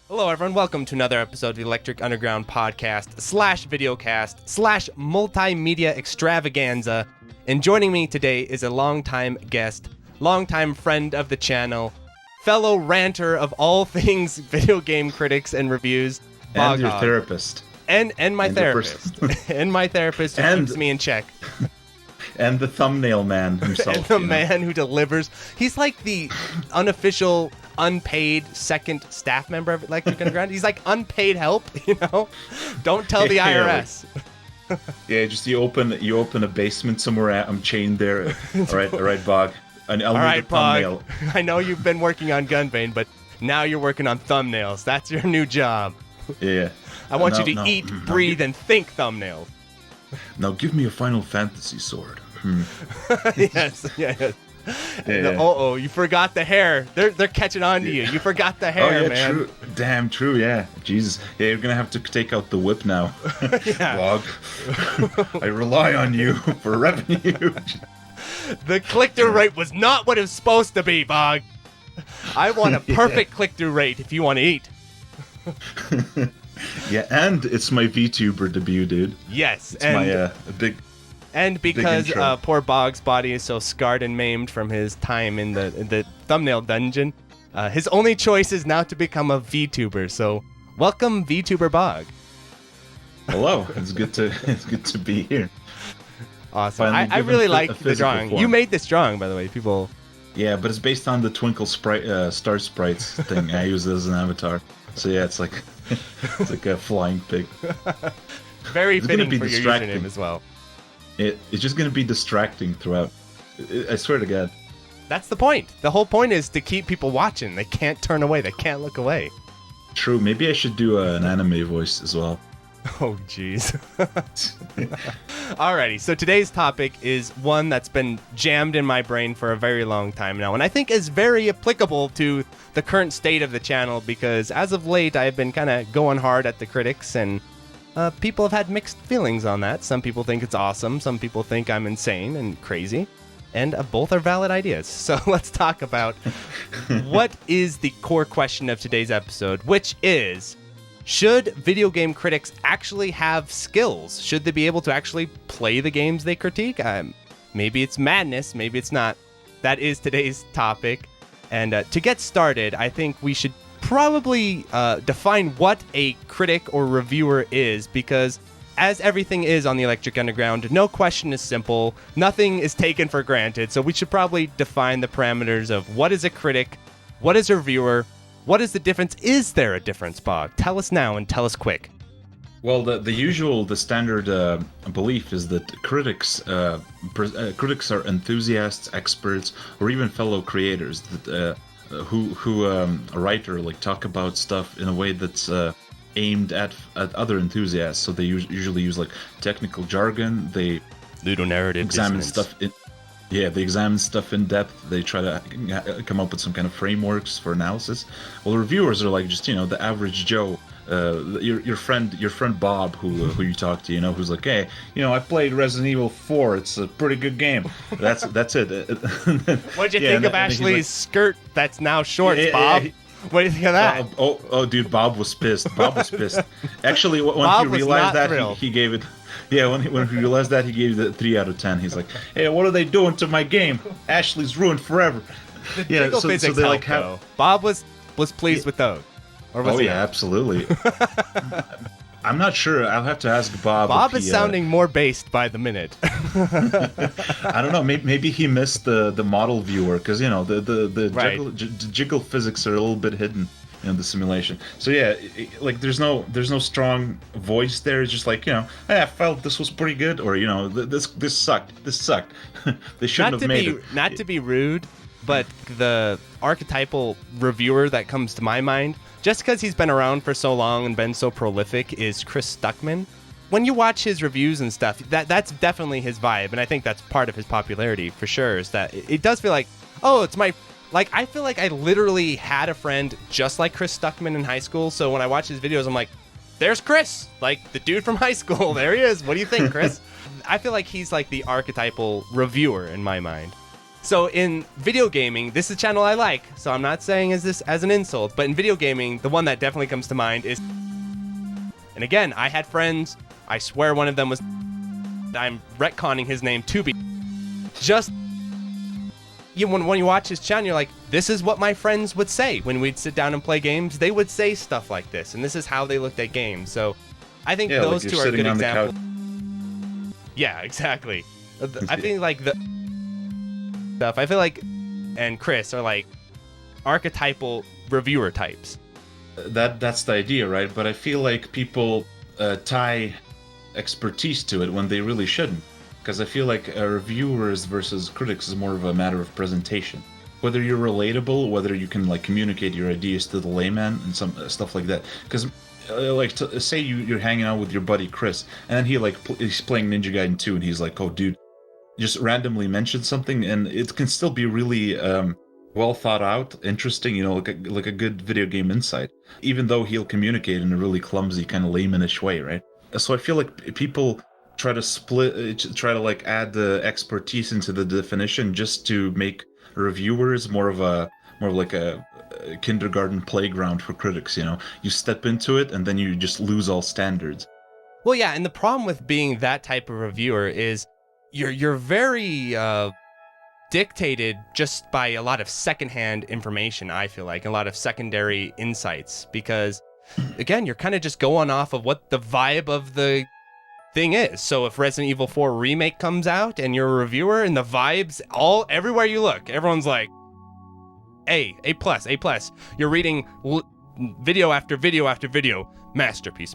Hello, everyone. Welcome to another episode of the Electric Underground podcast / videocast / multimedia extravaganza. And joining me today is a longtime guest, longtime friend of the channel, fellow ranter of all things video game critics and reviews, and your therapist. And my therapist. And my therapist who keeps me in check. And the thumbnail man himself. And the man who delivers. He's like the unofficial, unpaid second staff member of Electric Underground. He's like unpaid help, you know? Don't tell the IRS. Yeah, just you open a basement somewhere. I'm chained there. All right, Bog. And I'll need a thumbnail. Bog. I know you've been working on Gunbane, but now you're working on thumbnails. That's your new job. Yeah. I want you to eat, breathe, and think thumbnails. Now give me a Final Fantasy sword. Yes. Oh, you forgot the hair. They're catching on to you. You forgot the hair, man. True. Damn true, yeah. Jesus. Yeah, you're gonna have to take out the whip now. Bog. I rely on you for revenue. The click-through rate was not what it was supposed to be, Bog. I want a perfect click-through rate if you want to eat. Yeah, and it's my VTuber debut, dude. Yes, it's my big. And because poor Bog's body is so scarred and maimed from his time in the thumbnail dungeon, his only choice is now to become a VTuber. So, welcome, VTuber Bog. Hello, it's good to be here. Awesome. I really like the drawing. Form. You made this drawing, by the way, people. Yeah, but it's based on the Twinkle Star Sprites thing I use as an avatar. So yeah, it's like a flying pig. Very fitting for your username as well. It's just going to be distracting throughout. I swear to God. That's the point. The whole point is to keep people watching. They can't turn away. They can't look away. True. Maybe I should do an anime voice as well. Oh, jeez. Alrighty. So today's topic is one that's been jammed in my brain for a very long time now, and I think is very applicable to the current state of the channel because as of late, I've been kind of going hard at the critics and people have had mixed feelings on that. Some people think it's awesome. Some people think I'm insane and crazy. And both are valid ideas. So let's talk about what is the core question of today's episode, which is, should video game critics actually have skills? Should they be able to actually play the games they critique? Maybe it's madness. Maybe it's not. That is today's topic. And to get started, I think we should probably define what a critic or reviewer is, because as everything is on the Electric Underground, no question is simple, nothing is taken for granted, so we should probably define the parameters of what is a critic, what is a reviewer, what is the difference, is there a difference, Bog? Tell us now and tell us quick. Well, the standard belief is that critics are enthusiasts, experts, or even fellow creators that who a writer talk about stuff in a way that's aimed at other enthusiasts. So they usually use technical jargon. They ludonarrative examine dissonance. stuff. They examine stuff in depth. They try to come up with some kind of frameworks for analysis. Well, reviewers are just the average Joe. Your friend Bob, who you talk to, who's like, hey, I played Resident Evil 4. It's a pretty good game. That's it. What'd you think of Ashley's skirt that's now shorts, Bob? What do you think of that? Oh, dude, Bob was pissed. Actually, when he realized that, he gave it. Yeah, when he realized that, he gave it a 3 out of 10. He's like, hey, what are they doing to my game? Ashley's ruined forever. So they have. Bob was pleased with those. Absolutely. I'm not sure. I'll have to ask Bob. Bob is sounding more based by the minute. I don't know. Maybe he missed the model viewer because the jiggle physics are a little bit hidden in the simulation. So yeah, there's no strong voice there. It's just hey, I felt this was pretty good, or this sucked. This sucked. They shouldn't have made it. Not to be rude, but the archetypal reviewer that comes to my mind, just because he's been around for so long and been so prolific, is Chris Stuckman. When you watch his reviews and stuff, that's definitely his vibe, and I think that's part of his popularity for sure, is that it does feel it's my... I feel like I literally had a friend just like Chris Stuckman in high school, so when I watch his videos, I'm like, there's Chris! The dude from high school, there he is! What do you think, Chris? I feel like he's the archetypal reviewer in my mind. So in video gaming, this is a channel I like, so I'm not saying this as an insult, but in video gaming, the one that definitely comes to mind is, and again, I had friends, I swear one of them was, I'm retconning his name to be, just, when you watch his channel, you're like, this is what my friends would say when we'd sit down and play games. They would say stuff like this, and this is how they looked at games. So I think those two are good examples. Yeah, exactly. I think like the stuff, I feel like, and Chris are like archetypal reviewer types. That's the idea, right? But I feel like people tie expertise to it when they really shouldn't. Because I feel like reviewers versus critics is more of a matter of presentation. Whether you're relatable, whether you can like communicate your ideas to the layman and some stuff like that. Because say you're hanging out with your buddy Chris, and then he's playing Ninja Gaiden 2, and he's like, "Oh, dude," just randomly mentioned something, and it can still be really well thought out, interesting, you know, like a good video game insight, even though he'll communicate in a really clumsy, kind of laymanish way, right? So I feel like people try to like add the expertise into the definition just to make reviewers more of like a kindergarten playground for critics, you know? You step into it and then you just lose all standards. Well, yeah, and the problem with being that type of reviewer is you're very dictated just by a lot of secondhand information, I feel like, a lot of secondary insights, because again, you're kind of just going off of what the vibe of the thing is. So if Resident Evil 4 Remake comes out and you're a reviewer and the vibes everywhere you look, everyone's like, A+. You're reading video after video after video. Masterpiece.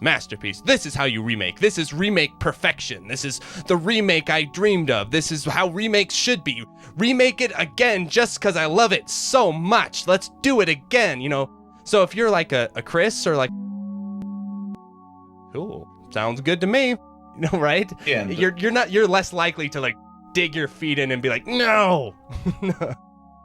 This is how you remake. This is remake perfection. This is the remake I dreamed of. This is how remakes should be. Remake it again just because I love it so much. Let's do it again, you know? So if you're like a Chris or like, cool, sounds good to me, you know, right? Yeah. You're less likely to like dig your feet in and be like, no.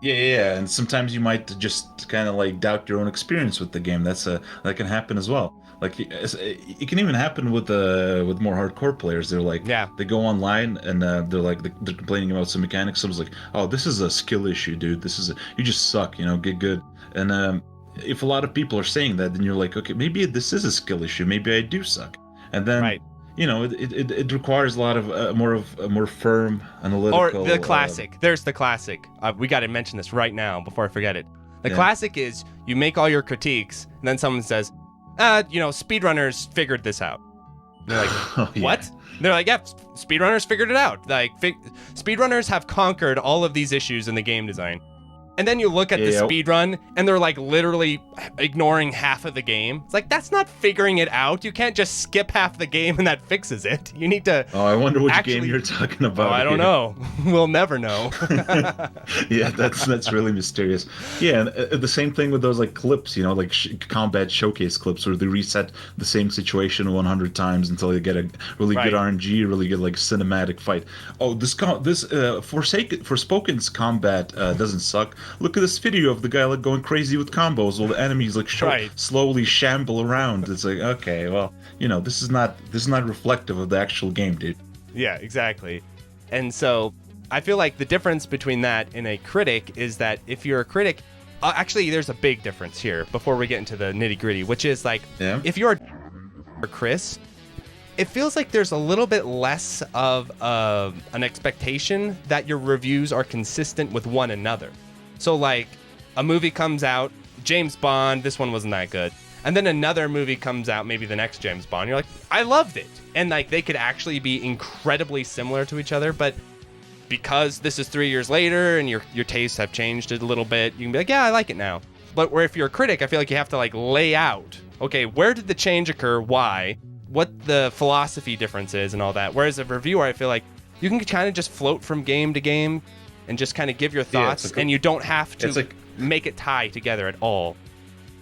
Yeah, and sometimes you might just kind of like doubt your own experience with the game. That can happen as well. Like it can even happen with more hardcore players. They're like, they go online and they're complaining about some mechanics. Someone's like, oh, this is a skill issue, dude. You just suck, you know, get good. And if a lot of people are saying that, then you're like, okay, maybe this is a skill issue. Maybe I do suck. And then, you know, it requires a lot of a more firm analytical. Or the classic. There's the classic. We got to mention this right now before I forget it. The classic is you make all your critiques, and then someone says, you know, speedrunners figured this out. And they're like, what? They're like, yeah, speedrunners figured it out. Like, speedrunners have conquered all of these issues in the game design. And then you look at the speedrun, and they're like literally ignoring half of the game. It's like, that's not figuring it out. You can't just skip half the game and that fixes it. You need to. Oh, I wonder which game you're talking about. Oh, I don't know. We'll never know. Yeah, that's really mysterious. Yeah, and the same thing with those like clips, you know, like combat showcase clips where they reset the same situation 100 times until they get a really good RNG, really good like cinematic fight. Oh, this Forspoken's combat doesn't suck. Look at this video of the guy like going crazy with combos while the enemies like slowly shamble around. It's like, okay, well, you know, this is not reflective of the actual game, dude. Yeah, exactly. And so I feel like the difference between that and a critic is that if you're a critic, actually there's a big difference here before we get into the nitty gritty, which is like, if you're a Chris, it feels like there's a little bit less of an expectation that your reviews are consistent with one another. So like a movie comes out, James Bond, this one wasn't that good. And then another movie comes out, maybe the next James Bond. You're like, I loved it. And like they could actually be incredibly similar to each other, but because this is 3 years later and your tastes have changed a little bit, you can be like, yeah, I like it now. But where if you're a critic, I feel like you have to like lay out, okay, where did the change occur? Why? What the philosophy difference is and all that. Whereas a reviewer, I feel like you can kind of just float from game to game and just kind of give your thoughts, and you don't have to make it tie together at all.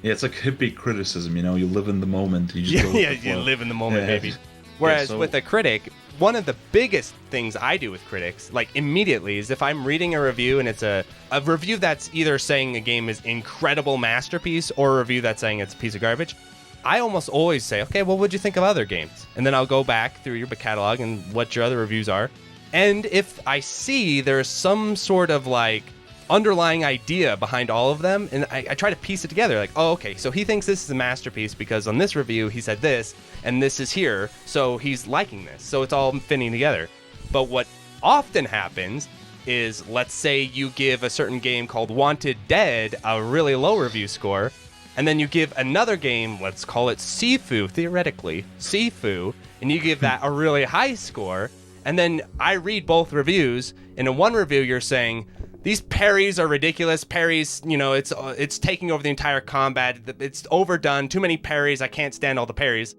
Yeah, it's like hippie criticism, you know, you live in the moment. You just go with the flow. You live in the moment, baby. Whereas with a critic, one of the biggest things I do with critics, like immediately, is if I'm reading a review and it's a review that's either saying a game is incredible masterpiece or a review that's saying it's a piece of garbage, I almost always say, okay, well, what'd you think of other games? And then I'll go back through your catalog and what your other reviews are. And if I see there's some sort of like underlying idea behind all of them, and I try to piece it together, like, oh, okay, so he thinks this is a masterpiece because on this review he said this, and this is here, so he's liking this. So it's all fitting together. But what often happens is, let's say you give a certain game called Wanted Dead a really low review score, and then you give another game, let's call it Sifu, theoretically, Sifu, and you give that a really high score, and then I read both reviews, and in one review you're saying, these parries are ridiculous. Parries, it's taking over the entire combat. It's overdone. Too many parries. I can't stand all the parries.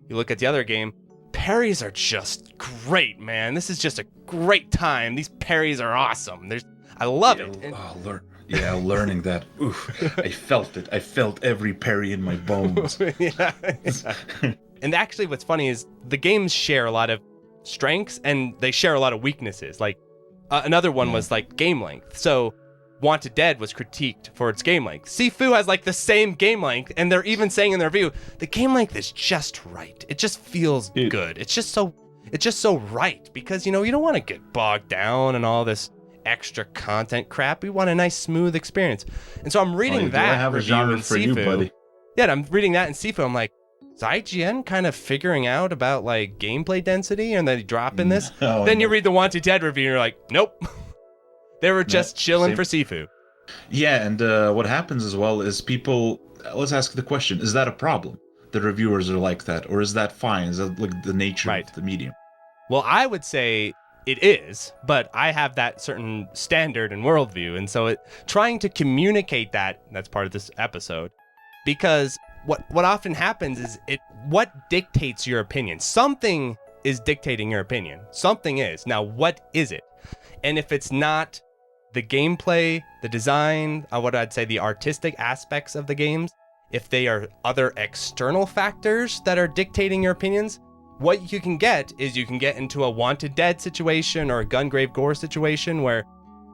You look at the other game. Parries are just great, man. This is just a great time. These parries are awesome. I love it. Learning that. Oof, I felt it. I felt every parry in my bones. Yeah. And actually, what's funny is the games share a lot of strengths and they share a lot of weaknesses. Like, another one was like game length. So Wanted Dead was critiqued for its game length. Sifu has like the same game length, and they're even saying in their review, the game length is just right. It just feels good. It's just so right, because you don't want to get bogged down and all this extra content crap. We want a nice smooth experience. And so I'm reading that. I have a genre for Sifu. you, buddy. Yeah, and I'm reading that in Sifu. I'm like, is IGN kind of figuring out about like gameplay density and then dropping this? Then you read the Wanted Dead review and you're like, nope. They were just chilling for Sifu. Yeah, and what happens as well is people, let's ask the question, is that a problem? The reviewers are like that, or is that fine? Is that like the nature of the medium? Well, I would say it is, but I have that certain standard and worldview, and so trying to communicate that's part of this episode, because what often happens is what dictates your opinion. Something is dictating your opinion. Something is. Now, what is it? And if it's not the gameplay, the design, what I'd say the artistic aspects of the games, if they are other external factors that are dictating your opinions, what you can get is you can get into a Wanted Dead situation or a Gungrave Gore situation where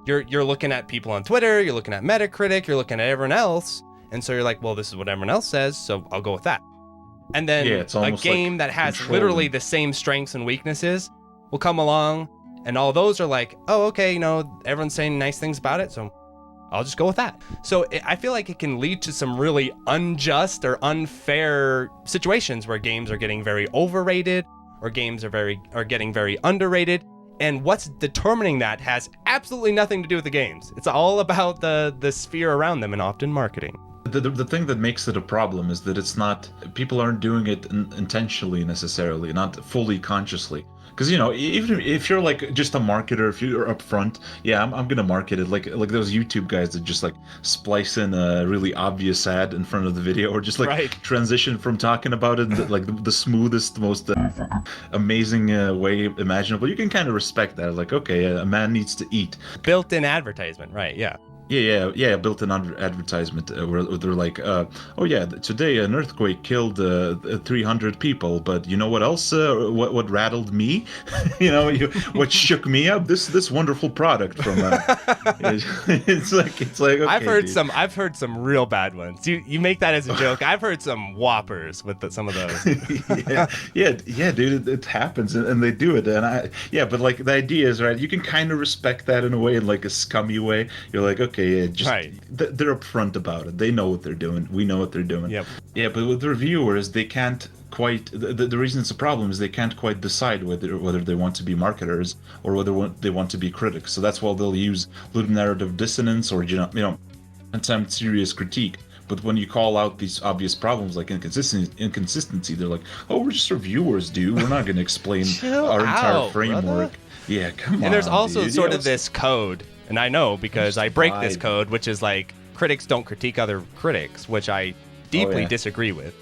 you're looking at people on Twitter, you're looking at Metacritic, you're looking at everyone else, and so you're like, well, this is what everyone else says, so I'll go with that. And then a game that has literally the same strengths and weaknesses will come along, and all those are like, oh, okay, everyone's saying nice things about it, so I'll just go with that. So I feel like it can lead to some really unjust or unfair situations where games are getting very overrated or games are getting very underrated. And what's determining that has absolutely nothing to do with the games. It's all about the sphere around them and often marketing. The thing that makes it a problem is that it's not, people aren't doing it intentionally necessarily, not fully consciously. Because, even if you're like just a marketer, if you're upfront, I'm going to market it like those YouTube guys that just like splice in a really obvious ad in front of the video, or just like transition from talking about it in like the smoothest, most amazing way imaginable. You can kind of respect that. Like, okay, a man needs to eat. Built-in advertisement, right? Yeah. Yeah, built-in advertisement where they're like, today an earthquake killed 300 people, but you know what else? What rattled me? What shook me up? This wonderful product from. It's like okay, I've heard some real bad ones. You make that as a joke. I've heard some whoppers with some of those. yeah, dude, it happens, and they do it, and but like the idea is right. You can kind of respect that in a way, in like a scummy way. You're like, okay. They're upfront about it. They know what they're doing. We know what they're doing. Yep. Yeah, but with the reviewers, they can't quite. The reason it's a problem is they can't quite decide whether they want to be marketers or whether they want to be critics. So that's why they'll use little narrative dissonance or attempt serious critique. But when you call out these obvious problems like inconsistency, they're like, "Oh, we're just reviewers, dude. We're not going to explain our entire framework." Brother. Yeah, come on. And there's also sort of this code. And I know because I break this code, which is like critics don't critique other critics, which I deeply disagree with.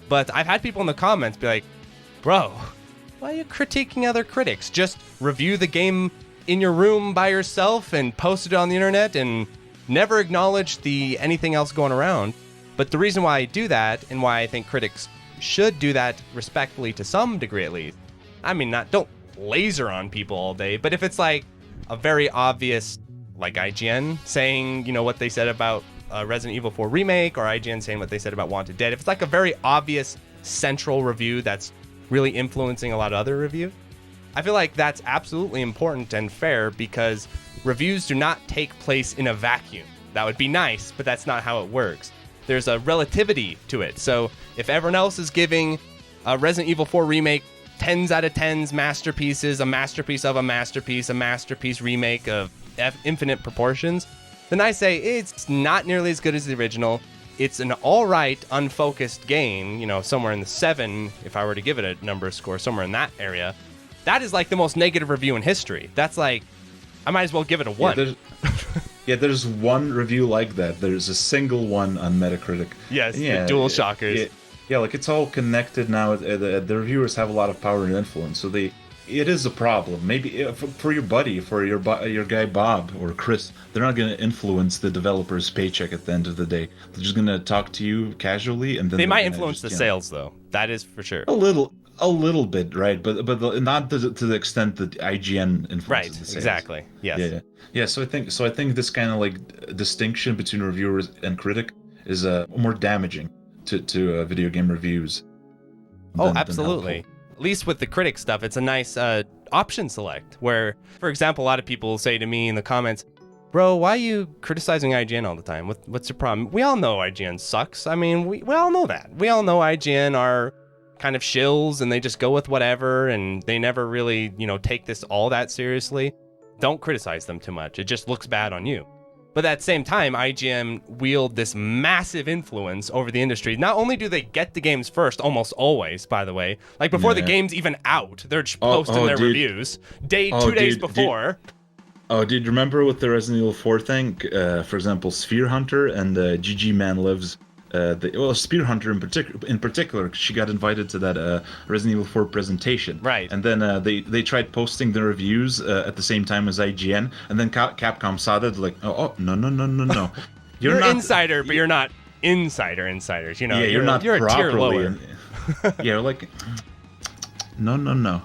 But I've had people in the comments be like, bro, why are you critiquing other critics? Just review the game in your room by yourself and post it on the internet and never acknowledge anything else going around. But the reason why I do that and why I think critics should do that respectfully to some degree at least, I mean, don't laser on people all day, but if it's like a very obvious, like IGN saying, what they said about Resident Evil 4 Remake, or IGN saying what they said about Wanted Dead, if it's like a very obvious central review that's really influencing a lot of other reviews, I feel like that's absolutely important and fair because reviews do not take place in a vacuum. That would be nice, but that's not how it works. There's a relativity to it. So if everyone else is giving Resident Evil 4 Remake 10s out of 10s masterpieces, a masterpiece of a masterpiece, a masterpiece remake of infinite proportions, then I say it's not nearly as good as the original. It's an alright, unfocused game, you know, somewhere in the 7, if I were to give it a number score, somewhere in that area. That is like the most negative review in history. That's like, I might as well give it a 1. Yeah, there's one review like that. There's a single one on Metacritic. Yes, the Dual Shockers. Yeah, like it's all connected now. The reviewers have a lot of power and influence, so it is a problem. Maybe for your buddy, for your guy Bob or Chris, they're not going to influence the developer's paycheck at the end of the day. They're just going to talk to you casually, and then they might influence the sales, though. That is for sure. A little bit, right? But not to the extent that IGN influences the sales. Exactly. Yes. Yeah. So I think this kind of like distinction between reviewers and critic is more damaging to video game reviews. Absolutely. At least with the critic stuff, it's a nice option select where, for example, a lot of people say to me in the comments, bro, why are you criticizing IGN all the time? What's your problem? We all know IGN sucks. I mean, we all know that. We all know IGN are kind of shills and they just go with whatever and they never really, take this all that seriously. Don't criticize them too much. It just looks bad on you. But at the same time, IGN wield this massive influence over the industry. Not only do they get the games first, almost always, by the way, like before the game's even out, they're just posting their reviews 2 days before. Did you remember with the Resident Evil 4 thing? For example, Sphere Hunter and GG Man Lives. Spear Hunter in particular, she got invited to that Resident Evil 4 presentation. Right. And then they tried posting the reviews at the same time as IGN, and then Capcom saw that, like, no. You're not insider, but you're not insiders. Yeah, you're not you're properly. A tier lower. Yeah, like, no.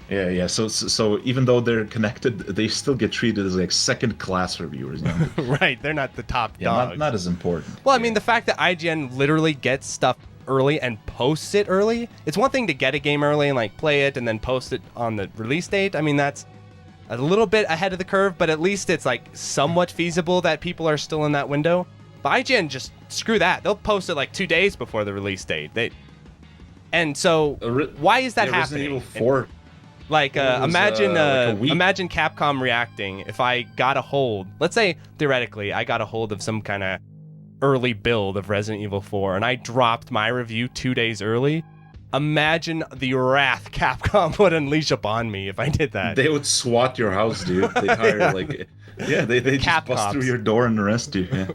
Yeah. So even though they're connected, they still get treated as like second-class reviewers. Right, they're not the top dogs. Not as important. Well, I mean, the fact that IGN literally gets stuff early and posts it early. It's one thing to get a game early and like play it and then post it on the release date. I mean, that's a little bit ahead of the curve, but at least it's like somewhat feasible that people are still in that window. But IGN, just screw that. They'll post it like 2 days before the release date. And so why is that happening? Resident Evil 4. Like, imagine Capcom reacting if I got a hold, let's say, theoretically, I got a hold of some kind of early build of Resident Evil 4, and I dropped my review 2 days early. Imagine the wrath Capcom would unleash upon me if I did that. They would SWAT your house, dude. They'd hire, they just bust through your door and arrest you.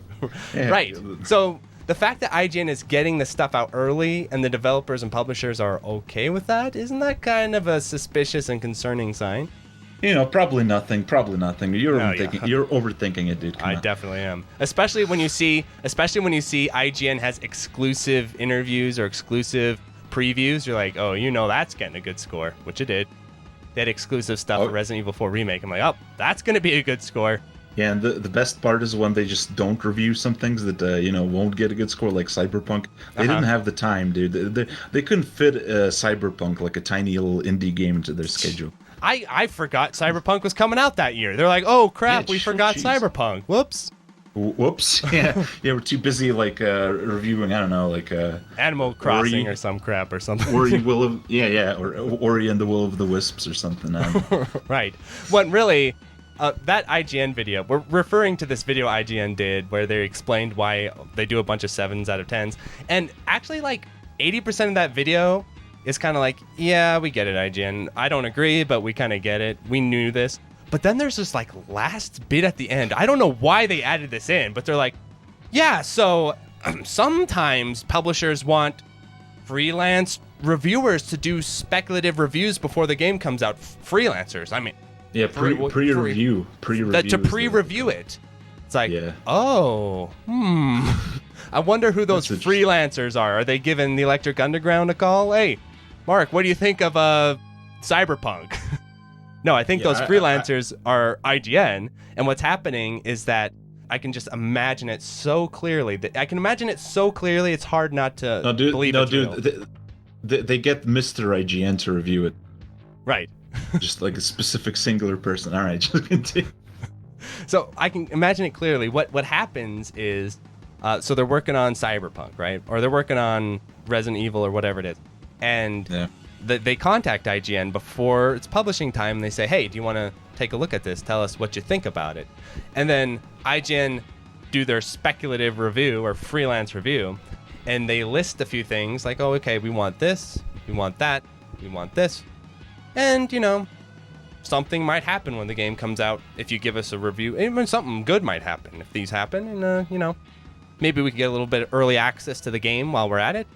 Yeah. Right. So the fact that IGN is getting the stuff out early and the developers and publishers are okay with that, isn't that kind of a suspicious and concerning sign? Probably nothing. You're overthinking it, dude. I definitely am. Especially when you see IGN has exclusive interviews or exclusive previews. You're like, oh, that's getting a good score, which it did. They had exclusive stuff for Resident Evil 4 Remake. I'm like, oh, that's going to be a good score. Yeah, and the best part is when they just don't review some things that won't get a good score, like Cyberpunk. They didn't have the time, dude. They couldn't fit Cyberpunk, like a tiny little indie game, into their schedule. I forgot Cyberpunk was coming out that year. They're like, oh crap, we forgot Cyberpunk. Whoops. Yeah, we're too busy reviewing. I don't know, Animal Crossing or some crap or something. Or Ori and the Will of the Wisps or something. Right. What really. That IGN video, we're referring to this video IGN did where they explained why they do a bunch of 7s out of 10s. And actually, 80% of that video is kind of like, yeah, we get it, IGN. I don't agree, but we kind of get it. We knew this. But then there's this last bit at the end. I don't know why they added this in, but they're like, yeah, so sometimes publishers want freelance reviewers to do speculative reviews before the game comes out. Freelancers, I mean. Yeah, pre-review. To pre-review it. It's like, I wonder who those freelancers are. Are they giving the Electric Underground a call? Hey, Mark, what do you think of Cyberpunk? No, I think those freelancers are IGN, and what's happening is that I can just imagine it so clearly. It's hard not to believe it. They get Mr. IGN to review it. Right. Just like a specific singular person. All right, just continue. So I can imagine it clearly. What happens is, so they're working on Cyberpunk, right? Or they're working on Resident Evil or whatever it is, and they contact IGN before it's publishing time. And they say, hey, do you want to take a look at this? Tell us what you think about it. And then IGN do their speculative review or freelance review, and they list a few things like, oh, okay, we want this, we want that, we want this, and something might happen when the game comes out if you give us a review. Even something good might happen if these happen, and maybe we can get a little bit of early access to the game while we're at it.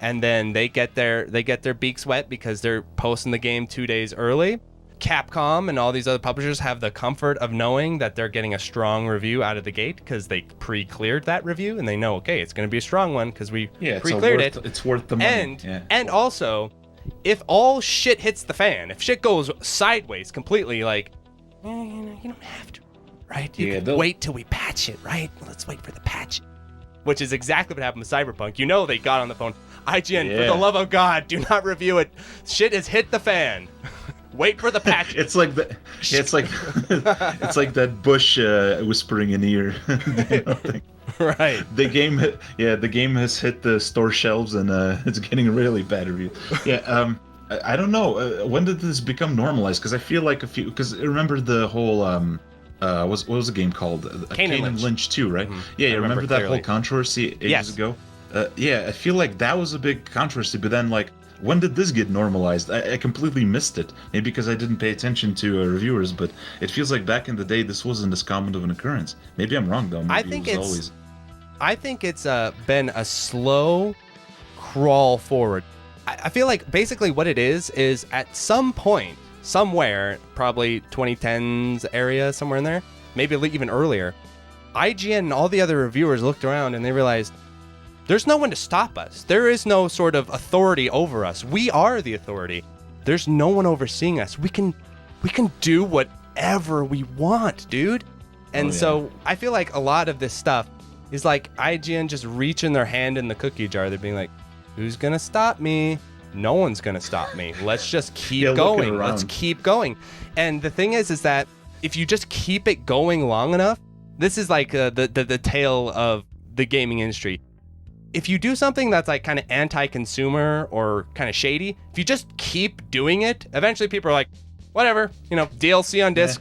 And then they get their beaks wet because they're posting the game 2 days early. Capcom and all these other publishers have the comfort of knowing that they're getting a strong review out of the gate because they pre-cleared that review, and they know, okay, it's going to be a strong one because we pre-cleared it. It's worth the money. And also, if all shit hits the fan, if shit goes sideways completely, like, you don't have to, right? You can wait till we patch it, right? Let's wait for the patch. Which is exactly what happened with Cyberpunk. They got on the phone. IGN, for the love of God, do not review it. Shit has hit the fan. Wait for the patch. It's like that Bush whispering in ear. Right. The game has hit the store shelves and it's getting really bad reviews. Yeah. I don't know. When did this become normalized? Because I feel like because remember the whole what was the game called? Kane and Lynch 2, right? Mm-hmm. Yeah, you remember that whole controversy ages ago? I feel like that was a big controversy, but then like, when did this get normalized? I completely missed it. Maybe because I didn't pay attention to reviewers, but it feels like back in the day this wasn't as common of an occurrence. Maybe I'm wrong though. Maybe I think it's been a slow crawl forward. I feel like basically what it is at some point, somewhere, probably 2010s area, somewhere in there, maybe even earlier, IGN and all the other reviewers looked around and they realized there's no one to stop us. There is no sort of authority over us. We are the authority. There's no one overseeing us. We can do whatever we want, dude. And so I feel like a lot of this stuff is like IGN just reaching their hand in the cookie jar. They're being like, who's going to stop me? No one's going to stop me. Let's just keep going. Let's keep going. And the thing is that if you just keep it going long enough, this is like the tale of the gaming industry. If you do something that's like kind of anti-consumer or kind of shady, if you just keep doing it, eventually people are like, whatever, DLC on disc,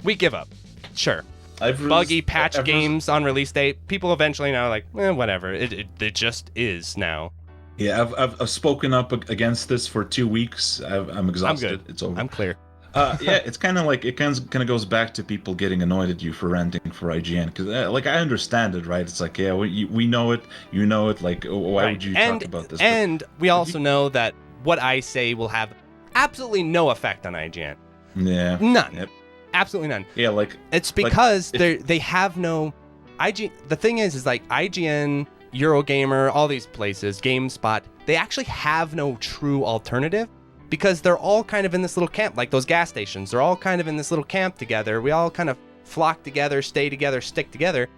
we give up. Sure. Buggy patch games on release date, people eventually now are like, whatever, it just is now. Yeah, I've spoken up against this for 2 weeks. I'm exhausted. I'm good. It's over. I'm clear. It's kind of like it kind of goes back to people getting annoyed at you for ranting for IGN because like I understand it, right? It's like we know it, you know it. Like why would you talk about this? And we also know that what I say will have absolutely no effect on IGN. Yeah, none. Yep. Absolutely none. Yeah, like it's because they have no IGN. The thing is like IGN, Eurogamer, all these places, GameSpot, they actually have no true alternative. Because they're all kind of in this little camp, like those gas stations. They're all kind of in this little camp together. We all kind of flock together, stay together, stick together.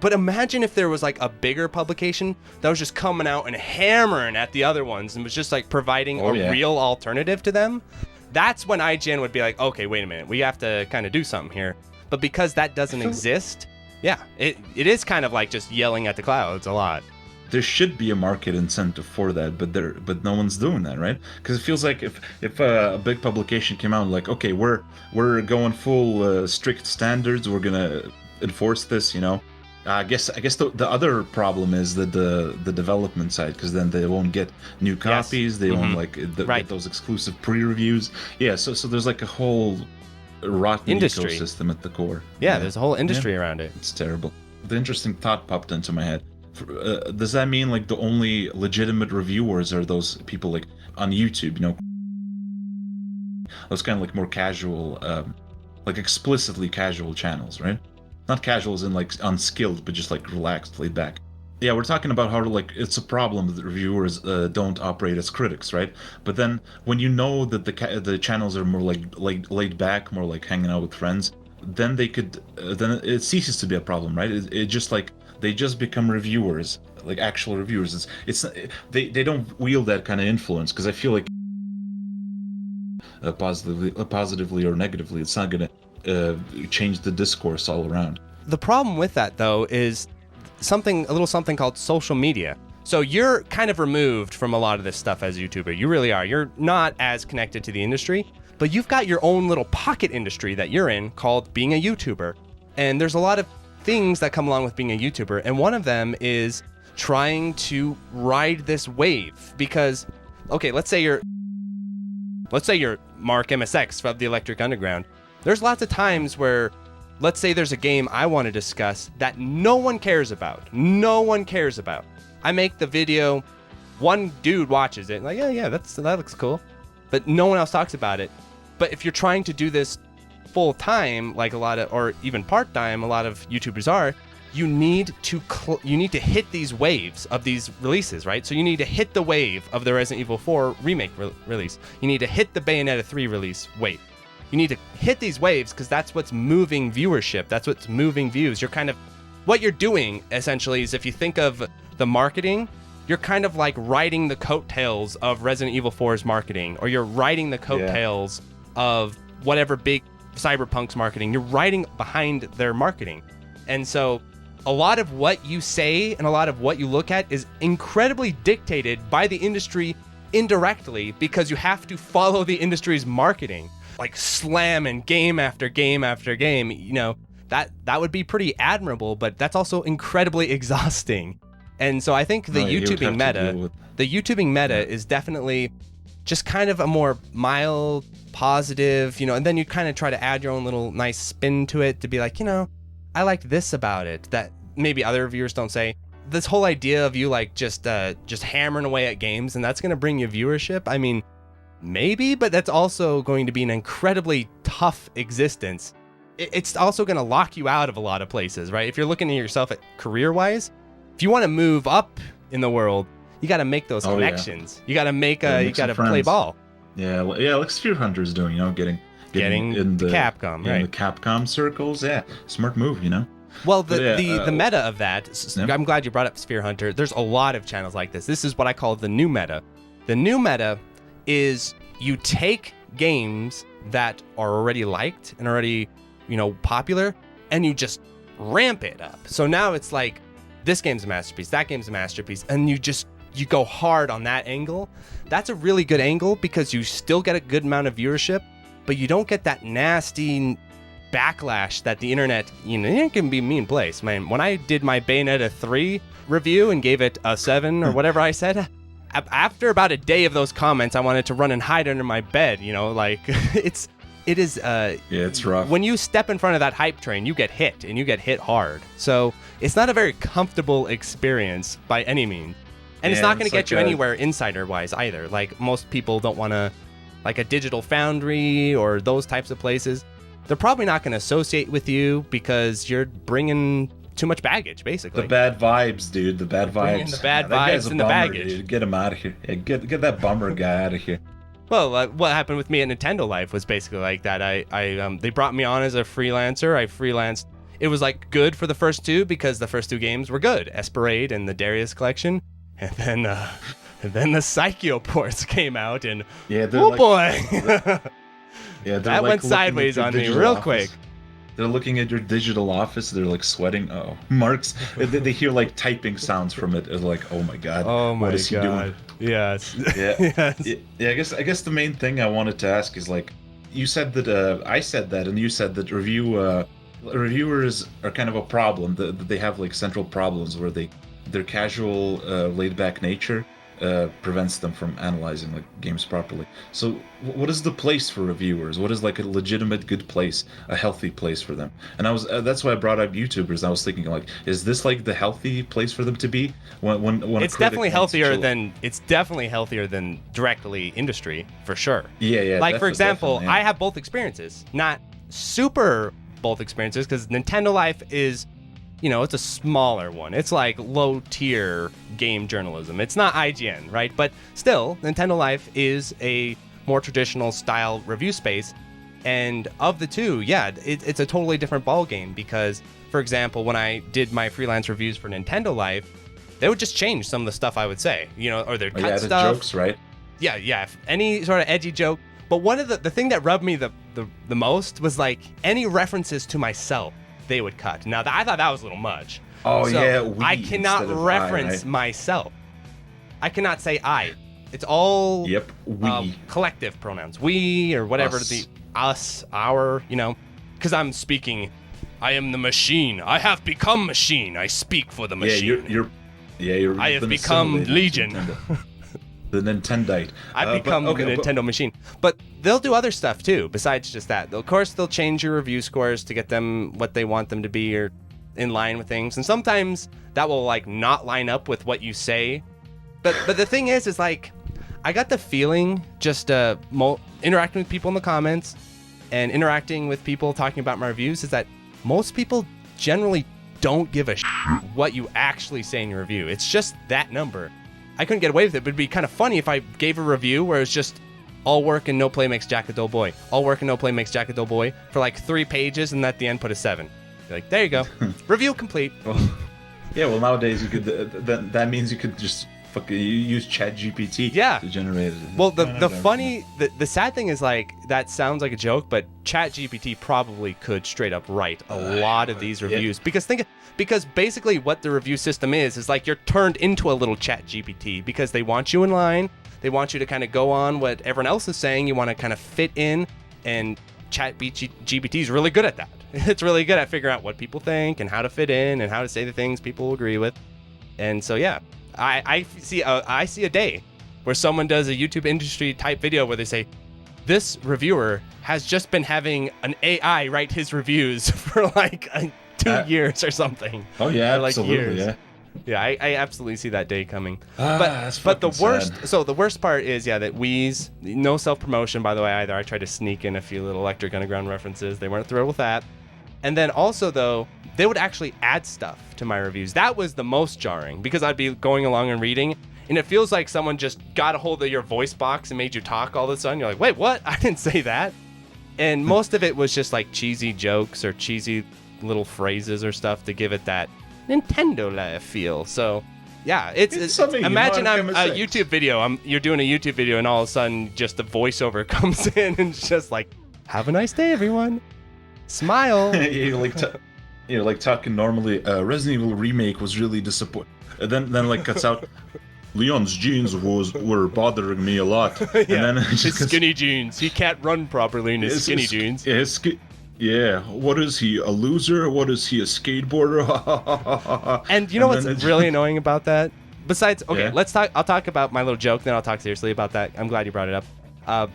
But imagine if there was like a bigger publication that was just coming out and hammering at the other ones and was just like providing a real alternative to them. That's when IGN would be like, okay, wait a minute, we have to kind of do something here. But because that doesn't exist, it is kind of like just yelling at the clouds a lot. There should be a market incentive for that, but no one's doing that, right? Because it feels like if a big publication came out like, okay, we're going full strict standards, we're gonna enforce this, I guess the other problem is that the development side, because then they won't get new copies, they won't get those exclusive pre-reviews. Yeah, so there's like a whole rotten industry ecosystem at the core. Yeah, there's a whole industry around it. It's terrible. The interesting thought popped into my head. Does that mean like the only legitimate reviewers are those people like on YouTube, those kind of like more casual, like explicitly casual channels, right? Not casual as in like unskilled, but just like relaxed, laid back. Yeah, we're talking about how like it's a problem that reviewers don't operate as critics, right? But then when you know that the channels are more like laid back, more like hanging out with friends, then they could then it ceases to be a problem, right? It just like they just become reviewers, like actual reviewers. They don't wield that kind of influence because I feel like positively or negatively. It's not going to change the discourse all around. The problem with that, though, is a little something called social media. So you're kind of removed from a lot of this stuff as a YouTuber. You really are. You're not as connected to the industry, but you've got your own little pocket industry that you're in called being a YouTuber. And there's a lot of things that come along with being a YouTuber. And one of them is trying to ride this wave. Because, okay, let's say you're Mark MSX from the Electric Underground. There's lots of times where, let's say there's a game I want to discuss that no one cares about. No one cares about. I make the video, one dude watches it, like, yeah, that looks cool. But no one else talks about it. But if you're trying to do this full time, like or even part time, a lot of YouTubers are, you need to hit these waves of these releases, right? So you need to hit the wave of the Resident Evil 4 remake release. You need to hit the Bayonetta 3 release wave. You need to hit these waves because that's what's moving viewership. That's what's moving views. What you're doing essentially is, if you think of the marketing, you're kind of like riding the coattails of Resident Evil 4's marketing, or you're riding the coattails of whatever big Cyberpunk's marketing. You're riding behind their marketing. And so a lot of what you say and a lot of what you look at is incredibly dictated by the industry indirectly, because you have to follow the industry's marketing, like slamming game after game after game. You know, that would be pretty admirable, but that's also incredibly exhausting. And so I think the YouTubing meta is definitely just kind of a more mild, positive, and then you kind of try to add your own little nice spin to it to be like, I liked this about it that maybe other viewers don't say. This whole idea of you like just hammering away at games and that's going to bring you viewership. I mean, maybe, but that's also going to be an incredibly tough existence. It's also going to lock you out of a lot of places, right? If you're looking at yourself at career-wise, if you want to move up in the world, you got to make those connections. You got to you got to play ball. Yeah, like Sphere Hunter's doing, getting in the Capcom, right? In the Capcom circles, smart move, Well, the meta of that, I'm glad you brought up Sphere Hunter. There's a lot of channels like this. This is what I call the new meta. The new meta is you take games that are already liked and already, popular, and you just ramp it up. So now it's like, this game's a masterpiece, that game's a masterpiece, and you go hard on that angle. That's a really good angle because you still get a good amount of viewership, but you don't get that nasty backlash that the internet, it can be a mean place, man. When I did my Bayonetta 3 review and gave it a 7 or whatever I said, after about a day of those comments, I wanted to run and hide under my bed, it is it's rough. When you step in front of that hype train, you get hit, and you get hit hard. So it's not a very comfortable experience by any means. And it's not going to get you anywhere insider-wise either. Like, most people don't want to, like a Digital Foundry or those types of places, they're probably not going to associate with you because you're bringing too much baggage, basically. The bad vibes, dude. The bad vibes. The bad vibes and the baggage. Dude. Get him out of here. Yeah, get that bummer guy out of here. Well, what happened with me at Nintendo Life was basically like that. They brought me on as a freelancer. I freelanced. It was like good for the first two because the first two games were good, Esperade and the Darius Collection, and then the Psycho ports came out, and boy, that went sideways on me real quick. They're looking at your digital office. They're like sweating. Oh, Mark's. They hear like typing sounds from it. It's like, oh my god. Oh my what is he doing? Yes. Yeah. Yes. Yeah. I guess the main thing I wanted to ask is like, you said that I said that, and you said that reviewers are kind of a problem. That they have like central problems where their casual, laid back nature prevents them from analyzing like games properly. So what is the place for reviewers? What is like a legitimate good place, a healthy place for them? And I was that's why I brought up YouTubers. I was thinking like, is this like the healthy place for them to be? When it's definitely healthier than directly industry, for sure. Yeah. Like for example, I have both experiences, not super both experiences, because Nintendo Life is, it's a smaller one. It's like low-tier game journalism. It's not IGN, right? But still, Nintendo Life is a more traditional style review space. And of the two, it's a totally different ballgame because, for example, when I did my freelance reviews for Nintendo Life, they would just change some of the stuff I would say, or they'd cut stuff. Jokes, right? Yeah. Any sort of edgy joke. But one of the thing that rubbed me the most was like any references to myself they would cut. Now I thought that was a little much. Oh, so yeah, we I cannot reference myself. I cannot say I. It's all we. Collective pronouns. We or whatever us, our, because I'm speaking. I am the machine. I have become machine. I speak for the machine. You're I have become Legion. The Nintendite. I've become the Nintendo machine. But they'll do other stuff too, besides just that. Of course, they'll change your review scores to get them what they want them to be or in line with things. And sometimes that will like not line up with what you say. But the thing is like, I got the feeling just interacting with people in the comments and interacting with people talking about my reviews is that most people generally don't give a shit what you actually say in your review. It's just that number. I couldn't get away with it, but it'd be kind of funny if I gave a review where it's just all work and no play makes Jack a dull boy. All work and no play makes Jack a dull boy for like 3 pages and at the end put a 7. You're like, there you go. Review complete. Well, nowadays you could. That means you could just fucking use ChatGPT to generate it. Well, the sad thing is like that sounds like a joke, but ChatGPT probably could straight up write a lot of these reviews because basically what the review system is like you're turned into a little ChatGPT because they want you in line. They want you to kind of go on what everyone else is saying. You want to kind of fit in, and ChatGPT is really good at that. It's really good at figuring out what people think and how to fit in and how to say the things people agree with. And so, yeah, I see a day where someone does a YouTube industry type video where they say, this reviewer has just been having an AI write his reviews for like 2 years or something. Oh, yeah, like absolutely, years. yeah. Yeah, I absolutely see that day coming. But the worst, so the worst part is, that Wheeze, no self-promotion, by the way, either. I tried to sneak in a few little Electric Underground references. They weren't thrilled with that. And then also, though, they would actually add stuff to my reviews. That was the most jarring because I'd be going along and reading, and it feels like someone just got a hold of your voice box and made you talk all of a sudden. You're like, wait, what? I didn't say that. And most of it was just like cheesy jokes or cheesy little phrases or stuff to give it that Nintendo feel. So yeah, it's imagine I'm a YouTube video. You're doing a YouTube video and all of a sudden just the voiceover comes in and it's just like, have a nice day, everyone. Smile. You're like talking normally. Resident Evil remake was really disappointing. Then like cuts out. Leon's jeans were bothering me a lot. And then his skinny jeans. He can't run properly in his skinny jeans. Yeah, what is he, a loser? What is he, a skateboarder? And you know what's really annoying about that? Besides, I'll talk about my little joke, then I'll talk seriously about that. I'm glad you brought it up.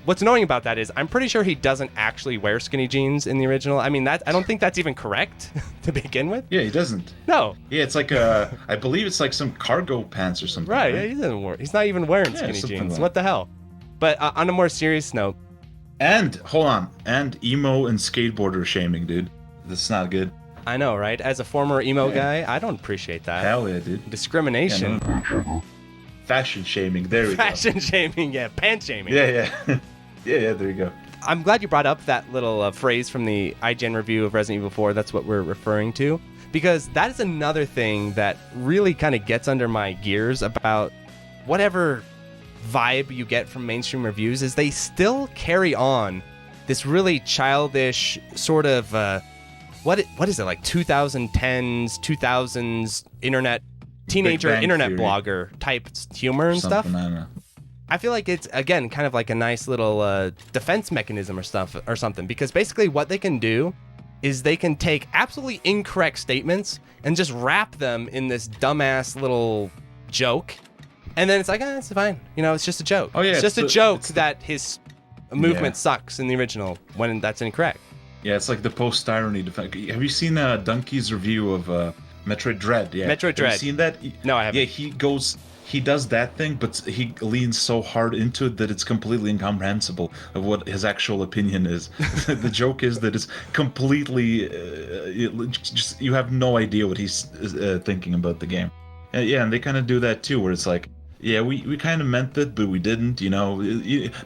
What's annoying about that is I'm pretty sure he doesn't actually wear skinny jeans in the original. I mean, I don't think that's even correct to begin with. Yeah, he doesn't. No. Yeah, it's like I believe it's like some cargo pants or something. Right. Yeah, he's not even wearing skinny jeans. Like. What the hell? But on a more serious note. And hold on, and emo and skateboarder shaming, dude. That's not good. I know, right? As a former emo guy, I don't appreciate that. Hell yeah, dude. Discrimination. Yeah, fashion shaming. There we go. Fashion shaming, yeah. Pant shaming. Yeah. Yeah, there you go. I'm glad you brought up that little phrase from the IGN review of Resident Evil 4. That's what we're referring to. Because that is another thing that really kind of gets under my gears about whatever vibe you get from mainstream reviews is they still carry on this really childish sort of, what is it, like 2010s, 2000s teenager internet blogger type humor and stuff. I feel like it's, again, kind of like a nice little defense mechanism or something, because basically what they can do is they can take absolutely incorrect statements and just wrap them in this dumbass little joke, and then it's like, it's fine. It's just a joke. Oh, yeah, it's just a joke that his movement sucks in the original when that's incorrect. Yeah, it's like the post-irony defense. Have you seen Donkey's review of Metroid Dread? Yeah. Metroid Dread. Have you seen that? No, I haven't. Yeah, he does that thing, but he leans so hard into it that it's completely incomprehensible of what his actual opinion is. The joke is that it's completely, you have no idea what he's thinking about the game. And they kind of do that too, where it's like, yeah, we kind of meant it, but we didn't.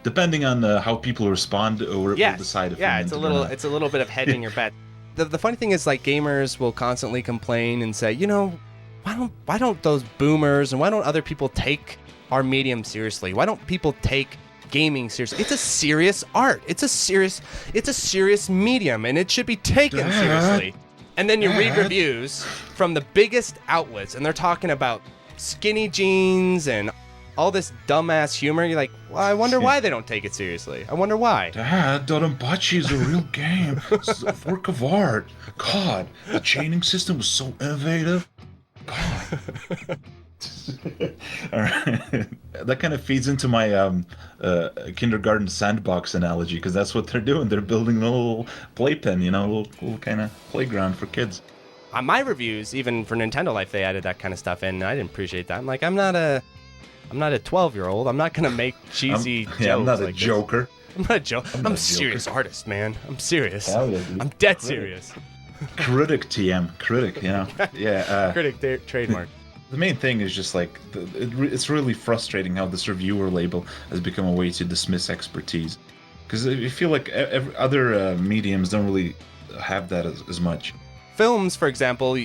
Depending on how people respond, we'll decide if it's a little bit of hedging your bet. The funny thing is, like, gamers will constantly complain and say, why don't those boomers and why don't other people take our medium seriously? Why don't people take gaming seriously. It's a serious art. It's a serious medium, and it should be taken seriously. And then you read reviews from the biggest outlets, and they're talking about skinny jeans and all this dumbass humor. You're like, well, I wonder why they don't take it seriously. I wonder why. Dad, Dodonpachi is a real game. It's a work of art. God, the chaining system was so innovative. God. All right. That kind of feeds into my kindergarten sandbox analogy, because that's what they're doing. They're building a little playpen, a little kind of playground for kids. On my reviews, even for Nintendo Life, they added that kind of stuff in, and I didn't appreciate that. I'm like, I'm not a 12-year-old. I'm not gonna make cheesy jokes. I'm not a like joker. This. I'm not a joke. I'm a serious artist, man. I'm serious. Hell yeah, dude. I'm dead serious. Critic TM. Critic, Yeah. Critic trademark. The main thing is just like, it's really frustrating how this reviewer label has become a way to dismiss expertise. Because I feel like other mediums don't really have that as much. Films, for example,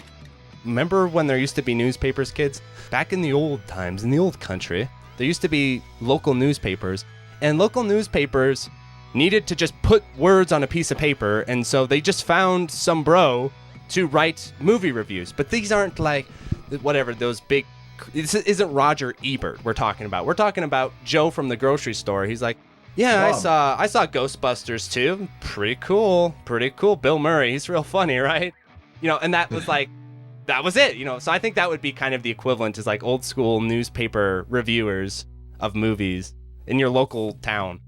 remember when there used to be newspapers, kids? Back in the old times, in the old country, there used to be local newspapers, and local newspapers needed to just put words on a piece of paper, and so they just found some bro to write movie reviews. But these aren't like, whatever, those big... This isn't Roger Ebert we're talking about. We're talking about Joe from the grocery store. He's like, yeah, I saw Ghostbusters too. Pretty cool. Bill Murray, he's real funny, right? And that was like, that was it, So I think that would be kind of the equivalent as like old school newspaper reviewers of movies in your local town.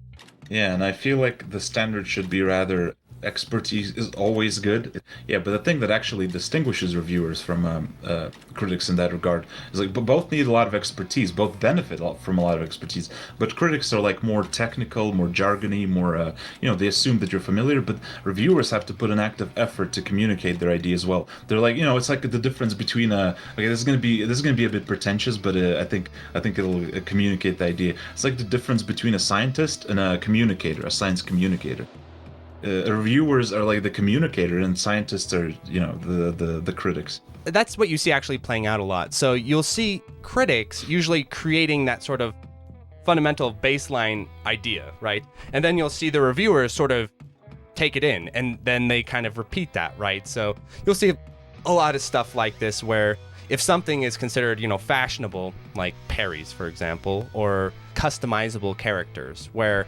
Yeah, and I feel like the standard should be rather expertise is always good. Yeah, but the thing that actually distinguishes reviewers from critics in that regard is like, both need a lot of expertise, both benefit from a lot of expertise, but critics are like more technical, more jargony, more they assume that you're familiar, but reviewers have to put an active effort to communicate their ideas well. They're like, it's like the difference between okay, this is gonna be a bit pretentious, but I think it'll communicate the idea. It's like the difference between a scientist and a science communicator. Reviewers are like the communicator, and scientists are, the critics. That's what you see actually playing out a lot. So you'll see critics usually creating that sort of fundamental baseline idea, right? And then you'll see the reviewers sort of take it in, and then they kind of repeat that, right? So you'll see a lot of stuff like this where if something is considered, fashionable, like parries, for example, or customizable characters, where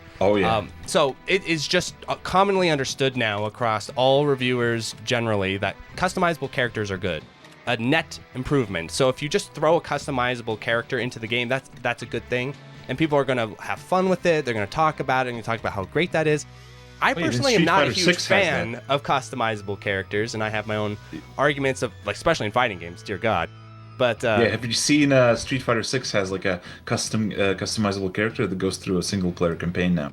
so it is just commonly understood now across all reviewers generally that customizable characters are good, a net improvement. So if you just throw a customizable character into the game, that's a good thing, and people are going to have fun with it. They're going to talk about it and talk about how great that is. I personally am not a huge fan of customizable characters, and I have my own arguments of, like, especially in fighting games, dear God. But have you seen Street Fighter 6 has like a customizable character that goes through a single player campaign now?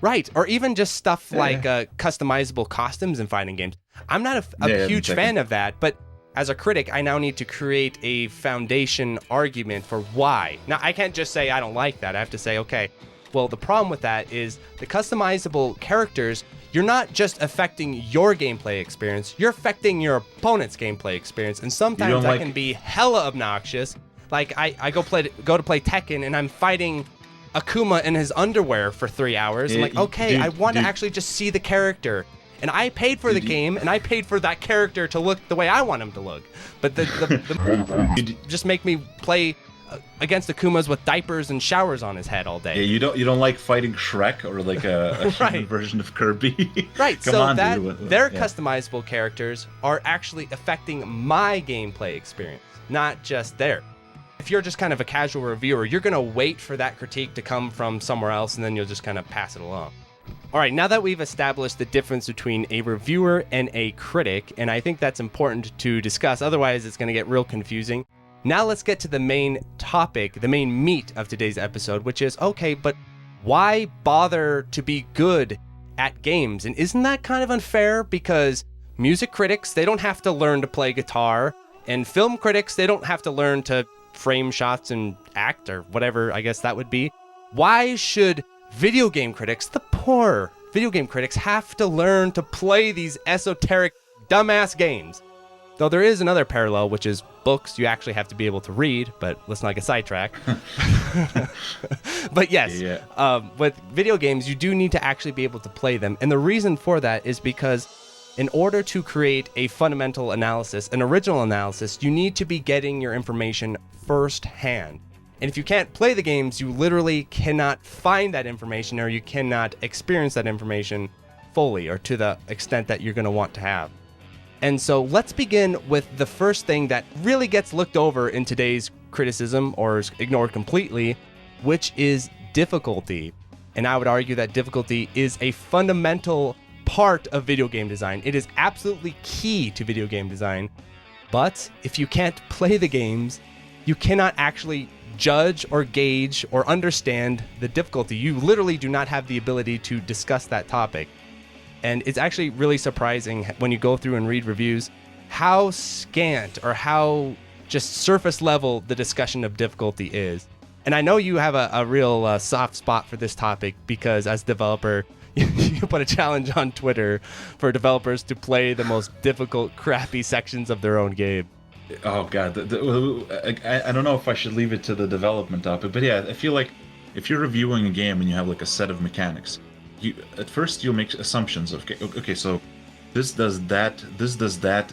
Right, or even just stuff like customizable costumes in fighting games. I'm not a huge fan of that, but as a critic, I now need to create a foundation argument for why. Now, I can't just say I don't like that. I have to say, okay, well, the problem with that is the customizable characters, you're not just affecting your gameplay experience, you're affecting your opponent's gameplay experience, and sometimes that can be hella obnoxious. Like, I go to play Tekken, and I'm fighting Akuma in his underwear for 3 hours. I'm like, okay, I want to actually just see the character. And I paid for the game, and I paid for that character to look the way I want him to look. But the just make me play against Akumas with diapers and showers on his head all day. Yeah, you don't like fighting Shrek or like a human version of Kirby. Right. So their customizable characters are actually affecting my gameplay experience, not just theirs. If you're just kind of a casual reviewer, you're going to wait for that critique to come from somewhere else, and then you'll just kind of pass it along. All right, now that we've established the difference between a reviewer and a critic, and I think that's important to discuss, otherwise it's going to get real confusing. Now let's get to the main topic, the main meat of today's episode, which is, okay, but why bother to be good at games? And isn't that kind of unfair? Because music critics, they don't have to learn to play guitar, and film critics, they don't have to learn to frame shots and act, or whatever I guess that would be. Why should video game critics, the poor video game critics, have to learn to play these esoteric, dumbass games? Though there is another parallel, which is books you actually have to be able to read, but let's not get sidetracked. But yes, with video games, you do need to actually be able to play them. And the reason for that is because in order to create a fundamental analysis, an original analysis, you need to be getting your information firsthand. And if you can't play the games, you literally cannot find that information, or you cannot experience that information fully or to the extent that you're going to want to have. And so let's begin with the first thing that really gets looked over in today's criticism or is ignored completely, which is difficulty. And I would argue that difficulty is a fundamental part of video game design. It is absolutely key to video game design. But if you can't play the games, you cannot actually judge or gauge or understand the difficulty. You literally do not have the ability to discuss that topic. And it's actually really surprising when you go through and read reviews how scant or how just surface level the discussion of difficulty is. And I know you have a real soft spot for this topic because as a developer, you put a challenge on Twitter for developers to play the most difficult, crappy sections of their own game. Oh god, I don't know if I should leave it to the development topic, but yeah, I feel like if you're reviewing a game and you have like a set of mechanics, at first you'll make assumptions of okay, so this does that,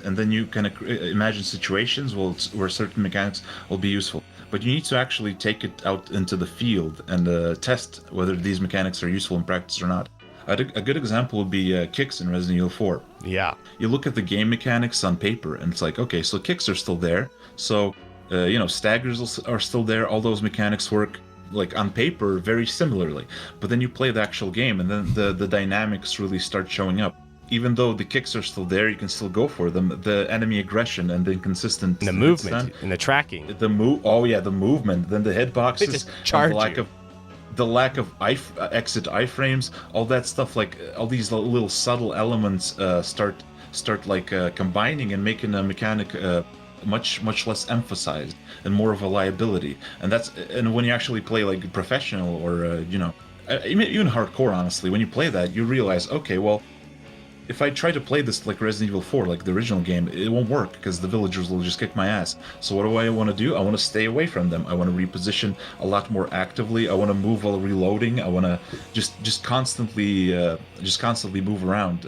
and then you kind of imagine situations where certain mechanics will be useful. But you need to actually take it out into the field and test whether these mechanics are useful in practice or not. A good example would be kicks in Resident Evil 4. Yeah. You look at the game mechanics on paper, and it's like, okay, so kicks are still there. So, staggers are still there. All those mechanics work, like, on paper very similarly. But then you play the actual game, and then the dynamics really start showing up. Even though the kicks are still there, you can still go for them. The enemy aggression and the inconsistent... And the movement, and the tracking. The movement. Then the hitboxes. They just charge the lack of exit iframes, all that stuff, like all these little subtle elements start combining and making a mechanic much less emphasized and more of a liability. And when you actually play like professional or even hardcore, honestly, when you play that, you realize, okay, well, if I try to play this like Resident Evil 4, like the original game, it won't work because the villagers will just kick my ass. So what do I want to do? I want to stay away from them. I want to reposition a lot more actively. I want to move while reloading. I want to just constantly move around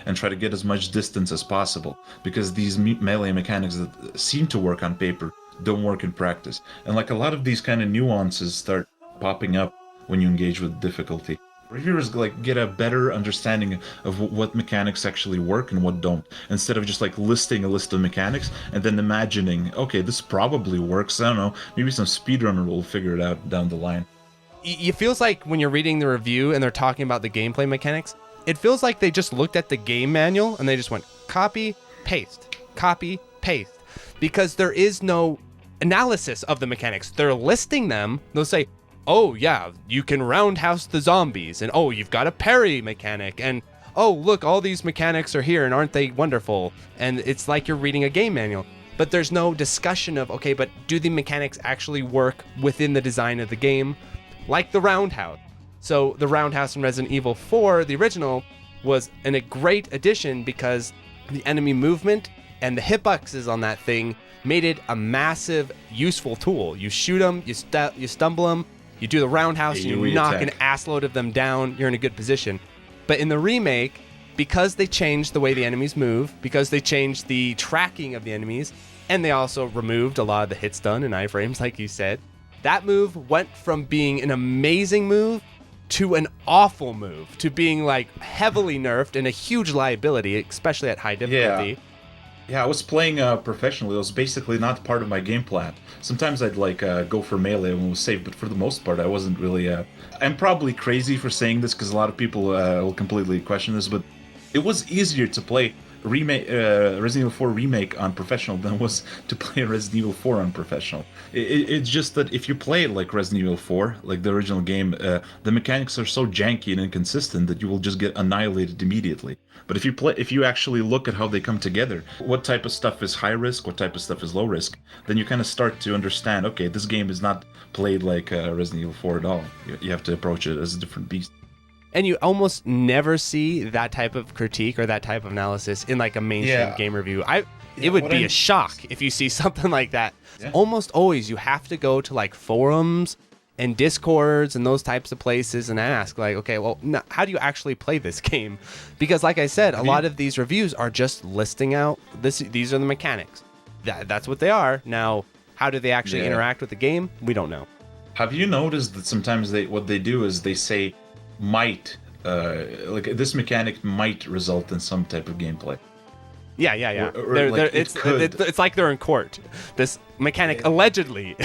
and try to get as much distance as possible, because these melee mechanics that seem to work on paper don't work in practice. And like a lot of these kind of nuances start popping up when you engage with difficulty. Reviewers like get a better understanding of what mechanics actually work and what don't, instead of just like listing a list of mechanics and then imagining, okay, this probably works. I don't know, maybe some speedrunner will figure it out down the line. It feels like when you're reading the review and they're talking about the gameplay mechanics, it feels like they just looked at the game manual and they just went copy, paste, because there is no analysis of the mechanics. They're listing them. They'll say, oh yeah, you can roundhouse the zombies, and oh, you've got a parry mechanic, and oh, look, all these mechanics are here, and aren't they wonderful? And it's like you're reading a game manual. But there's no discussion of, okay, but do the mechanics actually work within the design of the game? Like the roundhouse. So the roundhouse in Resident Evil 4, the original, was a great addition because the enemy movement and the hitboxes on that thing made it a massive, useful tool. You shoot them, you stumble them, you do the roundhouse, and you knock an assload of them down, you're in a good position. But in the remake, because they changed the way the enemies move, because they changed the tracking of the enemies, and they also removed a lot of the hit stun and iframes, like you said, that move went from being an amazing move to an awful move, to being like heavily nerfed and a huge liability, especially at high difficulty. Yeah, I was playing professionally. It was basically not part of my game plan. Sometimes I'd like go for melee when it was safe, but for the most part, I wasn't really... I'm probably crazy for saying this because a lot of people will completely question this, but it was easier to play Resident Evil 4 Remake on professional than it was to play Resident Evil 4 on professional. It's just that if you play it like Resident Evil 4, like the original game, the mechanics are so janky and inconsistent that you will just get annihilated immediately. But if you actually look at how they come together, what type of stuff is high risk, what type of stuff is low risk, then you kind of start to understand, okay, this game is not played like Resident Evil 4 at all. You have to approach it as a different beast. And you almost never see that type of critique or that type of analysis in like a mainstream game review. It would be a shock if you see something like that. Yeah. Almost always you have to go to like forums and discords and those types of places and ask like, okay, well, how do you actually play this game? Because like I said, a lot of these reviews are just listing out these are the mechanics. That's what they are. Now, how do they actually interact with the game? We don't know. Have you noticed that sometimes what they do is they say might, like this mechanic might result in some type of gameplay. Yeah. Or like it's like they're in court. This mechanic allegedly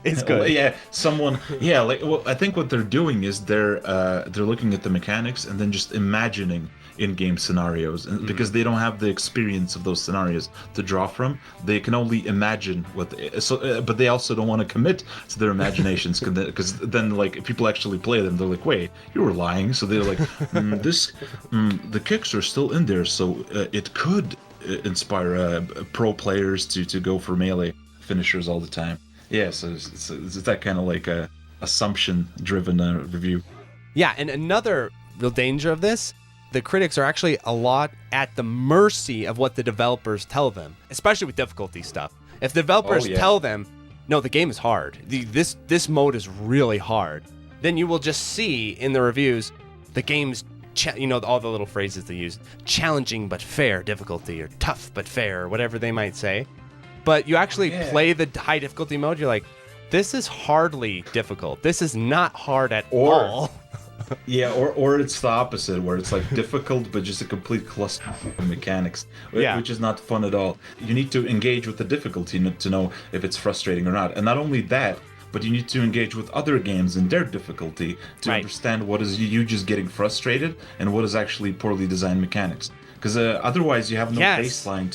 is good. Yeah, I think what they're doing is they're looking at the mechanics and then just imagining in-game scenarios, and because they don't have the experience of those scenarios to draw from, they can only imagine but they also don't want to commit to their imaginations, because then like if people actually play them, they're like, wait, you were lying. So they're like, the kicks are still in there, so it could inspire pro players to go for melee finishers all the time. Yeah, so it's that kind of like a assumption driven review. Yeah, and another real danger of this, the critics are actually a lot at the mercy of what the developers tell them, especially with difficulty stuff. If the developers tell them, no, the game is hard, this mode is really hard, then you will just see in the reviews, the game's, all the little phrases they use, challenging but fair difficulty, or tough but fair, or whatever they might say. But you actually play the high difficulty mode, you're like, this is hardly difficult. This is not hard at all. Yeah, or it's the opposite, where it's like difficult but just a complete cluster of mechanics, which is not fun at all. You need to engage with the difficulty to know if it's frustrating or not. And not only that, but you need to engage with other games and their difficulty to understand what is you just getting frustrated and what is actually poorly designed mechanics. Because otherwise you have no baseline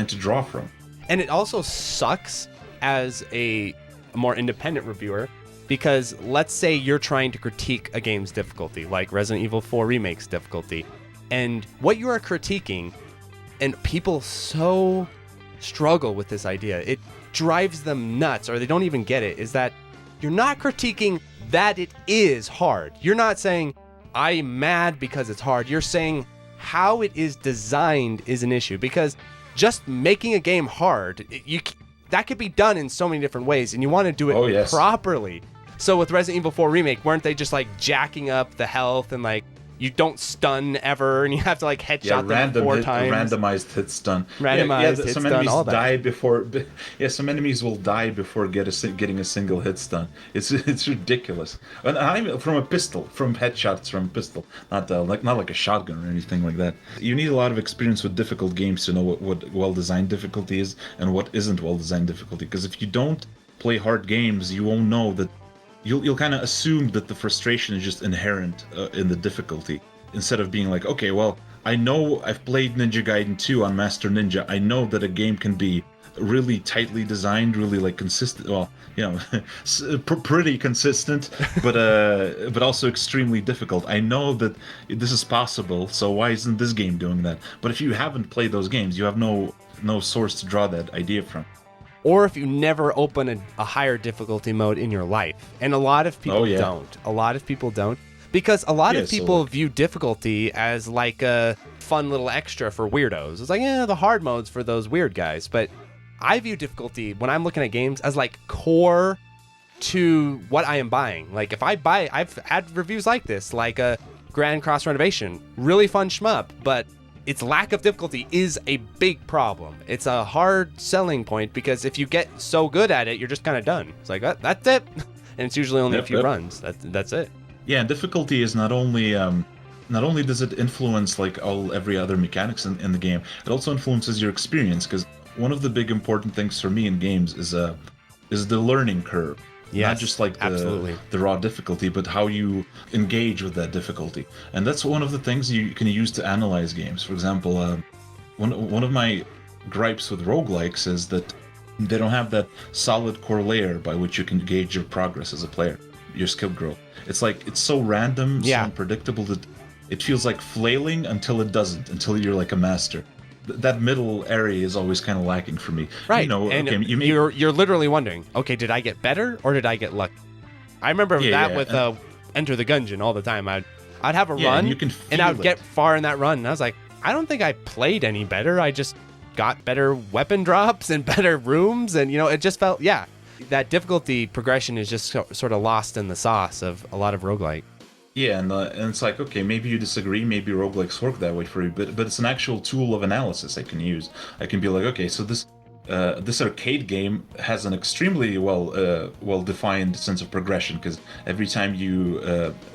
to draw from. And it also sucks as a more independent reviewer, because let's say you're trying to critique a game's difficulty, like Resident Evil 4 Remake's difficulty, and what you are critiquing, and people so struggle with this idea, it drives them nuts, or they don't even get it, is that you're not critiquing that it is hard. You're not saying, I'm mad because it's hard. You're saying how it is designed is an issue, because just making a game hard, that could be done in so many different ways, and you want to do it properly. So with Resident Evil 4 Remake, weren't they just like jacking up the health and like you don't stun ever and you have to like headshot them 4 times? Randomized hit stun. Some enemies all that. Die before. Yeah, some enemies will die before getting a single hit stun. It's ridiculous. And I'm from headshots from a pistol, not like a shotgun or anything like that. You need a lot of experience with difficult games to know what well-designed difficulty is and what isn't well-designed difficulty. Because if you don't play hard games, you won't know that. You'll kind of assume that the frustration is just inherent in the difficulty, instead of being like, okay, well, I know I've played Ninja Gaiden 2 on Master Ninja. I know that a game can be really tightly designed, really like consistent. Well, pretty consistent, but also extremely difficult. I know that this is possible. So why isn't this game doing that? But if you haven't played those games, you have no source to draw that idea from. Or if you never open a higher difficulty mode in your life. And a lot of people don't. A lot of people don't. Because a lot of people view difficulty as like a fun little extra for weirdos. It's like, the hard mode's for those weird guys. But I view difficulty, when I'm looking at games, as like core to what I am buying. Like if I've had reviews like this, like a Grand Cross Renovation. Really fun shmup, but its lack of difficulty is a big problem. It's a hard selling point, because if you get so good at it, you're just kind of done. It's like, that's it. And it's usually only a few runs. That's it. Yeah, and difficulty is not only does it influence like every other mechanics in the game, it also influences your experience, because one of the big important things for me in games is the learning curve. Yes, not just like the raw difficulty, but how you engage with that difficulty. And that's one of the things you can use to analyze games. For example, one of my gripes with roguelikes is that they don't have that solid core layer by which you can gauge your progress as a player, your skill growth. It's like, it's so random, so unpredictable that it feels like flailing until it doesn't, until you're like a master. That middle area is always kind of lacking for me. Right, you're literally wondering, okay, did I get better or did I get lucky? I remember with enter the gungeon all the time. I'd have a run, and I'd get far in that run, and I was like, I don't think I played any better. I just got better weapon drops and better rooms, and it just felt, that difficulty progression is just sort of lost in the sauce of a lot of roguelike. Yeah, and it's like, okay, maybe you disagree, maybe roguelikes work that way for you, but it's an actual tool of analysis I can use. I can be like, okay, so this arcade game has an extremely well-defined sense of progression, because every time you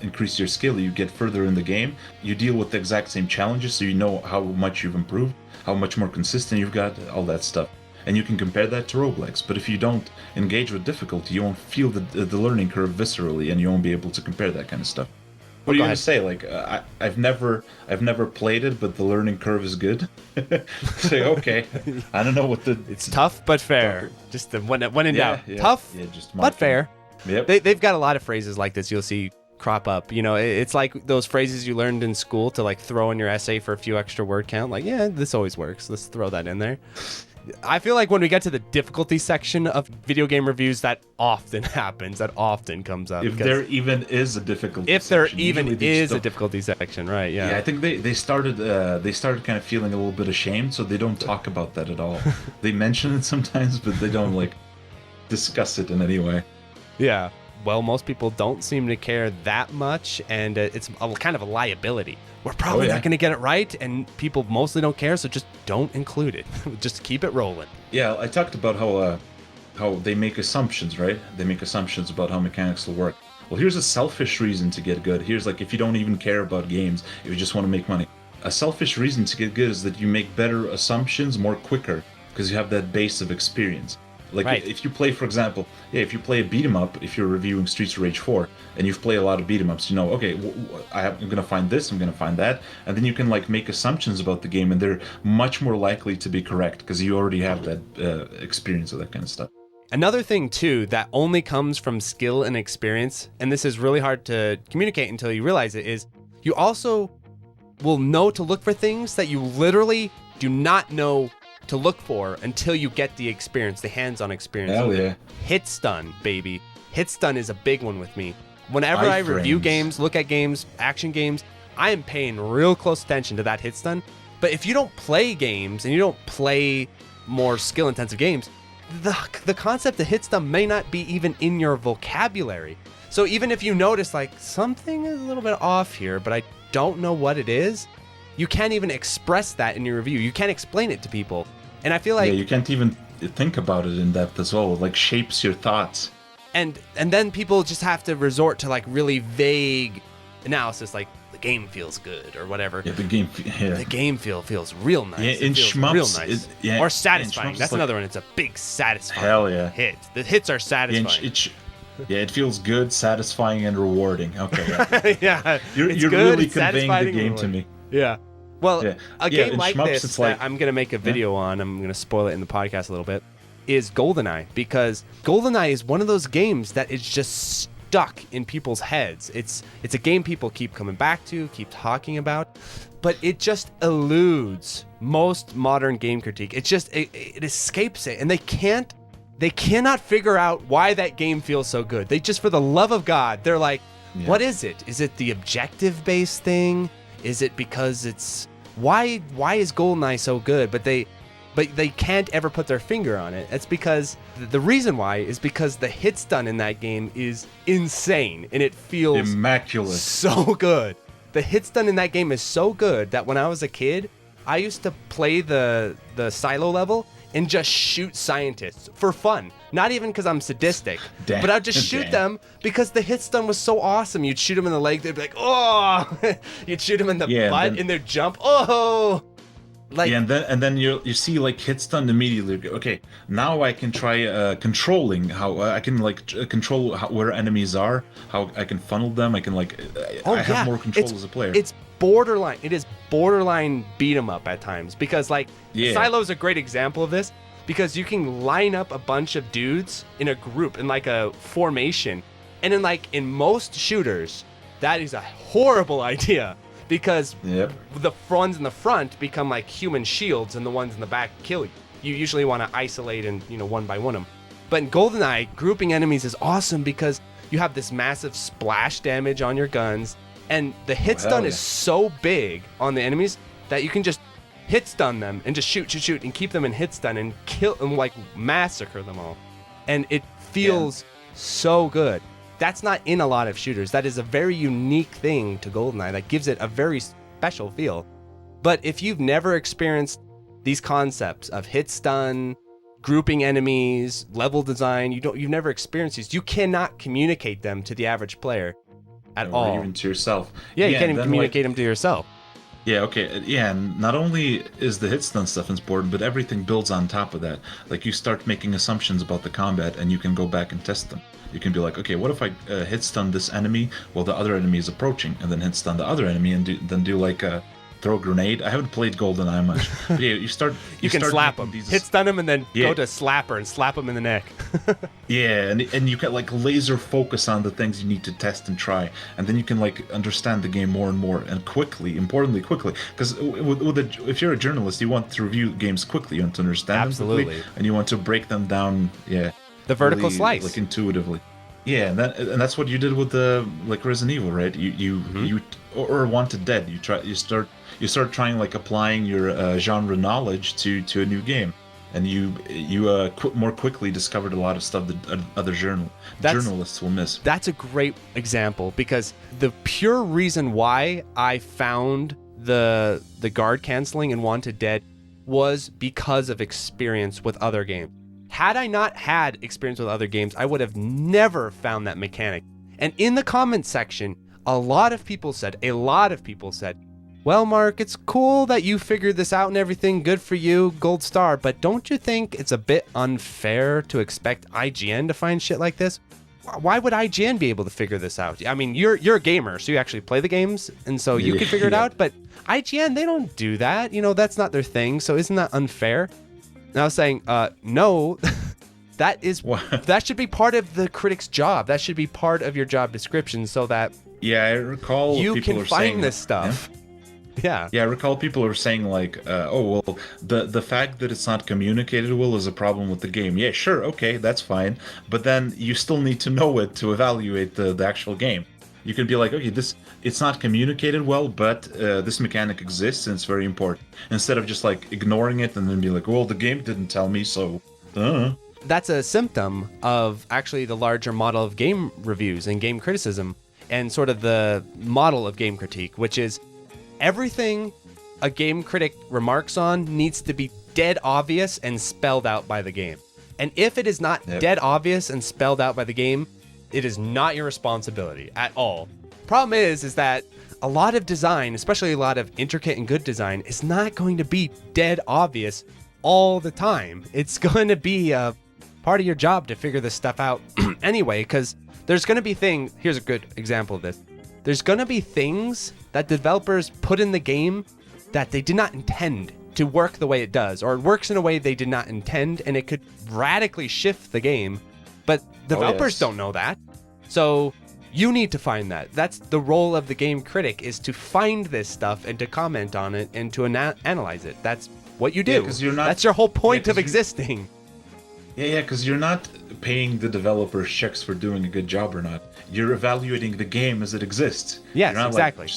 increase your skill, you get further in the game. You deal with the exact same challenges, so you know how much you've improved, how much more consistent you've got, all that stuff. And you can compare that to roguelikes. But if you don't engage with difficulty, you won't feel the learning curve viscerally, and you won't be able to compare that kind of stuff. What are you gonna say? Like, I've never played it, but the learning curve is good. Say, okay, I don't know what it's tough but fair. Just when in doubt, tough but fair. Yep. They've got a lot of phrases like this. You'll see crop up. It's like those phrases you learned in school to like throw in your essay for a few extra word count. Like, yeah, this always works. Let's throw that in there. I feel like when we get to the difficulty section of video game reviews, that often happens. That often comes up. If there even is a difficulty section. If there even is a difficulty section, right, yeah. Yeah, I think they started kind of feeling a little bit ashamed, so they don't talk about that at all. They mention it sometimes, but they don't, like, discuss it in any way. Yeah. Well, most people don't seem to care that much, and it's kind of a liability. We're probably not going to get it right, and people mostly don't care, so just don't include it. Just keep it rolling. Yeah, I talked about how they make assumptions, right? They make assumptions about how mechanics will work. Well, here's a selfish reason to get good. Here's like, if you don't even care about games, if you just want to make money. A selfish reason to get good is that you make better assumptions more quicker, because you have that base of experience. Like, if you play, for example, if you play a beat 'em up, if you're reviewing Streets of Rage 4, and you've played a lot of beat 'em ups, okay, I'm going to find this, I'm going to find that, and then you can, like, make assumptions about the game, and they're much more likely to be correct, because you already have that experience of that kind of stuff. Another thing, too, that only comes from skill and experience, and this is really hard to communicate until you realize it, is you also will know to look for things that you literally do not know to look for until you get the experience, the hands-on experience. Hell yeah. Hit stun, baby. Hit stun is a big one with me. Whenever I review games, look at games, action games, I am paying real close attention to that hit stun. But if you don't play games and you don't play more skill-intensive games, the concept of hit stun may not be even in your vocabulary. So even if you notice, like, something is a little bit off here, but I don't know what it is, you can't even express that in your review. You can't explain it to people. And I feel like... Yeah, you can't even think about it in depth as well. It, like, shapes your thoughts. And then people just have to resort to, like, really vague analysis, like, the game feels good, or whatever. Yeah, the game feels real nice. Yeah, in shmups... Or satisfying. That's another one. It's a big satisfying hit. The hits are satisfying. Yeah, it feels good, satisfying, and rewarding. Okay. Yeah. You're really conveying the game to me. Yeah. Well, a game like shmups, this that I'm going to make a video on, I'm going to spoil it in the podcast a little bit, is GoldenEye. Because GoldenEye is one of those games that is just stuck in people's heads. It's a game people keep coming back to, keep talking about, but it just eludes most modern game critique. It escapes it, and they cannot figure out why that game feels so good. They just, for the love of God, they're like, what is it? Is it the objective-based thing? Is it because it's why is GoldenEye so good? But they can't ever put their finger on it. It's because the reason why is because the hit stun in that game is insane, and it feels immaculate, so good. The hit stun in that game is so good that when I was a kid, I used to play the silo level and just shoot scientists for fun. Not even because I'm sadistic, but I'd just shoot them because the hit stun was so awesome. You'd shoot them in the leg, they'd be like, oh! You'd shoot them in the butt, and they'd jump, oh! Like, and then you see, like, hit stun immediately. Okay, now I can try controlling how I can, like, control where enemies are, how I can funnel them. I can, like, I have more control as a player. It is borderline beat 'em up at times, because, like, Silo is a great example of this, because you can line up a bunch of dudes in a group in, like, a formation, and in most shooters that is a horrible idea, because the ones in the front become like human shields and the ones in the back kill you. You usually want to isolate and one by one them. But in GoldenEye, grouping enemies is awesome because you have this massive splash damage on your guns, and the hit stun is so big on the enemies that you can just hit stun them and just shoot and keep them in hit stun and kill and like massacre them all. And it feels so good. That's not in a lot of shooters. That is a very unique thing to GoldenEye that gives it a very special feel. But if you've never experienced these concepts of hit stun, grouping enemies, level design, you've never experienced these, you cannot communicate them to the average player at all. Or even to yourself. Yeah, you can't even communicate them to yourself. Yeah, okay. Yeah, and not only is the hit stun stuff important, but everything builds on top of that. Like, you start making assumptions about the combat, and you can go back and test them. You can be like, okay, what if I hit stun this enemy while the other enemy is approaching, and then hit stun the other enemy, and then do like a throw a grenade? I haven't played GoldenEye much. But yeah, you can slap them. Hit stun them and then go to slapper and slap them in the neck. Yeah, and you can like laser focus on the things you need to test and try, and then you can like understand the game more and more and quickly. Importantly, quickly, because if you're a journalist, you want to review games quickly. You want to understand them quickly, and you want to break them down. Yeah, the vertical slice, like intuitively. Yeah, and that's what you did with the like Resident Evil, right? You or Wanted Dead. You start trying like applying your genre knowledge to a new game, and you more quickly discovered a lot of stuff that other journalists will miss. That's a great example, because the pure reason why I found the guard canceling in Wanted Dead was because of experience with other games. Had I not had experience with other games, I would have never found that mechanic. And in the comments section, a lot of people said, well, Mark, it's cool that you figured this out and everything. Good for you, gold star. But don't you think it's a bit unfair to expect IGN to find shit like this? Why would IGN be able to figure this out? I mean, you're a gamer, so you actually play the games, and so you can figure it out. But IGN, they don't do that. That's not their thing. So isn't that unfair? And I was saying, no, that should be part of the critic's job. That should be part of your job description, so that I recall you can find this stuff. Yeah. Yeah, I recall people are saying like, oh, well, the fact that it's not communicated well is a problem with the game. Yeah, sure, okay, that's fine. But then you still need to know it to evaluate the actual game. You can be like, okay, it's not communicated well, but this mechanic exists and it's very important. Instead of just like ignoring it and then be like, well, the game didn't tell me, so... That's a symptom of actually the larger model of game reviews and game criticism, and sort of the model of game critique, which is everything a game critic remarks on needs to be dead obvious and spelled out by the game. And if it is not dead obvious and spelled out by the game, it is not your responsibility at all. Problem is that a lot of design, especially a lot of intricate and good design, is not going to be dead obvious all the time. It's going to be a part of your job to figure this stuff out anyway, because there's going to be things. Here's a good example of this. There's going to be things that developers put in the game that they did not intend to work the way it does, or it works in a way they did not intend, and it could radically shift the game. But developers don't know that. So you need to find that. That's the role of the game critic, is to find this stuff and to comment on it and to analyze it. That's what you do. That's your whole point of existing. Yeah, because you're not paying the developers checks for doing a good job or not. You're evaluating the game as it exists. Yes, exactly.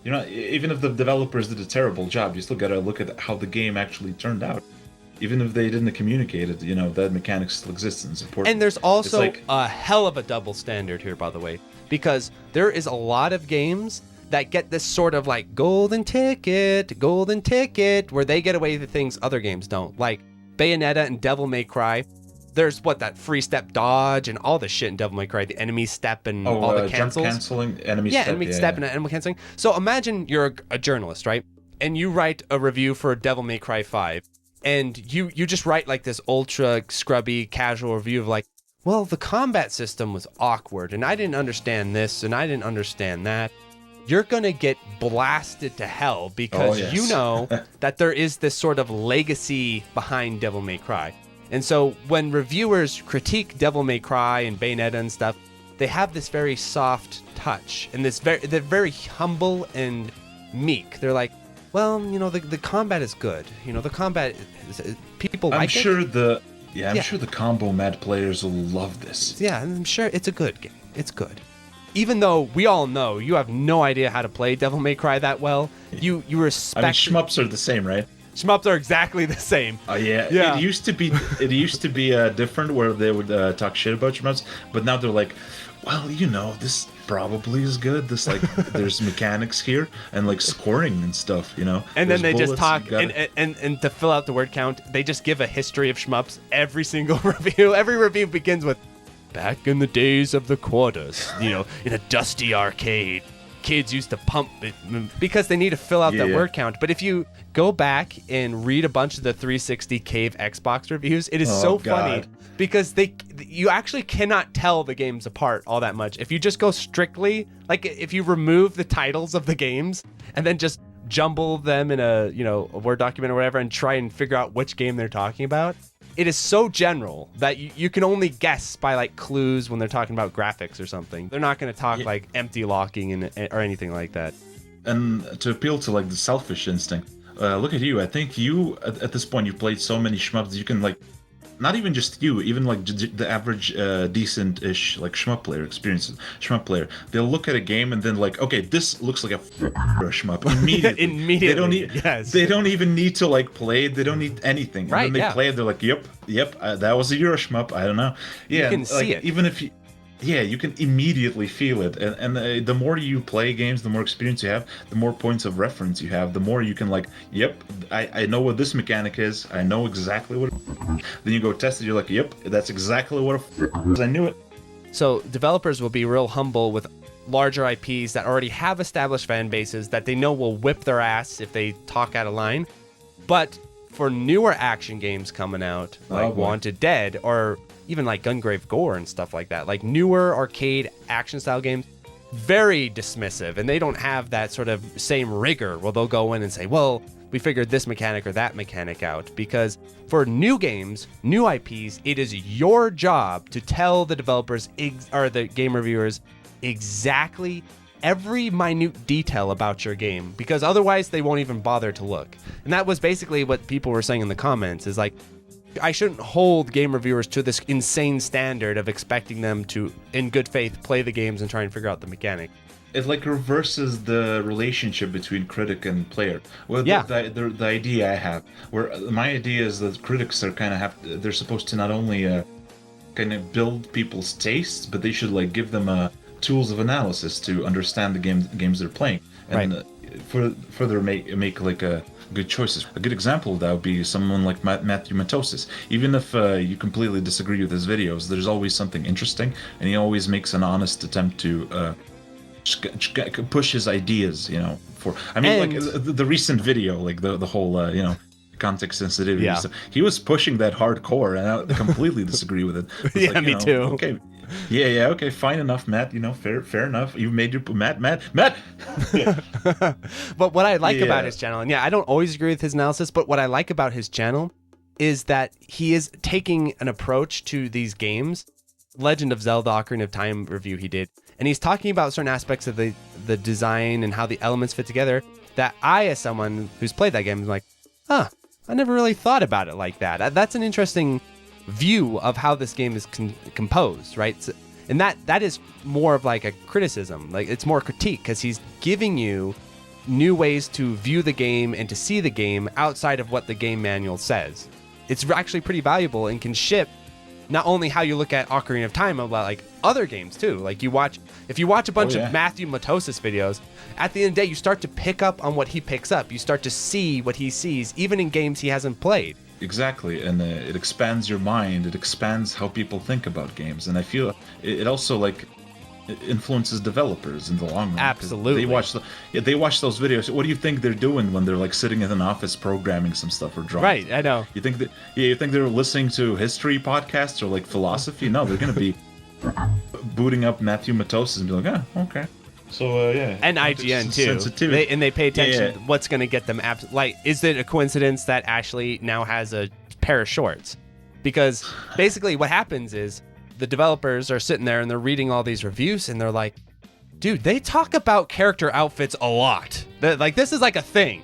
You're not, even if the developers did a terrible job, you still gotta look at how the game actually turned out. Even if they didn't communicate it, that mechanic still exists and it's important. And there's also a hell of a double standard here, by the way, because there is a lot of games that get this sort of like golden ticket, where they get away with things other games don't. Like Bayonetta and Devil May Cry. There's that free step dodge and all the shit in Devil May Cry, the enemy step and all the cancels. Jump canceling, enemy step. And enemy canceling. So imagine you're a journalist, right? And you write a review for Devil May Cry 5, and you just write like this ultra scrubby casual review of like, well, the combat system was awkward, and I didn't understand this, and I didn't understand that. You're going to get blasted to hell because you know that there is this sort of legacy behind Devil May Cry. And so when reviewers critique Devil May Cry and Bayonetta and stuff, they have this very soft touch and they're very humble and meek. They're like, well, the combat is good. The combat is, people like it. Yeah, I'm sure the combo mad players will love this. Yeah, I'm sure it's a good game. It's good. Even though we all know you have no idea how to play Devil May Cry that well, you respect. I mean, shmups are the same, right? Shmups are exactly the same. Oh yeah. It used to be different where they would talk shit about shmups, but now they're like, well, this probably is good. This there's mechanics here and like scoring and stuff, And then they just talk gotta... and to fill out the word count, they just give a history of shmups every single review. Every review begins with, back in the days of the quarters, in a dusty arcade, kids used to pump it because they need to fill out that word count. But if you go back and read a bunch of the 360 Cave Xbox reviews, it is funny because you actually cannot tell the games apart all that much. If you just go strictly, like if you remove the titles of the games and then just jumble them in a Word document or whatever and try and figure out which game they're talking about, it is so general that you can only guess by like clues when they're talking about graphics or something. They're not going to talk like empty locking or anything like that. And to appeal to like the selfish instinct, look at you. I think you at this point you've played so many shmups you can like, not even just you, even like the average decent-ish like shmup player, they'll look at a game and then like, okay, this looks like a shmup immediately. They don't even need to like play it. They don't need anything. And when they play it, they're like, yep, that was a Euro shmup. I don't know. Yeah, you can see it. Even if you. Yeah, you can immediately feel it, and the more you play games, the more experience you have, the more points of reference you have, the more you can like, yep, I know what this mechanic is, I know exactly what. Then you go test it, you're like, yep, that's exactly what I knew it. So developers will be real humble with larger IPs that already have established fan bases that they know will whip their ass if they talk out of line, but for newer action games coming out, like Wanted Dead or even like Gungrave Gore and stuff like that, like newer arcade action style games, very dismissive, and they don't have that sort of same rigor where they'll go in and say, well, we figured this mechanic or that mechanic out. Because for new games, new IPs, it is your job to tell the developers or the game reviewers exactly every minute detail about your game, because otherwise they won't even bother to look. And that was basically what people were saying in the comments, is like, I shouldn't hold game reviewers to this insane standard of expecting them to, in good faith, play the games and try and figure out the mechanic. It like reverses the relationship between critic and player. Well, the idea I have, where my idea is that critics are they're supposed to not only kind of build people's tastes, but they should like give them tools of analysis to understand the games they're playing, and further make like good choices. A good example of that would be someone like Matthew Matosis. Even if you completely disagree with his videos, there's always something interesting, and he always makes an honest attempt to push his ideas. Like the recent video, like the whole context sensitivity. Yeah. So he was pushing that hardcore, and I completely disagree with it. Me too. Okay. Yeah, okay, fine enough, Matt. Fair enough. You've made your Matt. But what I like about his channel, and I don't always agree with his analysis, but what I like about his channel is that he is taking an approach to these games. Legend of Zelda: Ocarina of Time review he did, and he's talking about certain aspects of the design and how the elements fit together that I, as someone who's played that game, is like, I never really thought about it like that. That's an interesting view of how this game is composed, right? So, and that is more of like a criticism, like it's more critique, because he's giving you new ways to view the game and to see the game outside of what the game manual says. It's actually pretty valuable and can ship not only how you look at Ocarina of Time, but like other games too. Like if you watch a bunch of Matthew Matosis videos, at the end of the day, you start to pick up on what he picks up. You start to see what he sees, even in games he hasn't played. Exactly, and it expands your mind. It expands how people think about games, and I feel it also like influences developers in the long run. Absolutely, they watch those videos. What do you think they're doing when they're like sitting in an office programming some stuff or drawing? Right, I know. You think they're listening to history podcasts or like philosophy? No, they're gonna be booting up Matthew Matosis and be like, okay. So and IGN too. They pay attention to what's going to get them. Like, is it a coincidence that Ashley now has a pair of shorts? Because basically, what happens is the developers are sitting there and they're reading all these reviews and they're like, "Dude, they talk about character outfits a lot. Like, this is like a thing.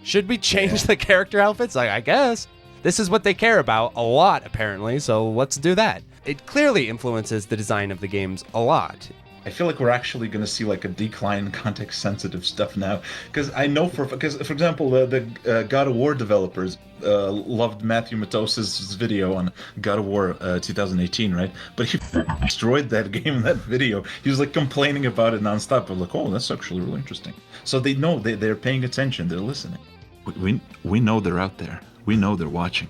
Should we change the character outfits? Like, I guess." this is what they care about a lot, apparently, so let's do that. It clearly influences the design of the games a lot. I feel like we're actually going to see like a decline in context-sensitive stuff now, because I know for example, the God of War developers loved Matthew Matos's video on God of War 2018, right? But he destroyed that game in that video. He was like complaining about it nonstop. I'm like, oh, that's actually really interesting. So they know they're paying attention. They're listening. We know they're out there. We know they're watching.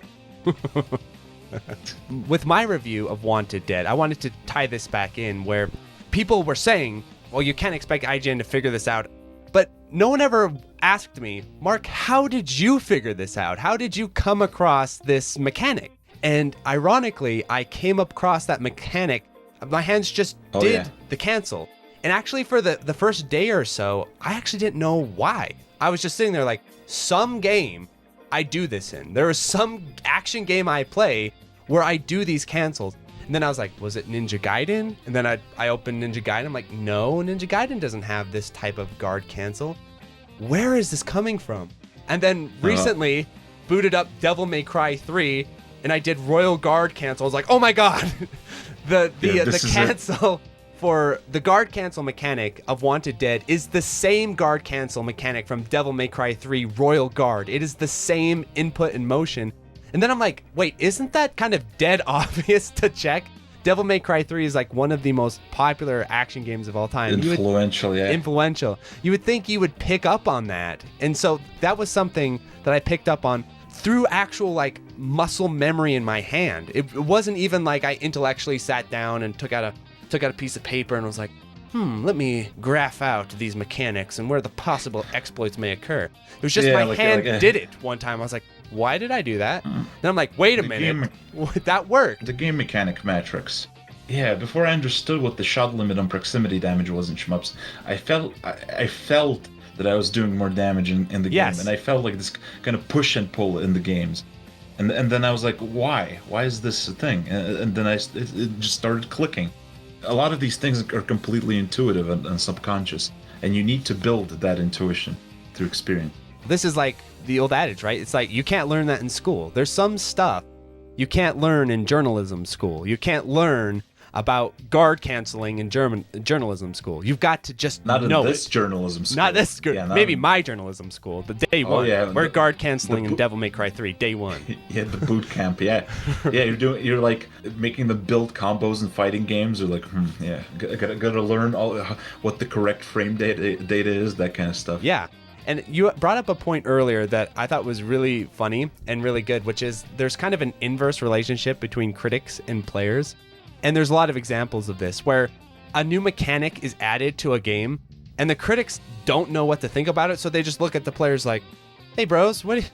With my review of Wanted Dead, I wanted to tie this back in where people were saying, well, you can't expect IGN to figure this out. But no one ever asked me, Mark, how did you figure this out? How did you come across this mechanic? And ironically, I came across that mechanic. My hands just did the cancel. And actually for the first day or so, I actually didn't know why. I was just sitting there like, some game I do this in. There is some action game I play where I do these cancels. And then I was like, was it Ninja Gaiden? And then I opened Ninja Gaiden. I'm like, no, Ninja Gaiden doesn't have this type of guard cancel. Where is this coming from? And then recently booted up Devil May Cry 3 and I did Royal Guard cancel. I was like, oh my God, the cancel for the guard cancel mechanic of Wanted Dead is the same guard cancel mechanic from Devil May Cry 3 Royal Guard. It is the same input and motion. And then I'm like, wait, isn't that kind of dead obvious to check? Devil May Cry 3 is like one of the most popular action games of all time. Influential. You would think you would pick up on that. And so that was something that I picked up on through actual like muscle memory in my hand. It wasn't even like I intellectually sat down and took out a piece of paper and was like, let me graph out these mechanics and where the possible exploits may occur. It was just my hand did it one time. I was like, why did I do that? And I'm like, wait a minute, that worked. The game mechanic matrix. Yeah, before I understood what the shot limit on proximity damage was in shmups, I felt that I was doing more damage in the game, and I felt like this kind of push and pull in the games. And then I was like, why? Why is this a thing? And then it just started clicking. A lot of these things are completely intuitive and subconscious, and you need to build that intuition through experience. This is like the old adage, right? It's like you can't learn that in school. There's some stuff you can't learn in journalism school. You can't learn about guard canceling in journalism school. You've got to just know in this journalism school. Not this good. Maybe my journalism school, the day one. We're guard canceling in Devil May Cry 3, day one. Yeah, the boot camp. Yeah, yeah. You're like making them build combos in fighting games. Or like, gotta learn all what the correct frame data is, that kind of stuff. Yeah. And you brought up a point earlier that I thought was really funny and really good, which is there's kind of an inverse relationship between critics and players. And there's a lot of examples of this where a new mechanic is added to a game and the critics don't know what to think about it. So they just look at the players like, hey, bros, what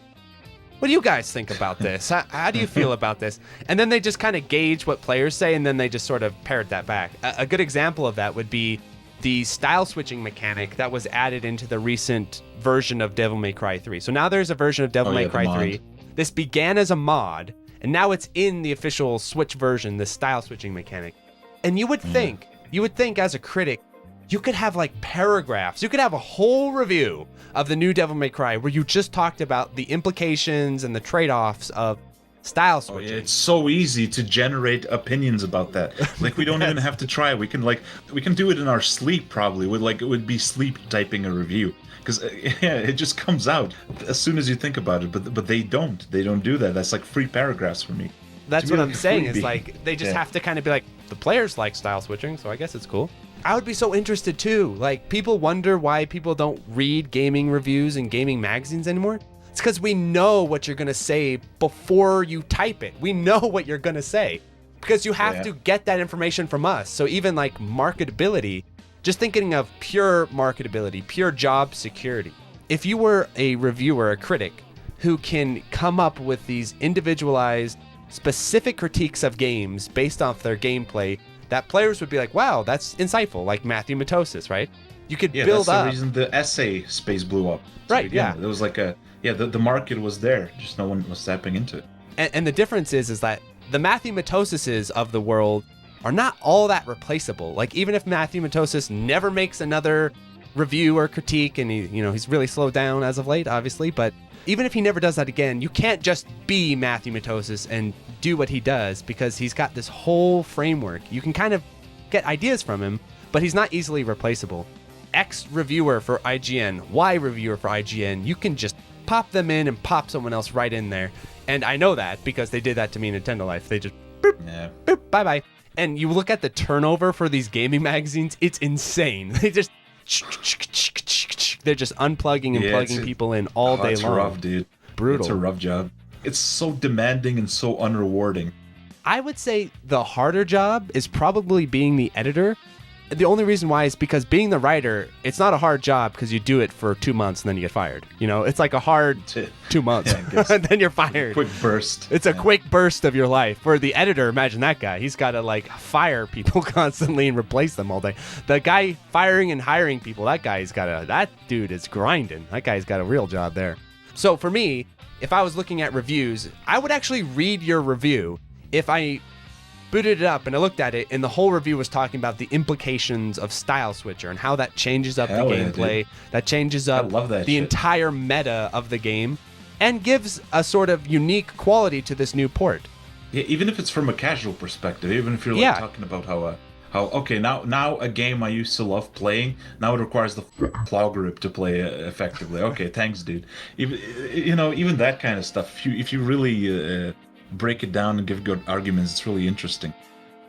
do you guys think about this? How do you feel about this? And then they just kind of gauge what players say and then they just sort of parrot that back. A good example of that would be the style switching mechanic that was added into the recent version of Devil May Cry 3. So now there's a version of Devil May Cry 3. This began as a mod, and now it's in the official Switch version, the style switching mechanic. And you would think as a critic, you could have like paragraphs. You could have a whole review of the new Devil May Cry where you just talked about the implications and the trade-offs of style switching. It's so easy to generate opinions about that. Like we don't even have to try. We can do it in our sleep probably. It would be sleep typing a review. Because it just comes out as soon as you think about it. But they don't do that. That's like free paragraphs for me. That's what I'm saying. Is like they just have to kind of be like, the players like style switching, so I guess it's cool. I would be so interested too. Like people wonder why people don't read gaming reviews and gaming magazines anymore. It's because we know what you're gonna say before you type it. We know what you're gonna say because you have to get that information from us. So even like marketability. Just thinking of pure marketability, pure job security. If you were a reviewer, a critic, who can come up with these individualized, specific critiques of games based off their gameplay, that players would be like, wow, that's insightful, like Matthew Matosis, right? You could build up. That's the reason the essay space blew up. Right, yeah. It was like the market was there, just no one was tapping into it. And the difference is that the Matthew Matosises of the world are not all that replaceable. Like even if Matthew Matosis never makes another review or critique, and he's really slowed down as of late, obviously, but even if he never does that again, you can't just be Matthew Matosis and do what he does, because he's got this whole framework. You can kind of get ideas from him, but he's not easily replaceable. X reviewer for IGN, Y reviewer for IGN, you can just pop them in and pop someone else right in there. And I know that because they did that to me in Nintendo Life. They just boop, boop, bye-bye. And you look at the turnover for these gaming magazines, it's insane. They just they're just unplugging and plugging people in all day long. It's rough, dude. Brutal. It's a rough job. It's so demanding and so unrewarding. I would say the harder job is probably being the editor. The only reason why is because being the writer, it's not a hard job because you do it for 2 months and then you get fired. It's like a hard 2 months and then you're fired. Quick burst. It's a quick burst of your life. For the editor, imagine that guy. He's got to fire people constantly and replace them all day. The guy firing and hiring people, that dude is grinding. That guy's got a real job there. So for me, if I was looking at reviews, I would actually read your review. If I booted it up and I looked at it and the whole review was talking about the implications of Style Switcher and how that changes up the gameplay, that changes up the entire meta of the game, and gives a sort of unique quality to this new port. Yeah, even if it's from a casual perspective, even if you're talking about how okay, now a game I used to love playing, now it requires the plow grip to play effectively. Okay, thanks, dude. Even that kind of stuff. If you really break it down and give good arguments, it's really interesting.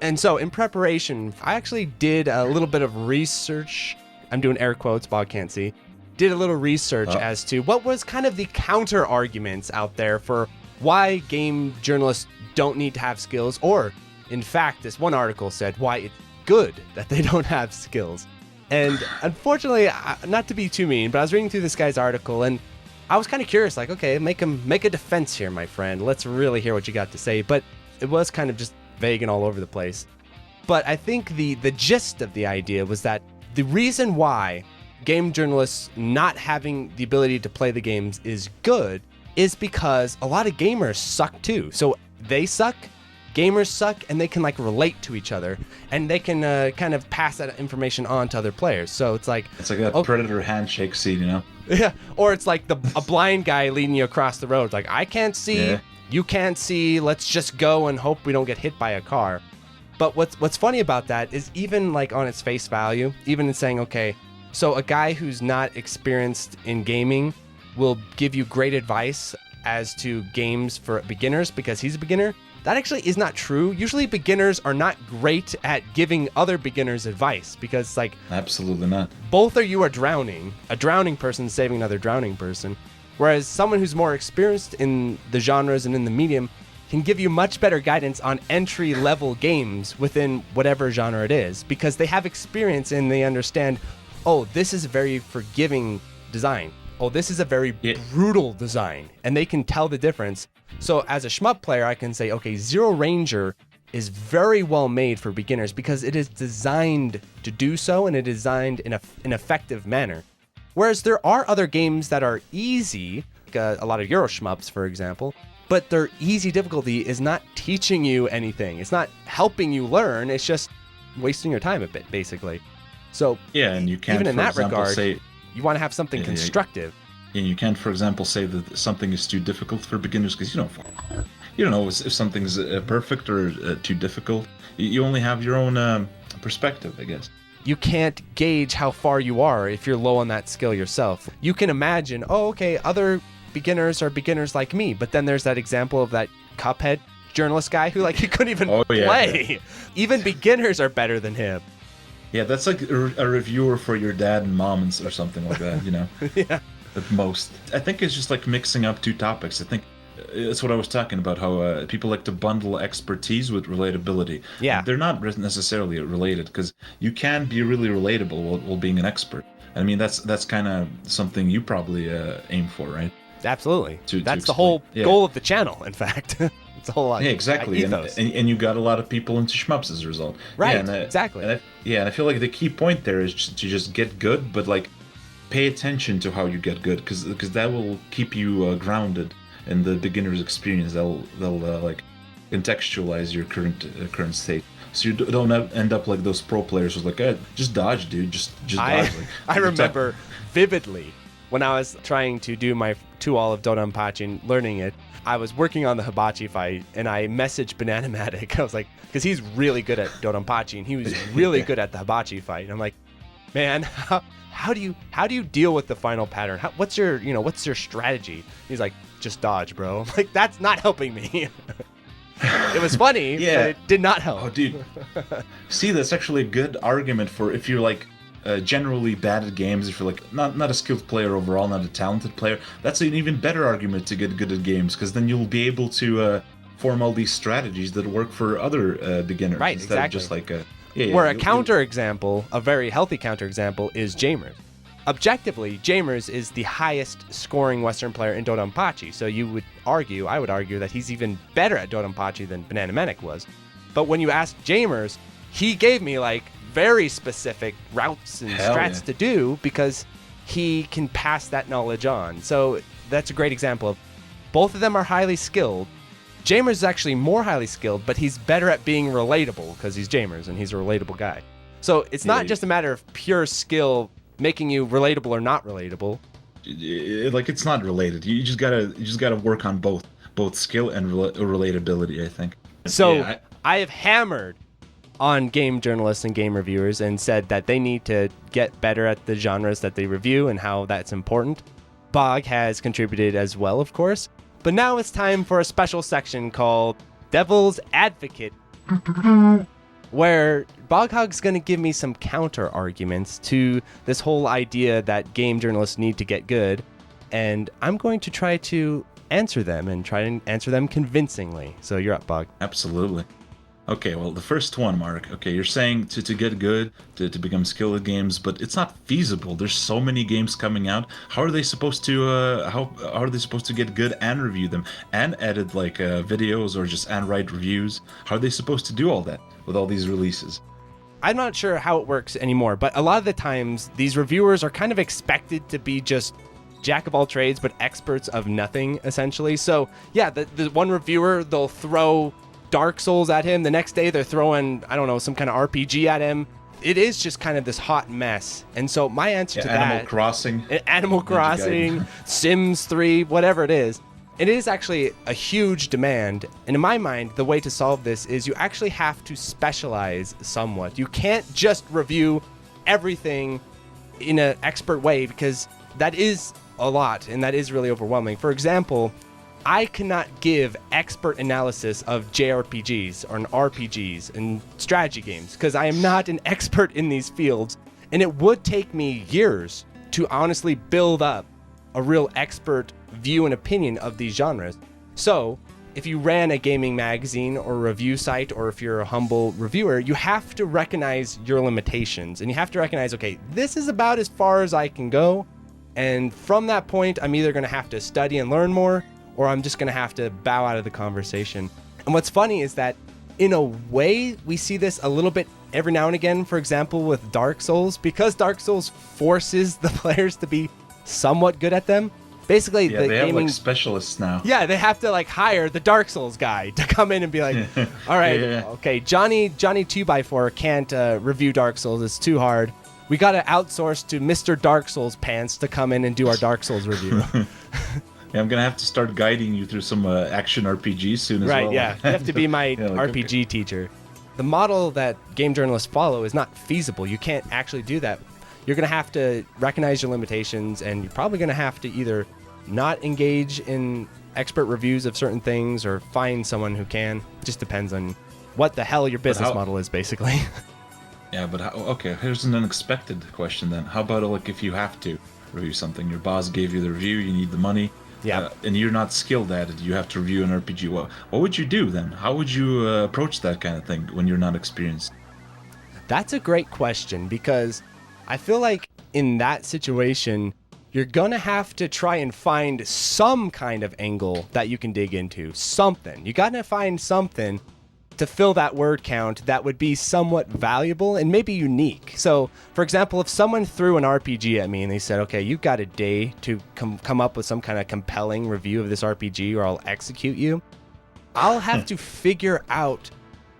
And so in preparation, I actually did a little bit of research. I'm doing air quotes, Bob can't see. Did a little research as to what was kind of the counter arguments out there for why game journalists don't need to have skills, or in fact, this one article said why it's good that they don't have skills. And unfortunately, not to be too mean, but I was reading through this guy's article and I was kind of curious, okay, make a defense here, my friend. Let's really hear what you got to say. But it was kind of just vague and all over the place. But I think the gist of the idea was that the reason why game journalists not having the ability to play the games is good is because a lot of gamers suck too. So they suck, gamers suck, and they can relate to each other, and they can kind of pass that information on to other players. So it's like a predator handshake scene, Yeah, or it's like a blind guy leading you across the road. It's like, I can't see, you can't see, let's just go and hope we don't get hit by a car. But what's funny about that is even on its face value, even in saying, okay, so a guy who's not experienced in gaming will give you great advice as to games for beginners because he's a beginner. That actually is not true. Usually beginners are not great at giving other beginners advice because absolutely not. Both of you are drowning. A drowning person saving another drowning person. Whereas someone who's more experienced in the genres and in the medium can give you much better guidance on entry-level games within whatever genre it is because they have experience and they understand, oh, this is a very forgiving design. Oh, this is a very brutal design. And they can tell the difference. So as a shmup player, I can say, okay, Zero Ranger is very well made for beginners because it is designed to do so and it is designed in an effective manner. Whereas there are other games that are easy, like a lot of Euro shmups, for example, but their easy difficulty is not teaching you anything. It's not helping you learn. It's just wasting your time a bit, basically. So and you can't, even in for that example, regard, say, you want to have something constructive. And you can't, for example, say that something is too difficult for beginners because you don't know if something's perfect or too difficult. You only have your own perspective, I guess. You can't gauge how far you are if you're low on that skill yourself. You can imagine, other beginners are beginners like me, but then there's that example of that Cuphead journalist guy who he couldn't even play. Yeah. Even beginners are better than him. Yeah, that's like a reviewer for your dad and mom or something like that, Yeah. At most. I think it's just mixing up two topics. I think that's what I was talking about, how people like to bundle expertise with relatability. Yeah. They're not necessarily related because you can be really relatable while being an expert. I mean, that's kind of something you probably aim for, right? Absolutely. That's the whole goal of the channel, in fact. It's a whole lot. Yeah, exactly. And you got a lot of people into shmups as a result. Right, exactly. And I feel like the key point there is to just get good, but pay attention to how you get good, because that will keep you grounded in the beginner's experience. They'll contextualize your current state. so you don't end up like those pro players who's like, just dodge, dude, just dodge. Like, I remember vividly when I was trying to do my 2-all of Dodonpachi and learning it. I was working on the Hibachi fight, and I messaged Bananamatic. I was like, because he's really good at Dodonpachi, and he was really good at the Hibachi fight. And I'm like, man, how do you deal with the final pattern? What's your strategy? He's like, just dodge, bro. I'm like, that's not helping me. It was funny, but it did not help. Oh, dude. See, that's actually a good argument for if you're like generally bad at games, if you're like not a skilled player overall, not a talented player. That's an even better argument to get good at games, because then you'll be able to form all these strategies that work for other beginners. Right, instead exactly. Of just like where a counterexample, a very healthy counterexample, is Jamers. Objectively, Jamers is the highest scoring Western player in Dodonpachi, so I would argue that he's even better at Dodonpachi than Bananamatic was. But when you ask Jamers, he gave me like very specific routes and strats to do, because he can pass that knowledge on. So that's a great example of both of them are highly skilled. Jamers is actually more highly skilled, but he's better at being relatable because he's Jamers and he's a relatable guy. So it's not just a matter of pure skill making you relatable or not relatable. Like, it's not related. You just gotta work on both skill and relatability, I think. So I have hammered on game journalists and game reviewers and said that they need to get better at the genres that they review and how that's important. Bog has contributed as well, of course. But now it's time for a special section called Devil's Advocate, where Boghog's going to give me some counter arguments to this whole idea that game journalists need to get good, and I'm going to try to answer them and try and answer them convincingly. So you're up, Bog. Absolutely. Okay, well, the first one, Mark. Okay, you're saying to get good, to become skilled at games, but it's not feasible. There's so many games coming out. How are they supposed to how are they supposed to get good and review them and edit like videos or just and write reviews? How are they supposed to do all that with all these releases? I'm not sure how it works anymore, but a lot of the times these reviewers are kind of expected to be just jack of all trades but experts of nothing, essentially. So yeah, the one reviewer, they'll throw Dark Souls at him. The next day they're throwing, I don't know, some kind of RPG at him. It is just kind of this hot mess. And so my answer to Animal Crossing, Sims 3, whatever it is actually a huge demand. And in my mind, the way to solve this is you actually have to specialize somewhat. You can't just review everything in an expert way, because that is a lot and that is really overwhelming. For example, I cannot give expert analysis of JRPGs or RPGs and strategy games because I am not an expert in these fields, and it would take me years to honestly build up a real expert view and opinion of these genres. So if you ran a gaming magazine or review site, or if you're a humble reviewer, you have to recognize your limitations, and you have to recognize, okay, this is about as far as I can go, and from that point I'm either going to have to study and learn more, or I'm just going to have to bow out of the conversation. And what's funny is that, in a way, we see this a little bit every now and again, for example, with Dark Souls, because Dark Souls forces the players to be somewhat good at them. Basically, they have like specialists now. Yeah, they have to like hire the Dark Souls guy to come in and be like, all right, okay, Johnny 2x4 can't review Dark Souls. It's too hard. We got to outsource to Mr. Dark Souls Pants to come in and do our Dark Souls review. Yeah, I'm gonna have to start guiding you through some action RPGs soon as well. Right, yeah. You have to be my RPG teacher. The model that game journalists follow is not feasible. You can't actually do that. You're gonna have to recognize your limitations, and you're probably gonna have to either not engage in expert reviews of certain things or find someone who can. It just depends on what the hell your business model is, basically. Yeah, but okay, here's an unexpected question then. How about like if you have to review something, your boss gave you the review, you need the money, and you're not skilled at it, you have to review an RPG. What would you do then? How would you approach that kind of thing when you're not experienced? That's a great question, because I feel like in that situation, you're going to have to try and find some kind of angle that you can dig into. Something. You got to find something to fill that word count that would be somewhat valuable and maybe unique. So, for example, if someone threw an RPG at me and they said, okay, you've got a day to come up with some kind of compelling review of this RPG or I'll execute you, I'll have to figure out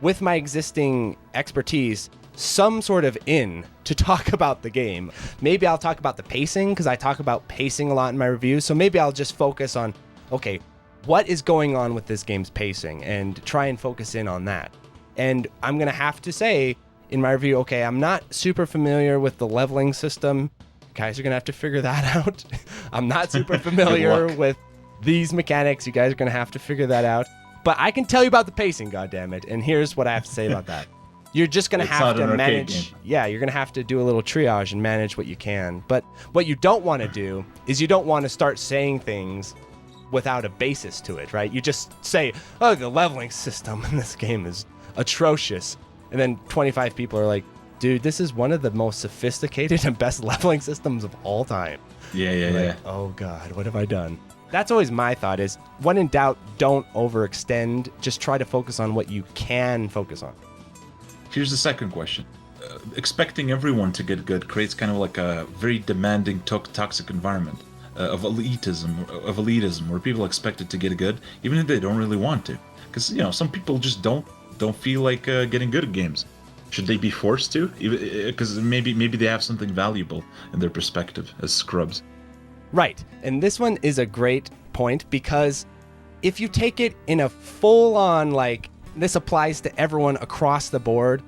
with my existing expertise, some sort of in to talk about the game. Maybe I'll talk about the pacing, because I talk about pacing a lot in my reviews. So maybe I'll just focus on, okay, what is going on with this game's pacing, and try and focus in on that. And I'm going to have to say in my review, okay, I'm not super familiar with the leveling system. Guys are going to have to figure that out. I'm not super familiar with these mechanics. You guys are going to have to figure that out. But I can tell you about the pacing, goddammit. And here's what I have to say about that. You're just going to have to manage. Yeah, you're going to have to do a little triage and manage what you can. But what you don't want to do is you don't want to start saying things without a basis to it, right? You just say, oh, the leveling system in this game is atrocious. And then 25 people are like, dude, this is one of the most sophisticated and best leveling systems of all time. Yeah. Oh, God, what have I done? That's always my thought is, when in doubt, don't overextend. Just try to focus on what you can focus on. Here's the second question. Expecting everyone to get good creates kind of like a very demanding, toxic environment of elitism, where people expect it to get good, even if they don't really want to. Because, some people just don't feel like getting good at games. Should they be forced to? Because maybe they have something valuable in their perspective as scrubs. Right. And this one is a great point, because if you take it in a full-on, like, this applies to everyone across the board,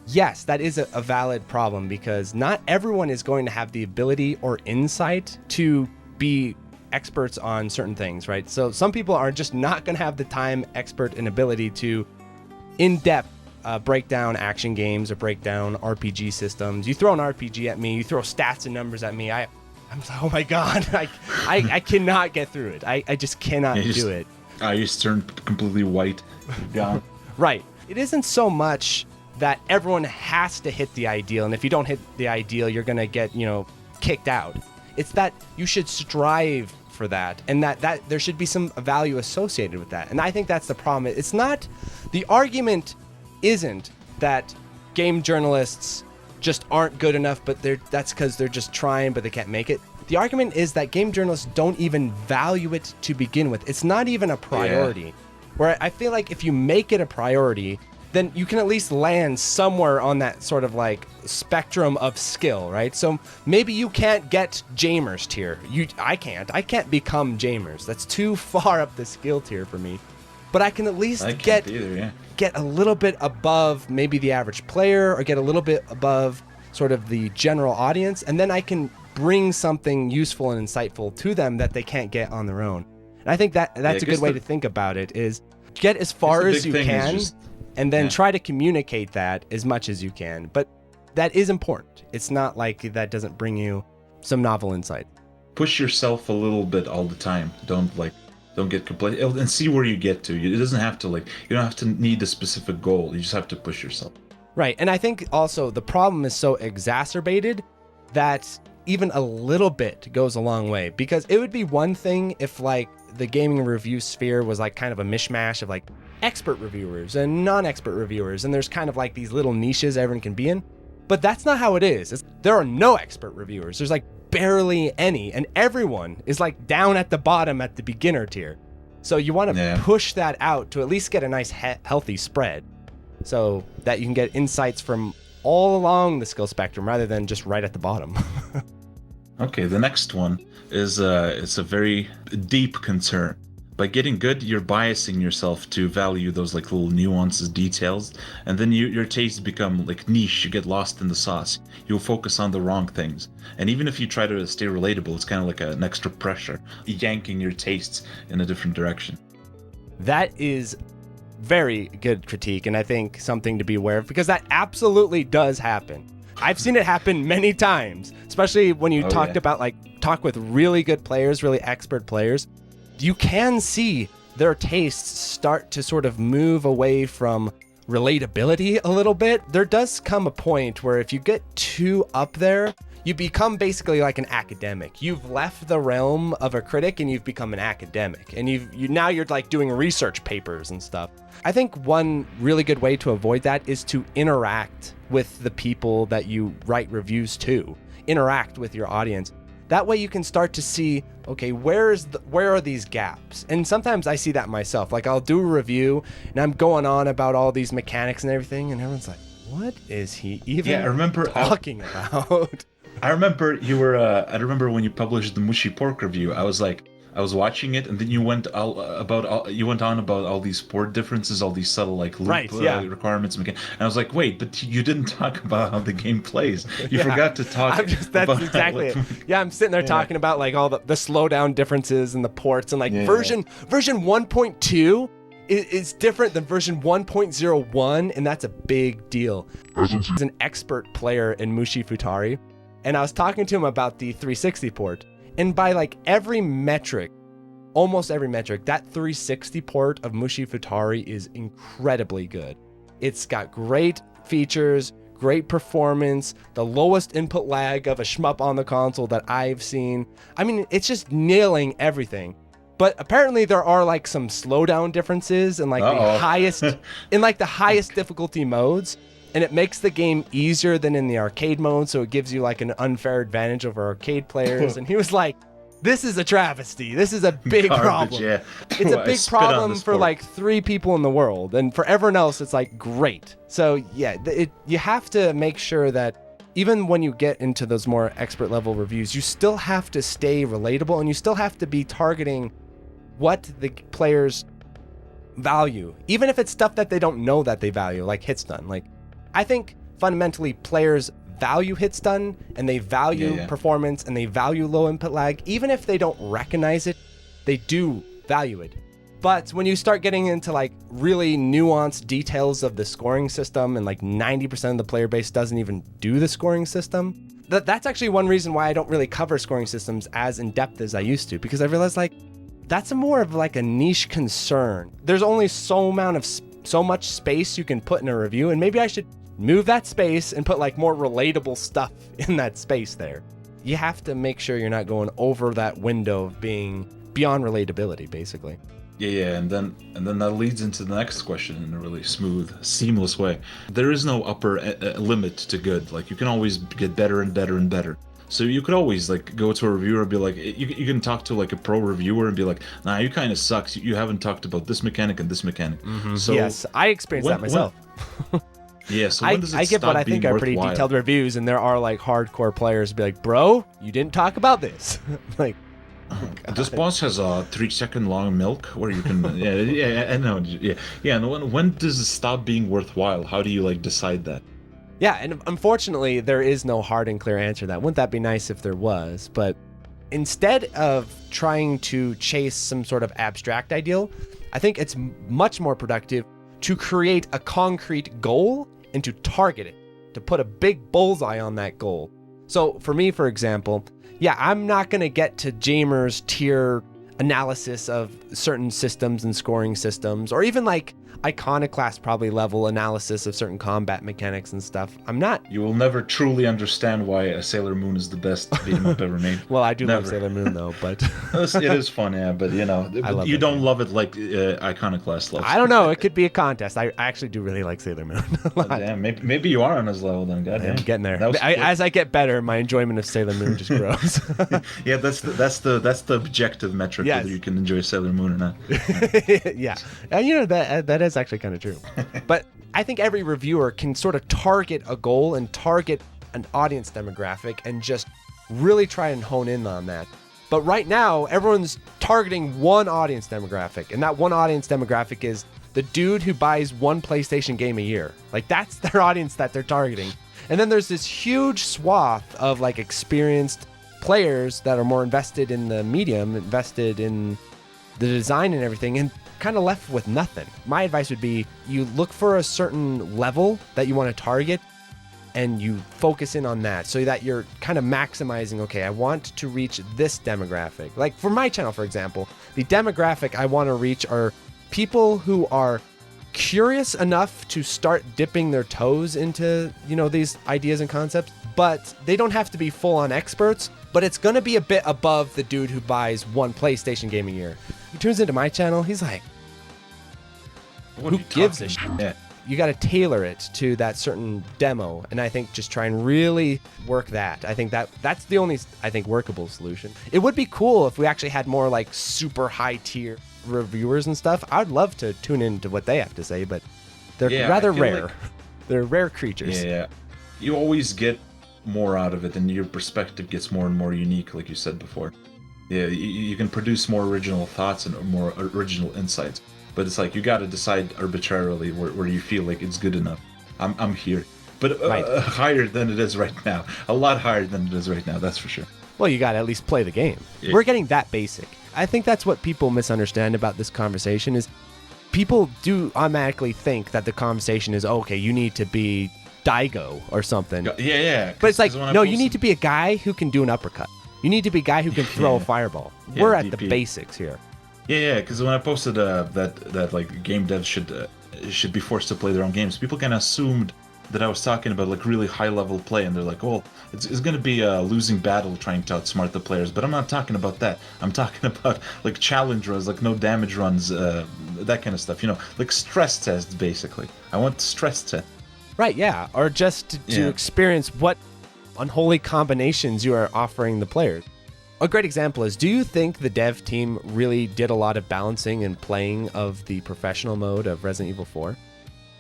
yes, that is a valid problem, because not everyone is going to have the ability or insight to be experts on certain things, right? So some people are just not going to have the time, expert, and ability to in-depth break down action games or break down RPG systems. You throw an RPG at me, you throw stats and numbers at me, I'm like, oh my God, I cannot get through it. I just cannot do it. I just turned completely white. Gone. Right. It isn't so much that everyone has to hit the ideal, and if you don't hit the ideal, you're going to get, kicked out. It's that you should strive for that, and that there should be some value associated with that. And I think that's the problem. It's not, the argument isn't that game journalists just aren't good enough, but that's because they're just trying, but they can't make it. The argument is that game journalists don't even value it to begin with. It's not even a priority. Yeah. Where I feel like if you make it a priority, then you can at least land somewhere on that sort of like spectrum of skill, right? So maybe you can't get Jamers tier. I can't become Jamers. That's too far up the skill tier for me. But I can at least get a little bit above maybe the average player, or get a little bit above sort of the general audience, and then I can bring something useful and insightful to them that they can't get on their own. And I think that's a good way to think about it, is get as far as you can, and then try to communicate that as much as you can. But that is important. It's not like that doesn't bring you some novel insight. Push yourself a little bit all the time. Don't get complacent, and see where you get to. It doesn't have to you don't have to need a specific goal. You just have to push yourself. Right. And I think also the problem is so exacerbated that even a little bit goes a long way, because it would be one thing if like the gaming review sphere was like kind of a mishmash of like expert reviewers and non-expert reviewers, and there's kind of like these little niches everyone can be in. But that's not how it is. There are no expert reviewers. There's like barely any, and everyone is like down at the bottom at the beginner tier. So you want to push that out to at least get a nice healthy spread, so that you can get insights from all along the skill spectrum rather than just right at the bottom. Okay, the next one is it's a very deep concern. By getting good, you're biasing yourself to value those like little nuances, details, and then your tastes become like niche. You get lost in the sauce. You'll focus on the wrong things. And even if you try to stay relatable, it's kind of like an extra pressure, yanking your tastes in a different direction. That is very good critique, and I think something to be aware of, because that absolutely does happen. I've seen it happen many times, especially when you talk with really good players, really expert players. You can see their tastes start to sort of move away from relatability a little bit. There does come a point where if you get too up there, you become basically like an academic. You've left the realm of a critic and you've become an academic, and now you're like doing research papers and stuff. I think one really good way to avoid that is to interact with the people that you write reviews to. Interact with your audience. That way you can start to see, okay, where are these gaps? And sometimes I see that myself. Like I'll do a review and I'm going on about all these mechanics and everything, and everyone's like, what is he even talking about? I remember you were. I remember when you published the Mushy Pork review. I was watching it, and then you went on about all these port differences, all these subtle like loop requirements, and I was like, wait, but you didn't talk about how the game plays. You forgot to talk. That's exactly it. Yeah, I'm sitting there talking about like all the slowdown differences and the ports, and like version 1.2 is different than version 1.01, and that's a big deal. He's an expert player in Mushi Futari, and I was talking to him about the 360 port. And by like every metric, almost every metric, that 360 port of Mushi Futari is incredibly good. It's got great features, great performance, the lowest input lag of a shmup on the console that I've seen. I mean, it's just nailing everything. But apparently there are like some slowdown differences in like the highest difficulty modes. And it makes the game easier than in the arcade mode, so it gives you like an unfair advantage over arcade players. And he was like, this is a travesty. This is a big problem. Yeah. It's a big problem for like 3 people in the world. And for everyone else, it's like great. So yeah, you have to make sure that even when you get into those more expert level reviews, you still have to stay relatable, and you still have to be targeting what the players value. Even if it's stuff that they don't know that they value, like hit stun. Like, I think fundamentally players value hit stun, and they value performance, and they value low input lag. Even if they don't recognize it, they do value it. But when you start getting into like really nuanced details of the scoring system, and like 90% of the player base doesn't even do the scoring system, that's actually one reason why I don't really cover scoring systems as in depth as I used to, because I realized like that's more of like a niche concern. There's only so much space you can put in a review, and maybe I should move that space and put like more relatable stuff in that space there. You have to make sure you're not going over that window of being beyond relatability, basically. Yeah, and then that leads into the next question in a really smooth, seamless way. There is no upper limit to good. Like you can always get better and better and better. So you could always like go to a reviewer and be like, you can talk to like a pro reviewer and be like, nah, you kind of sucks. You haven't talked about this mechanic and this mechanic. Mm-hmm. So yes, I experienced that myself. Yeah, so when does it I get what I think are pretty detailed reviews, and there are like hardcore players be like, bro, you didn't talk about this. Like, this boss has a 3-second long milk where you can I know. And when does it stop being worthwhile? How do you like decide that? Yeah, and unfortunately there is no hard and clear answer to that. Wouldn't that be nice if there was? But instead of trying to chase some sort of abstract ideal, I think it's much more productive to create a concrete goal and to target it, to put a big bullseye on that goal. So for me, for example, I'm not going to get to Jamer's tier analysis of certain systems and scoring systems, or even like Iconoclast probably level analysis of certain combat mechanics and stuff. I'm not. You will never truly understand why Sailor Moon is the best beat 'em up ever made. Well, I do love Sailor Moon though, but it is fun, yeah. But you know, you don't love it like Iconoclast loves. I don't know. It could be a contest. I actually do really like Sailor Moon a lot. Damn, maybe you are on his level then. Goddamn, I'm getting there. As I get better, my enjoyment of Sailor Moon just grows. Yeah, that's the objective metric, whether you can enjoy Sailor Moon or not. Yeah, and you know that is actually kind of true. But I think every reviewer can sort of target a goal and target an audience demographic and just really try and hone in on that. But right now, everyone's targeting one audience demographic, and that one audience demographic is the dude who buys one PlayStation game a year. Like, that's their audience that they're targeting. And then there's this huge swath of like experienced players that are more invested in the medium, invested in the design and everything, and kind of left with nothing. My advice would be you look for a certain level that you want to target and you focus in on that so that you're kind of maximizing, okay, I want to reach this demographic. Like for my channel, for example, the demographic I want to reach are people who are curious enough to start dipping their toes into, you know, these ideas and concepts, but they don't have to be full-on experts, but it's going to be a bit above the dude who buys one PlayStation game a year. He tunes into my channel, he's like, who gives a shit? you got to tailor it to that certain demo. And I think just try and really work that. I think that's the only, I think, workable solution. It would be cool if we actually had more like super high tier reviewers and stuff. I'd love to tune into what they have to say, but they're rather rare. Like, they're rare creatures. Yeah. You always get more out of it, and your perspective gets more and more unique, like you said before. Yeah, you can produce more original thoughts and more original insights. But it's like you got to decide arbitrarily where you feel like it's good enough. I'm here, but higher than it is right now. A lot higher than it is right now. That's for sure. Well, you got to at least play the game. Yeah. We're getting that basic. I think that's what people misunderstand about this conversation is people do automatically think that the conversation is, okay, you need to be Daigo or something. Yeah. But it's like, no, you need to be a guy who can do an uppercut. You need to be a guy who can throw a fireball. Yeah, we're at DP. The basics here. Yeah, because when I posted that like game devs should be forced to play their own games, people kind of assumed that I was talking about like really high level play, and they're like, well, it's going to be a losing battle trying to outsmart the players. But I'm not talking about that. I'm talking about like challenge runs, like no damage runs, that kind of stuff. You know, like stress tests basically. I want stress test. Right, yeah, or just to experience what unholy combinations you are offering the players. A great example is, do you think the dev team really did a lot of balancing and playing of the professional mode of Resident Evil 4?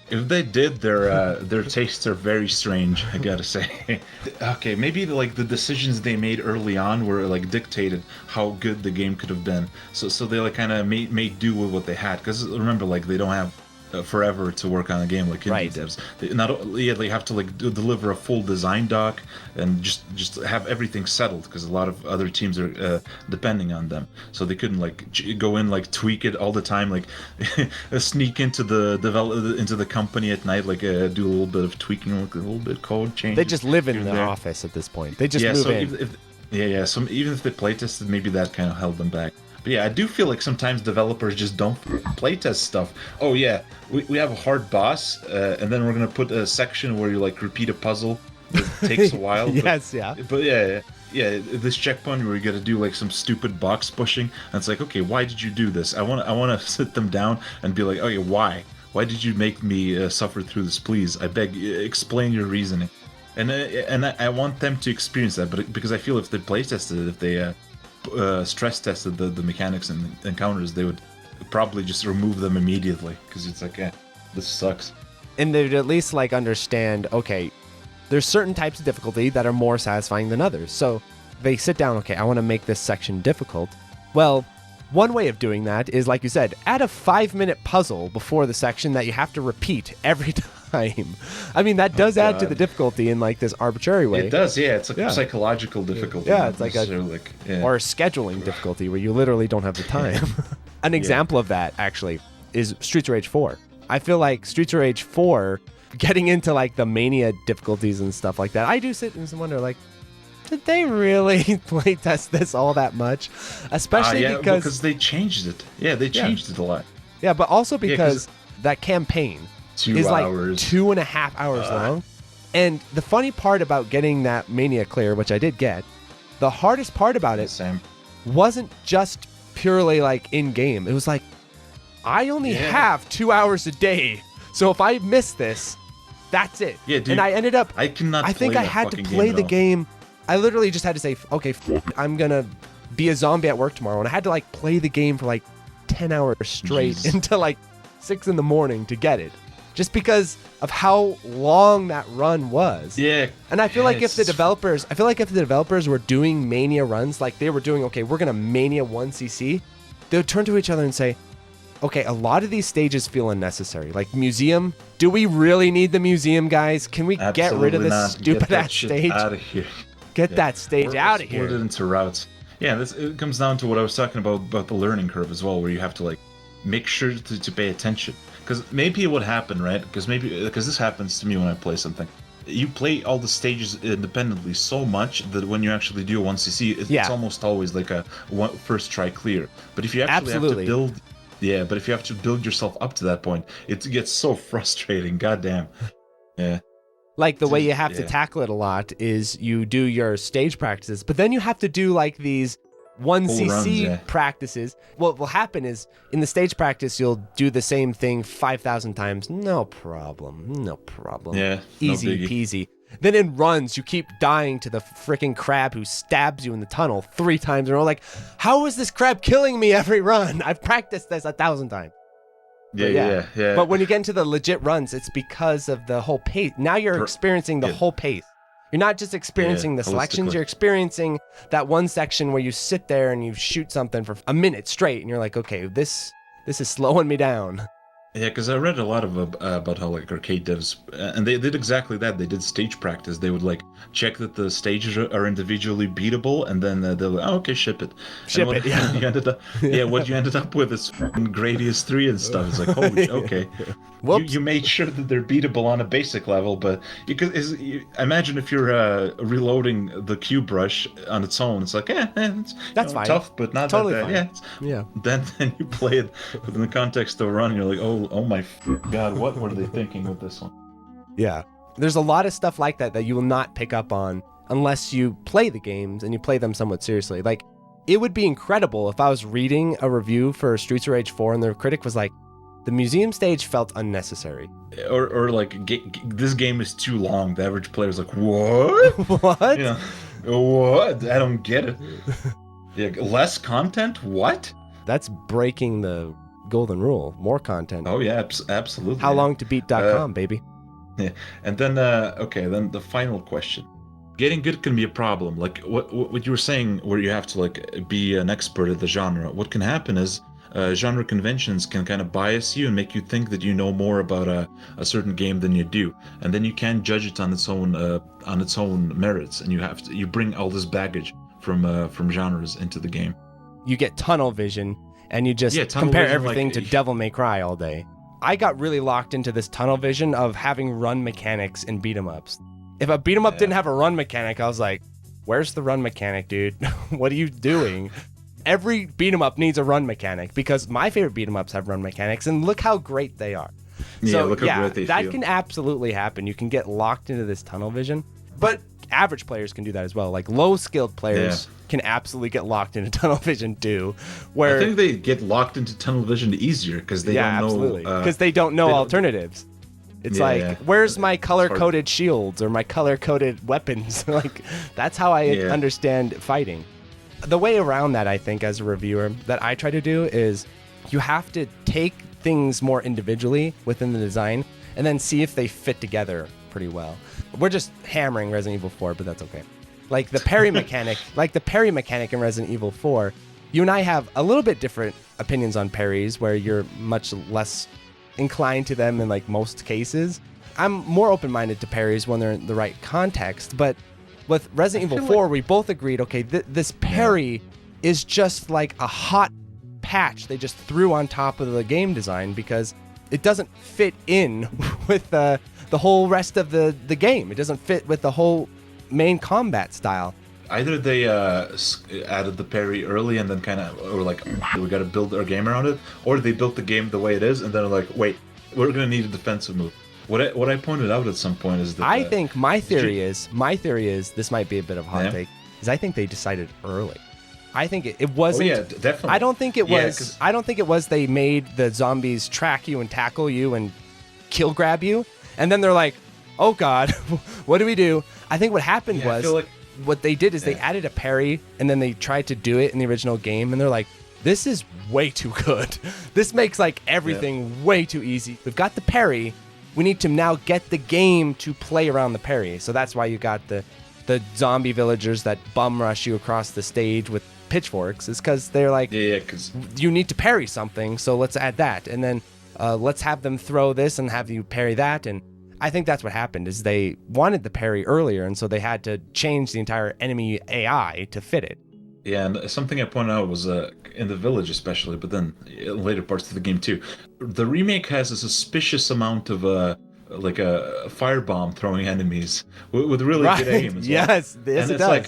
If they did, their tastes are very strange, I gotta say. Okay, maybe like the decisions they made early on were like dictated how good the game could have been. So they like kind of made do with what they had. Because remember, like they don't have forever to work on a game like indie devs. They have to like deliver a full design doc and just have everything settled because a lot of other teams are depending on them. So they couldn't like go in like tweak it all the time, like sneak into the company at night, like do a little bit of tweaking, like a little bit of code change. They just live in the office at this point. They just move in. So even if they playtested, maybe that kind of held them back. But yeah, I do feel like sometimes developers just don't playtest stuff. Oh yeah, we have a hard boss, and then we're gonna put a section where you like repeat a puzzle. It takes a while. But yeah, this checkpoint where you gotta do like some stupid box pushing, and it's like, okay, why did you do this? I wanna sit them down and be like, okay, why? Why did you make me suffer through this? Please, I beg, explain your reasoning. And I want them to experience that, but because I feel if they playtested it, if they stress tested the mechanics and encounters, they would probably just remove them immediately because it's like, this sucks. And they'd at least like understand, okay, there's certain types of difficulty that are more satisfying than others. So they sit down, okay, I want to make this section difficult. Well, one way of doing that is, like you said, add a 5-minute puzzle before the section that you have to repeat every time. I mean, that does add to the difficulty in like this arbitrary way. It does, yeah. It's like a psychological difficulty. Yeah, it's like or a scheduling difficulty where you literally don't have the time. An example of that actually is Streets of Rage 4. I feel like Streets of Rage 4, getting into like the mania difficulties and stuff like that, I do sit and wonder like, did they really playtest this all that much? Especially because they changed it. Yeah, they changed it a lot. Yeah, but also because that campaign is like 2.5 hours long. And the funny part about getting that mania clear, which I did get, the hardest part about it wasn't just purely like in-game. It was like, I only have 2 hours a day. So if I miss this, that's it. Yeah, dude, and I ended up, I think I had to play the game. I literally just had to say, okay, I'm going to be a zombie at work tomorrow. And I had to like play the game for like 10 hours straight until like 6 in the morning to get it. Just because of how long that run was. Yeah. And I feel like if the developers were doing mania runs, like they were doing, okay, we're going to mania 1cc, they would turn to each other and say, okay, a lot of these stages feel unnecessary. Like museum, do we really need the museum, guys? Can we get rid of this stupid ass stage? Out of here. Get that stage out of here. Split it into routes. Yeah, it comes down to what I was talking about the learning curve as well, where you have to like make sure to pay attention. Because maybe it would happen, right? Because this happens to me when I play something. You play all the stages independently so much that when you actually do a 1cc, it's almost always like a first try clear. But if you actually have to build, but if you have to build yourself up to that point, it gets so frustrating. Goddamn. Yeah. Like the way you have to tackle it a lot is you do your stage practices, but then you have to do like these 1cc runs, yeah. practices. What will happen is in the stage practice, you'll do the same thing 5,000 times. No problem. Yeah, Easy no biggie. peasy. Then in runs, you keep dying to the freaking crab who stabs you in the tunnel 3 times in a row. Like, how is this crab killing me every run? I've practiced this 1,000 times. Yeah. But when you get into the legit runs, it's because of the whole pace. Now you're experiencing the whole pace. You're not just experiencing the selections, you're experiencing that one section where you sit there and you shoot something for a minute straight, and you're like, okay, this is slowing me down. Yeah, because I read a lot of about how like arcade devs, and they did exactly that. They did stage practice. They would like check that the stages are individually beatable, and then they'll like, oh, okay, ship it. Yeah. You ended up, what you ended up with is Gradius 3 and stuff. It's like, holy, okay. You made sure that they're beatable on a basic level, but imagine if you're reloading the Q brush on its own. It's like, that's fine. Tough, but not totally that bad. Fine. Yeah. Then you play it within the context of a run, and you're like, oh my God, what were they thinking with this one? Yeah. There's a lot of stuff like that you will not pick up on unless you play the games and you play them somewhat seriously. Like, it would be incredible if I was reading a review for Streets of Rage 4 and the critic was like, the museum stage felt unnecessary. Or like, this game is too long. The average player's like, what? What? You know, what? I don't get it. Yeah, less content? What? That's breaking the golden rule. More content. Oh yeah, absolutely. How long to beat.com, baby. Yeah. And then then the final question. Getting good can be a problem. Like what you were saying, where you have to like be an expert at the genre. What can happen is genre conventions can kind of bias you and make you think that you know more about a certain game than you do, and then you can't judge it on its own merits, and you bring all this baggage from genres into the game. You get tunnel vision. And you just compare everything to Devil May Cry all day. I got really locked into this tunnel vision of having run mechanics in beat 'em ups. If a beat 'em up didn't have a run mechanic, I was like, where's the run mechanic, dude? What are you doing? Every beat 'em up needs a run mechanic because my favorite beat 'em ups have run mechanics, and look how great they are. Yeah, look how great they feel. That can absolutely happen. You can get locked into this tunnel vision, but average players can do that as well. Like low-skilled players can absolutely get locked into tunnel vision too. Where I think they get locked into tunnel vision easier because they don't know. Because they don't know alternatives. It's where's my color-coded shields or my color-coded weapons? Like, that's how I understand fighting. The way around that, I think, as a reviewer, that I try to do is you have to take things more individually within the design and then see if they fit together pretty well. We're just hammering Resident Evil 4, but that's okay. Like the parry mechanic, in Resident Evil 4, you and I have a little bit different opinions on parries, where you're much less inclined to them in like most cases. I'm more open-minded to parries when they're in the right context, but with Resident Evil 4, we both agreed, okay, this parry is just like a hot patch they just threw on top of the game design because it doesn't fit in with the whole rest of the game. It doesn't fit with the whole main combat style. Either they added the parry early and then or like, we got to build our game around it, or they built the game the way it is and then like, wait, we're going to need a defensive move. What I pointed out at some point is that I think my theory is this might be a bit of a hot take, is I think they decided early. I think it wasn't. Oh yeah, definitely. I don't think it was. I don't think it was. They made the zombies track you and tackle you and kill grab you, and then they're like, "Oh God, what do we do?" I think what happened was what they did is they added a parry, and then they tried to do it in the original game, and they're like, "This is way too good. This makes like everything way too easy. We've got the parry. We need to now get the game to play around the parry." So that's why you got the zombie villagers that bum rush you across the stage with pitchforks. Is because they're like, because you need to parry something, so let's add that, and then let's have them throw this and have you parry that. And I think that's what happened, is they wanted the parry earlier, and so they had to change the entire enemy AI to fit it. Yeah, and something I pointed out was in the village especially, but then in later parts of the game too, the remake has a suspicious amount of like a firebomb throwing enemies with really good aim as well. Yes, and it's does. like,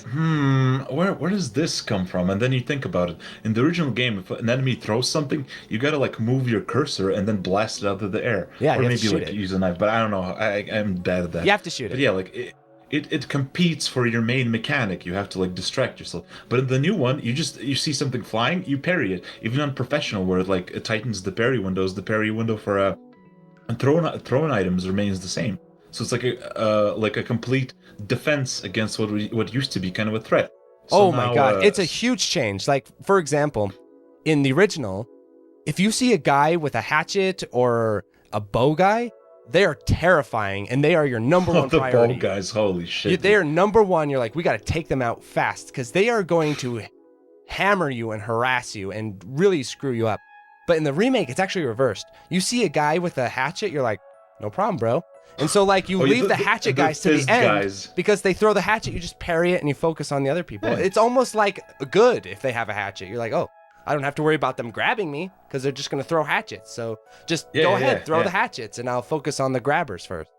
where does this come from? And then you think about it. In the original game, if an enemy throws something, you gotta like move your cursor and then blast it out of the air. Yeah, or you maybe have to like shoot it. Use a knife, but I don't know. I'm bad at that. You have to shoot it. But yeah, like it competes for your main mechanic. You have to like distract yourself. But in the new one, you see something flying, you parry it. Even on professional, where it tightens the parry windows, the parry window for thrown items remains the same. So it's like a complete defense against what used to be kind of a threat. So oh my god, it's a huge change. Like, for example, in the original, if you see a guy with a hatchet or a bow guy, they are terrifying, and they are your number one priority. The bow guys, holy shit. They are number one. You're like, we got to take them out fast, because they are going to hammer you and harass you and really screw you up. But in the remake, it's actually reversed. You see a guy with a hatchet, you're like, no problem, bro. And so, like, you leave the hatchet guys to the end because they throw the hatchet, you just parry it and you focus on the other people. Yeah. It's almost like good if they have a hatchet. You're like, oh, I don't have to worry about them grabbing me because they're just going to throw hatchets. So just go ahead, throw the hatchets, and I'll focus on the grabbers first.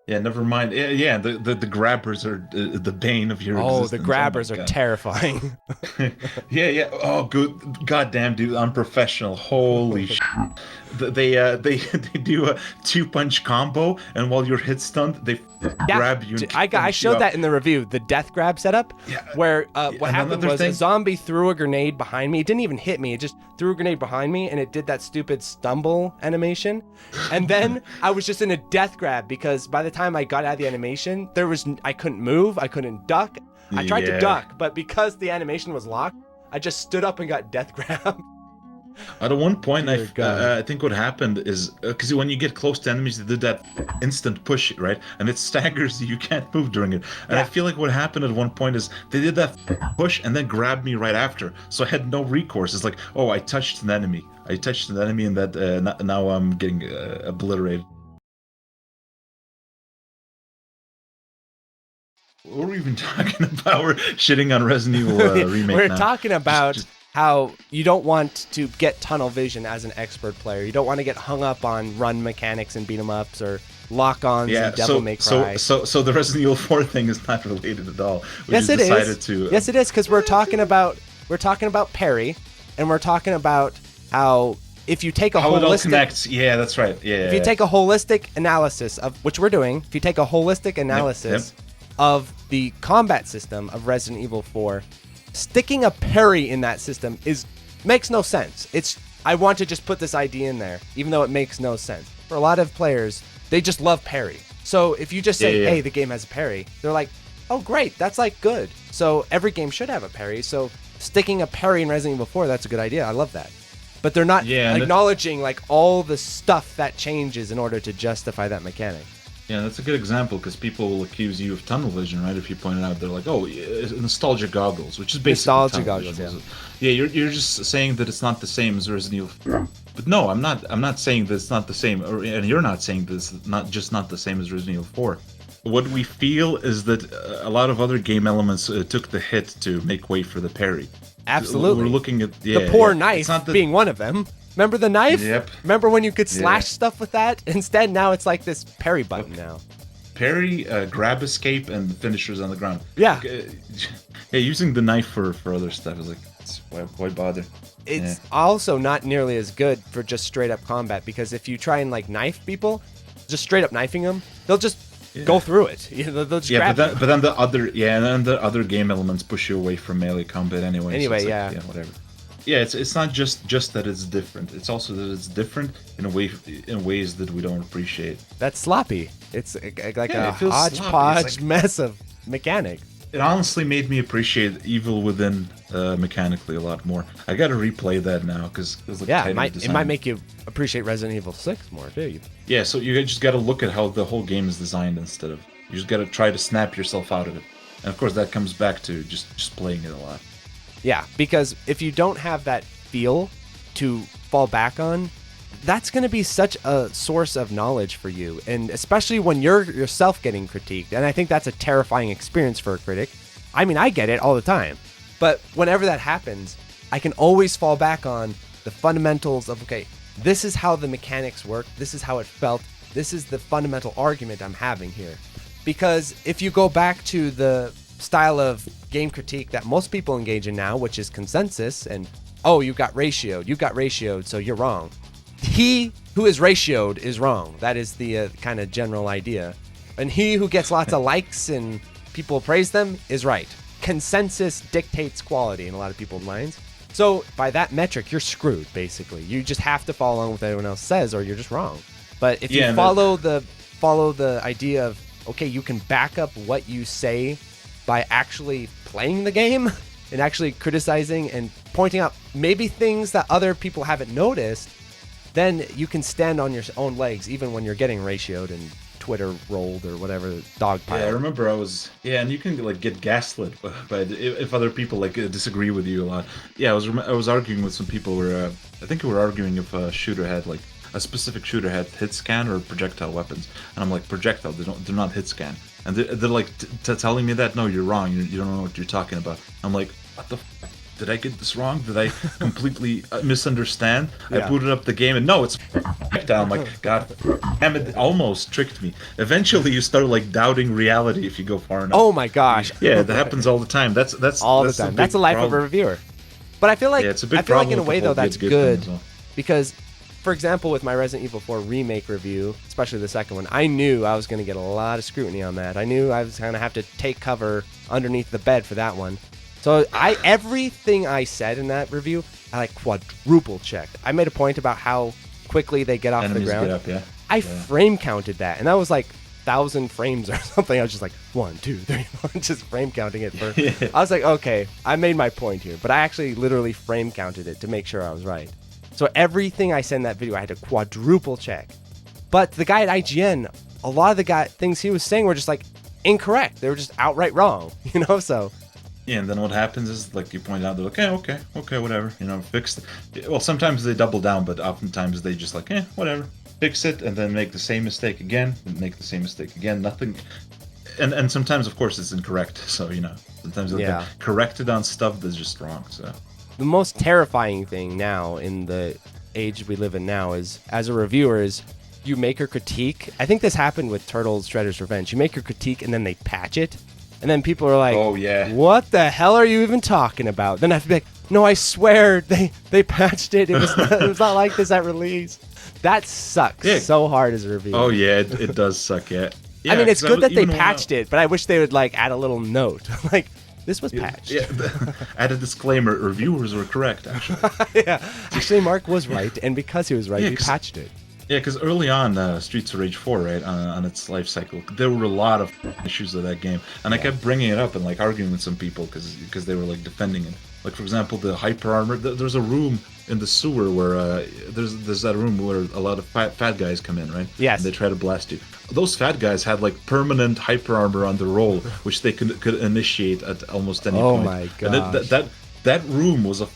Yeah, never mind. Yeah, the grabbers are the bane of your existence. The grabbers are terrifying. Yeah. Oh, good. Goddamn, dude, unprofessional. Holy shit. They do a 2-punch combo, and while you're hit stunned, they grab you. I showed that in the review, the death grab setup, where what happened was a zombie threw a grenade behind me. It didn't even hit me. It just threw a grenade behind me, and it did that stupid stumble animation. And then I was just in a death grab because by the time I got out of the animation, I couldn't move, I couldn't duck. I tried to duck, but because the animation was locked, I just stood up and got death grabbed. At one point, I think what happened is because when you get close to enemies, they did that instant push, right? And it staggers you. You can't move during it. And I feel like what happened at one point is they did that push and then grabbed me right after. So I had no recourse. It's like, oh, I touched an enemy. And that now I'm getting obliterated. What were we even talking about? We're shitting on Resident Evil remake. We're talking about how you don't want to get tunnel vision as an expert player. You don't want to get hung up on run mechanics and beat 'em ups or lock-ons and Devil May Cry. So the Resident Evil 4 thing is not related at all. Yes, it is. Yes, it is, because we're talking about parry, and we're talking about how if you take a how holistic, it all connects. Yeah, that's right. Yeah. If you take a holistic analysis of which we're doing, if you take a holistic analysis of the combat system of Resident Evil 4. Sticking a parry in that system makes no sense. I want to just put this idea in there, even though it makes no sense. For a lot of players, they just love parry. So if you just say, hey, the game has a parry, they're like, oh, great, that's like good. So every game should have a parry. So sticking a parry in Resident Evil 4, that's a good idea. I love that. But they're not acknowledging like all the stuff that changes in order to justify that mechanic. Yeah, that's a good example because people will accuse you of tunnel vision, right? If you point it out, they're like, "Oh, nostalgia goggles," which is basically nostalgia goggles. Yeah, you're just saying that it's not the same as Resident Evil. But no, I'm not saying that it's not the same, and you're not saying that it's not the same as Resident Evil 4. What we feel is that a lot of other game elements took the hit to make way for the parry. Absolutely, we're looking at the poor knife being one of them. Remember the knife? Yep. Remember when you could slash stuff with that? Instead, now it's like this parry button now. Parry, grab escape, and finishers on the ground. Yeah. Using the knife for other stuff is like, why bother? It's also not nearly as good for just straight up combat because if you try and like knife people, just straight up knifing them, they'll just go through it. They'll just grab but then the other game elements push you away from melee combat anyway. Anyway, so whatever. Yeah, it's not just that it's different. It's also that it's different in ways that we don't appreciate. That's sloppy. It's like a hodgepodge mess of mechanics. It honestly made me appreciate Evil Within mechanically a lot more. I got to replay that now because it might make you appreciate Resident Evil 6 more too. Yeah, so you just got to look at how the whole game is designed instead of you just got to try to snap yourself out of it. And of course that comes back to just playing it a lot. Yeah, because if you don't have that feel to fall back on, that's going to be such a source of knowledge for you. And especially when you're yourself getting critiqued. And I think that's a terrifying experience for a critic. I mean, I get it all the time. But whenever that happens, I can always fall back on the fundamentals of, okay, this is how the mechanics work. This is how it felt. This is the fundamental argument I'm having here. Because if you go back to the style of game critique that most people engage in now, which is consensus and, oh, you got ratioed, so you're wrong. He who is ratioed is wrong. That is the kind of general idea. And he who gets lots of likes and people praise them is right. Consensus dictates quality in a lot of people's minds. So by that metric, you're screwed, basically. You just have to follow along with what everyone else says, or you're just wrong. But if you follow the idea of, okay, you can back up what you say by actually playing the game and actually criticizing and pointing out maybe things that other people haven't noticed, then you can stand on your own legs even when you're getting ratioed and Twitter rolled or whatever, dogpile. Yeah, I remember and you can like get gaslit by if other people like disagree with you a lot. Yeah, I was arguing with some people where I think we were arguing if a shooter had like a specific shooter had hit scan or projectile weapons, and I'm like, projectile, they're not hit scan, and they're like telling me that no, you're wrong, you don't know what you're talking about. I'm like, what the did I get this wrong? Did I completely misunderstand? Yeah. I booted up the game and no, it's projectile. I'm like, God damn it, almost tricked me. Eventually you start like doubting reality if you go far enough. Oh my gosh. Yeah, that happens all the time. That's all the time. That's the life of a reviewer. But I feel like it's a big I feel like in a problem way with the though whole that's good good thing as well. because, for example, with my Resident Evil 4 remake review, especially the second one, I knew I was going to get a lot of scrutiny on that. I knew I was going to have to take cover underneath the bed for that one. So everything I said in that review, I like quadruple checked. I made a point about how quickly they get off Enemies the ground. Get up, yeah. I frame counted that, and that was like 1,000 frames or something. I was just like 1, 2, 3, just frame counting it. I was like, okay, I made my point here, but I actually literally frame counted it to make sure I was right. So everything I said in that video, I had to quadruple check. But the guy at IGN, a lot of the things he was saying were just like incorrect. They were just outright wrong, so. Yeah, and then what happens is, like you pointed out, they're like, okay, whatever, fix it. Well, sometimes they double down, but oftentimes they just like, whatever, fix it, and then make the same mistake again, and make the same mistake again, nothing. And sometimes, of course, it's incorrect, so, sometimes they'll get corrected on stuff that's just wrong, so. The most terrifying thing now in the age we live in now is, as a reviewer, is you make a critique. I think this happened with Turtles Shredder's Revenge. You make your critique, and then they patch it. And then people are like, oh, yeah. What the hell are you even talking about? Then I have to be like, no, I swear, they patched it. It was not like this at release. That sucks so hard as a reviewer. Oh, yeah, it does suck, yeah. I mean, it's good that they patched it, but I wish they would, like, add a little note. Like, this was patched. Yeah, add a disclaimer, reviewers were correct, actually. Actually, Mark was right, and because he was right, he patched it. Yeah, because early on, Streets of Rage 4, right, on its life cycle, there were a lot of issues with that game, and I kept bringing it up and like arguing with some people because they were like defending it. Like, for example, the hyper armor. There's a room in the sewer where there's that room where a lot of fat guys come in, right? Yes. And they try to blast you. Those fat guys had like permanent hyper armor on the roll, which they could initiate at almost any point. Oh my god! And that room was a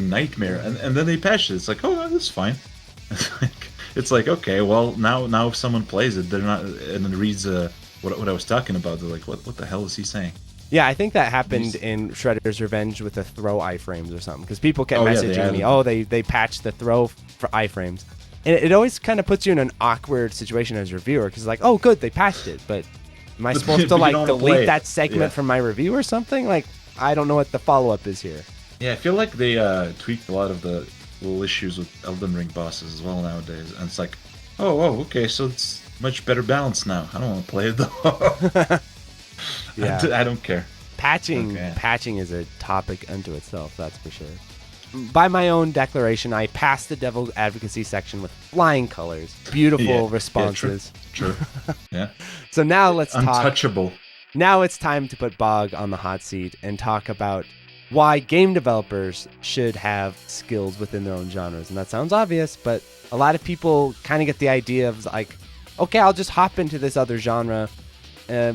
nightmare, and then they patched it. It's like, oh, that's fine. It's like, okay, well, now if someone plays it, they're not, and then reads what I was talking about, they're like, what the hell is he saying? Yeah, I think that happened in Shredder's Revenge with the throw iframes or something, because people kept messaging me, they patched the throw for iframes. And it always kind of puts you in an awkward situation as a reviewer, because like, oh, good, they patched it, but am I supposed to like delete that segment from my review or something? Like, I don't know what the follow-up is here. Yeah, I feel like they tweaked a lot of the little issues with Elden Ring bosses as well nowadays, and it's like, oh, okay, so it's much better balanced now. I don't want to play it though. Yeah, I don't care. Patching is a topic unto itself, that's for sure. By my own declaration, I passed the devil's advocacy section with flying colors, beautiful responses. Yeah, true. Yeah. So now let's talk. Untouchable. Now it's time to put Bog on the hot seat and talk about why game developers should have skills within their own genres. And that sounds obvious, but a lot of people kind of get the idea of like, okay, I'll just hop into this other genre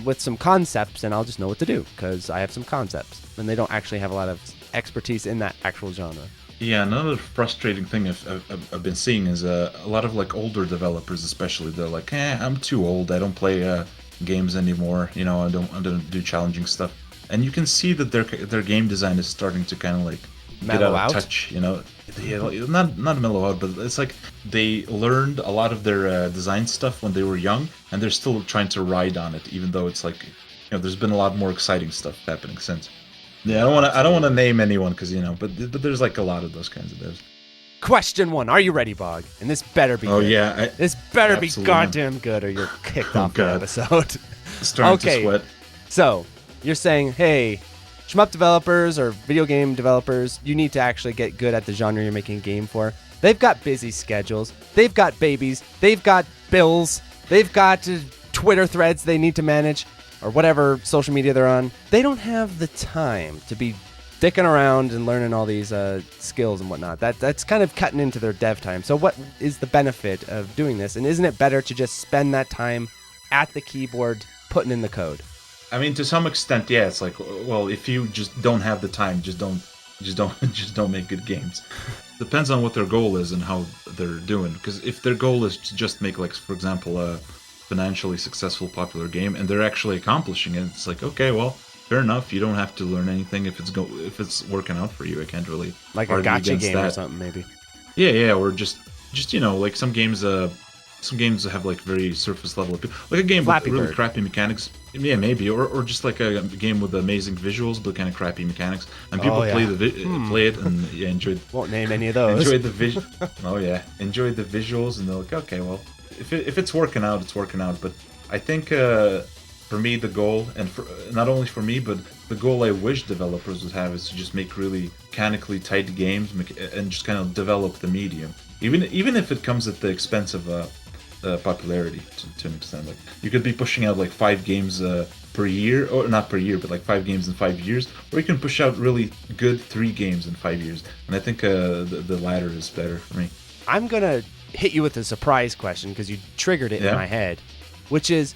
with some concepts and I'll just know what to do because I have some concepts. And they don't actually have a lot of expertise in that actual genre. Yeah, another frustrating thing I've been seeing is a lot of like older developers, especially, they're like, I'm too old. I don't play games anymore. I don't do challenging stuff. And you can see that their game design is starting to kind of like get out of touch. Not mellow out, but it's like they learned a lot of their design stuff when they were young, and they're still trying to ride on it, even though it's like there's been a lot more exciting stuff happening since. Yeah, I don't want to name anyone because but there's like a lot of those kinds of devs. Question 1: Are you ready, Bog? And this better be. Oh good. Yeah, this better be goddamn good, or you're kicked off the episode. Starting to sweat. So You're saying, hey, shmup developers or video game developers, you need to actually get good at the genre you're making a game for. They've got busy schedules. They've got babies. They've got bills. They've got Twitter threads they need to manage or whatever social media they're on. They don't have the time to be dicking around and learning all these skills and whatnot. That's kind of cutting into their dev time. So what is the benefit of doing this? And isn't it better to just spend that time at the keyboard putting in the code? I mean, to some extent, yeah. It's like, well, if you just don't have the time, just don't make good games. Depends on what their goal is and how they're doing. Because if their goal is to just make, like, for example, a financially successful, popular game, and they're actually accomplishing it, it's like, okay, well, fair enough. You don't have to learn anything if it's working out for you. I can't really like a gacha game or something, maybe. Yeah, or just like some games have like very surface level appeal. Like a game Flappy with really Bird. crappy mechanics. Yeah, maybe, or just like a game with amazing visuals but kind of crappy mechanics, and people play it and enjoy. Won't name any of those. Enjoy the vision. Oh yeah, enjoy the visuals, and they're like, okay, well, if it's working out, it's working out. But I think for me, the goal, and for, not only for me, but the goal I wish developers would have is to just make really mechanically tight games and just kind of develop the medium, even if it comes at the expense of popularity to an extent. Like you could be pushing out like 5 games per year, or not per year, but like 5 games in 5 years, or you can push out really good 3 games in 5 years. And I think the latter is better for me. I'm gonna hit you with a surprise question because you triggered it in my head, which is,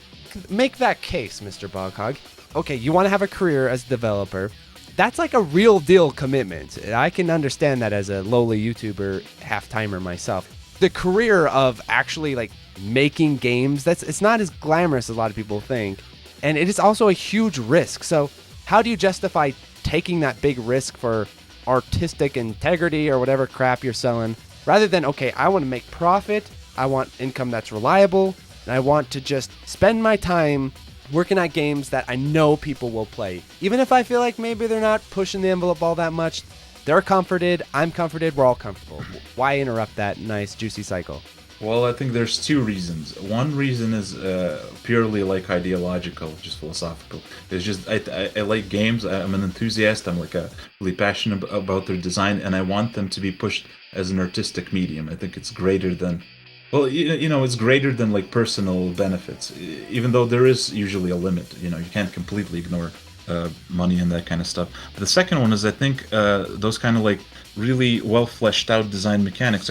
make that case, Mr. Boghog. Okay, you want to have a career as a developer. That's like a real deal commitment. I can understand that as a lowly YouTuber, half-timer myself. The career of actually like making games, it's not as glamorous as a lot of people think. And it is also a huge risk. So how do you justify taking that big risk for artistic integrity or whatever crap you're selling, rather than, okay, I want to make profit, I want income that's reliable, and I want to just spend my time working at games that I know people will play. Even if I feel like maybe they're not pushing the envelope all that much, they're comforted, I'm comforted, we're all comfortable. Why interrupt that nice, juicy cycle? Well, I think there's 2 reasons. One reason is purely like ideological, just philosophical. It's just I like games. I'm an enthusiast. I'm like really passionate about their design, and I want them to be pushed as an artistic medium. I think it's greater than, well, it's greater than like personal benefits. Even though there is usually a limit. You can't completely ignore money and that kind of stuff. But the second one is, I think those kind of like really well fleshed out design mechanics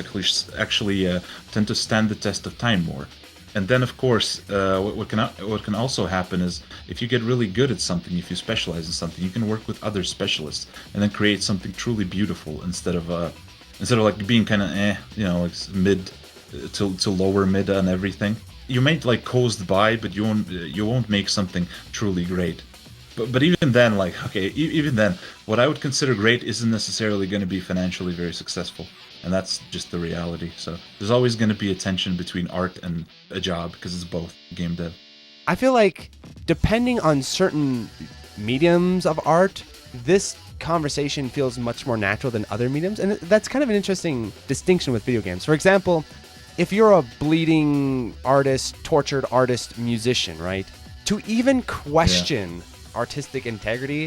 actually tend to stand the test of time more. And then of course what can also happen is, if you get really good at something, if you specialize in something, you can work with other specialists and then create something truly beautiful instead of like being kind of like mid to lower mid on everything. You might like coast by, but you won't make something truly great. But even then, like, okay, even then, what I would consider great isn't necessarily going to be financially very successful. And that's just the reality. So there's always going to be a tension between art and a job, because it's both game dev. I feel like depending on certain mediums of art, this conversation feels much more natural than other mediums. And that's kind of an interesting distinction with video games. For example, if you're a bleeding artist, tortured artist, musician, right? To even question artistic integrity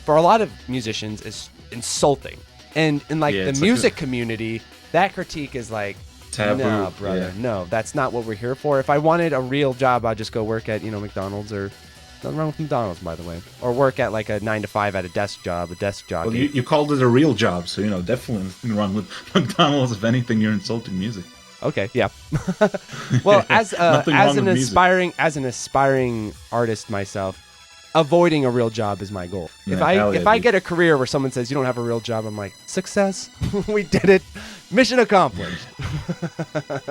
for a lot of musicians is insulting, and in like the music community, that critique is like taboo. No, brother, no, that's not what we're here for. If I wanted a real job, I'd just go work at McDonald's, or nothing wrong with McDonald's, by the way, or work at like a 9-to-5 at a desk job. Well, you called it a real job, so definitely nothing wrong with McDonald's. If anything, you're insulting music. Okay, yeah. Well, as an aspiring artist myself, avoiding a real job is my goal. Yeah, if I get a career where someone says you don't have a real job, I'm like, success. We did it. Mission accomplished.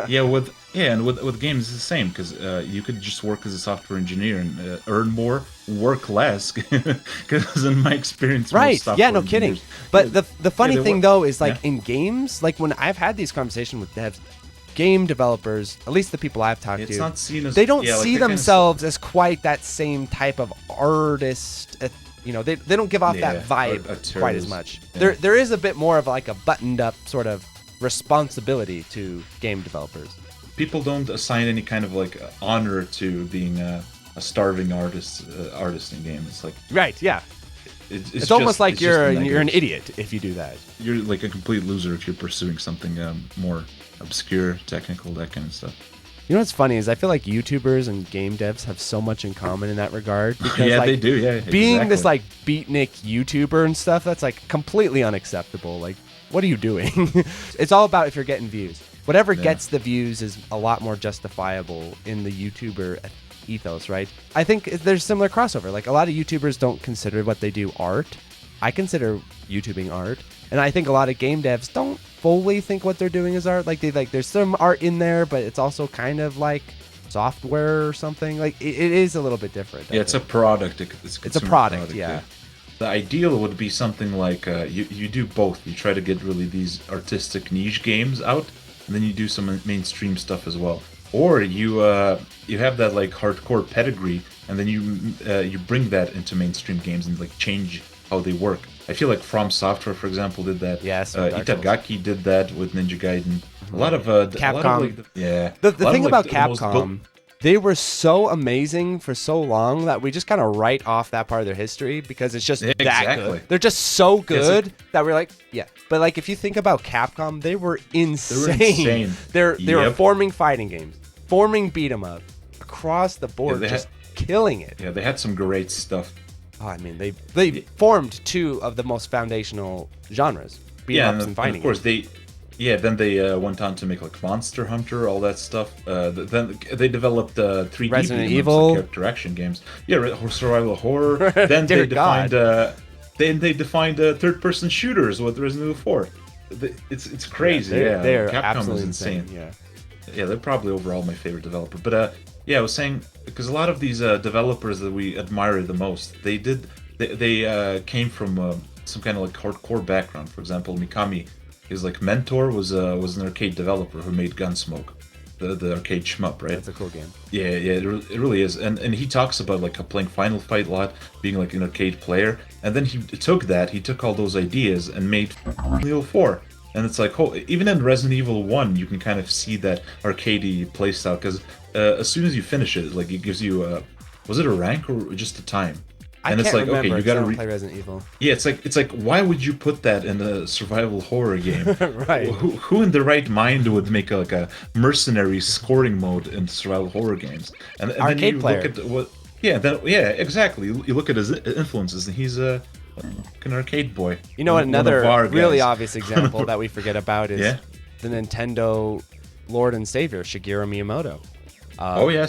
And with games it's the same, because you could just work as a software engineer and earn more, work less. Because in my experience, right? Yeah, no kidding. But the funny thing though is like in games, like when I've had these conversations with devs, game developers, at least the people I've talked to, not seen as, they don't see themselves as quite that same type of artist. They don't give off that vibe quite as much. Yeah. There is a bit more of like a buttoned up sort of responsibility to game developers. People don't assign any kind of like honor to being a starving artist in game. It's like right, yeah. It's almost just, like it's you're just an idiot if you do that. You're like a complete loser if you're pursuing something more obscure, technical, that kind of stuff. You know what's funny is I feel like YouTubers and game devs have so much in common in that regard. Because, yeah, like, they do. Yeah, being exactly. this like beatnik YouTuber and stuff, that's like completely unacceptable. Like, what are you doing? It's all about if you're getting views. Whatever gets the views is a lot more justifiable in the YouTuber ethos, right? I think there's similar crossover. Like, a lot of YouTubers don't consider what they do art. I consider YouTubing art, and I think a lot of game devs don't fully think what they're doing is art. Like, there's some art in there, but it's also kind of like software or something. Like, it is a little bit different. Yeah, it's a product. It's a product, yeah. The ideal would be something like you do both. You try to get really these artistic niche games out, and then you do some mainstream stuff as well. Or you have that like hardcore pedigree, and then you bring that into mainstream games and like change how they work. I feel like From Software, for example, did that. Yes. Itagaki did that with Ninja Gaiden. A lot of Capcom. The thing about Capcom, they were so amazing for so long that we just kind of write off that part of their history because it's just that good. They're just so good that we're like, yeah. But like, if you think about Capcom, they were insane. They were forming fighting games, forming beat 'em up across the board, just killing it. Yeah, they had some great stuff. Oh, I mean, they formed two of the most foundational genres, beat 'em ups and fighting. Of course, games. then they went on to make like Monster Hunter, all that stuff. Then they developed 3D Resident beat 'em ups, Evil, like character action games. Yeah, survival horror. Then they defined third-person shooters with Resident Evil 4. It's crazy. They're Capcom absolutely is insane. Yeah, they're probably overall my favorite developer. But I was saying, because a lot of these developers that we admire the most, they came from some kind of like hardcore background. For example, Mikami, his like mentor was an arcade developer who made Gunsmoke, the arcade shmup, right? That's a cool game. Yeah, it really is. And he talks about like playing Final Fight a lot, being like an arcade player, and then he took all those ideas and made Resident Evil 4. And it's like, even in Resident Evil 1, you can kind of see that arcadey playstyle, because as soon as you finish it, like it gives you was it a rank or just a time? And it's like, okay, you gotta play Resident Evil. Yeah, it's like, why would you put that in a survival horror game? Right. Who in their right mind would make like a mercenary scoring mode in survival horror games? And arcade then you player. look at what? Yeah, exactly. You look at his influences, and he's an arcade boy. You know what? Another really obvious example that we forget about is the Nintendo Lord and Savior Shigeru Miyamoto.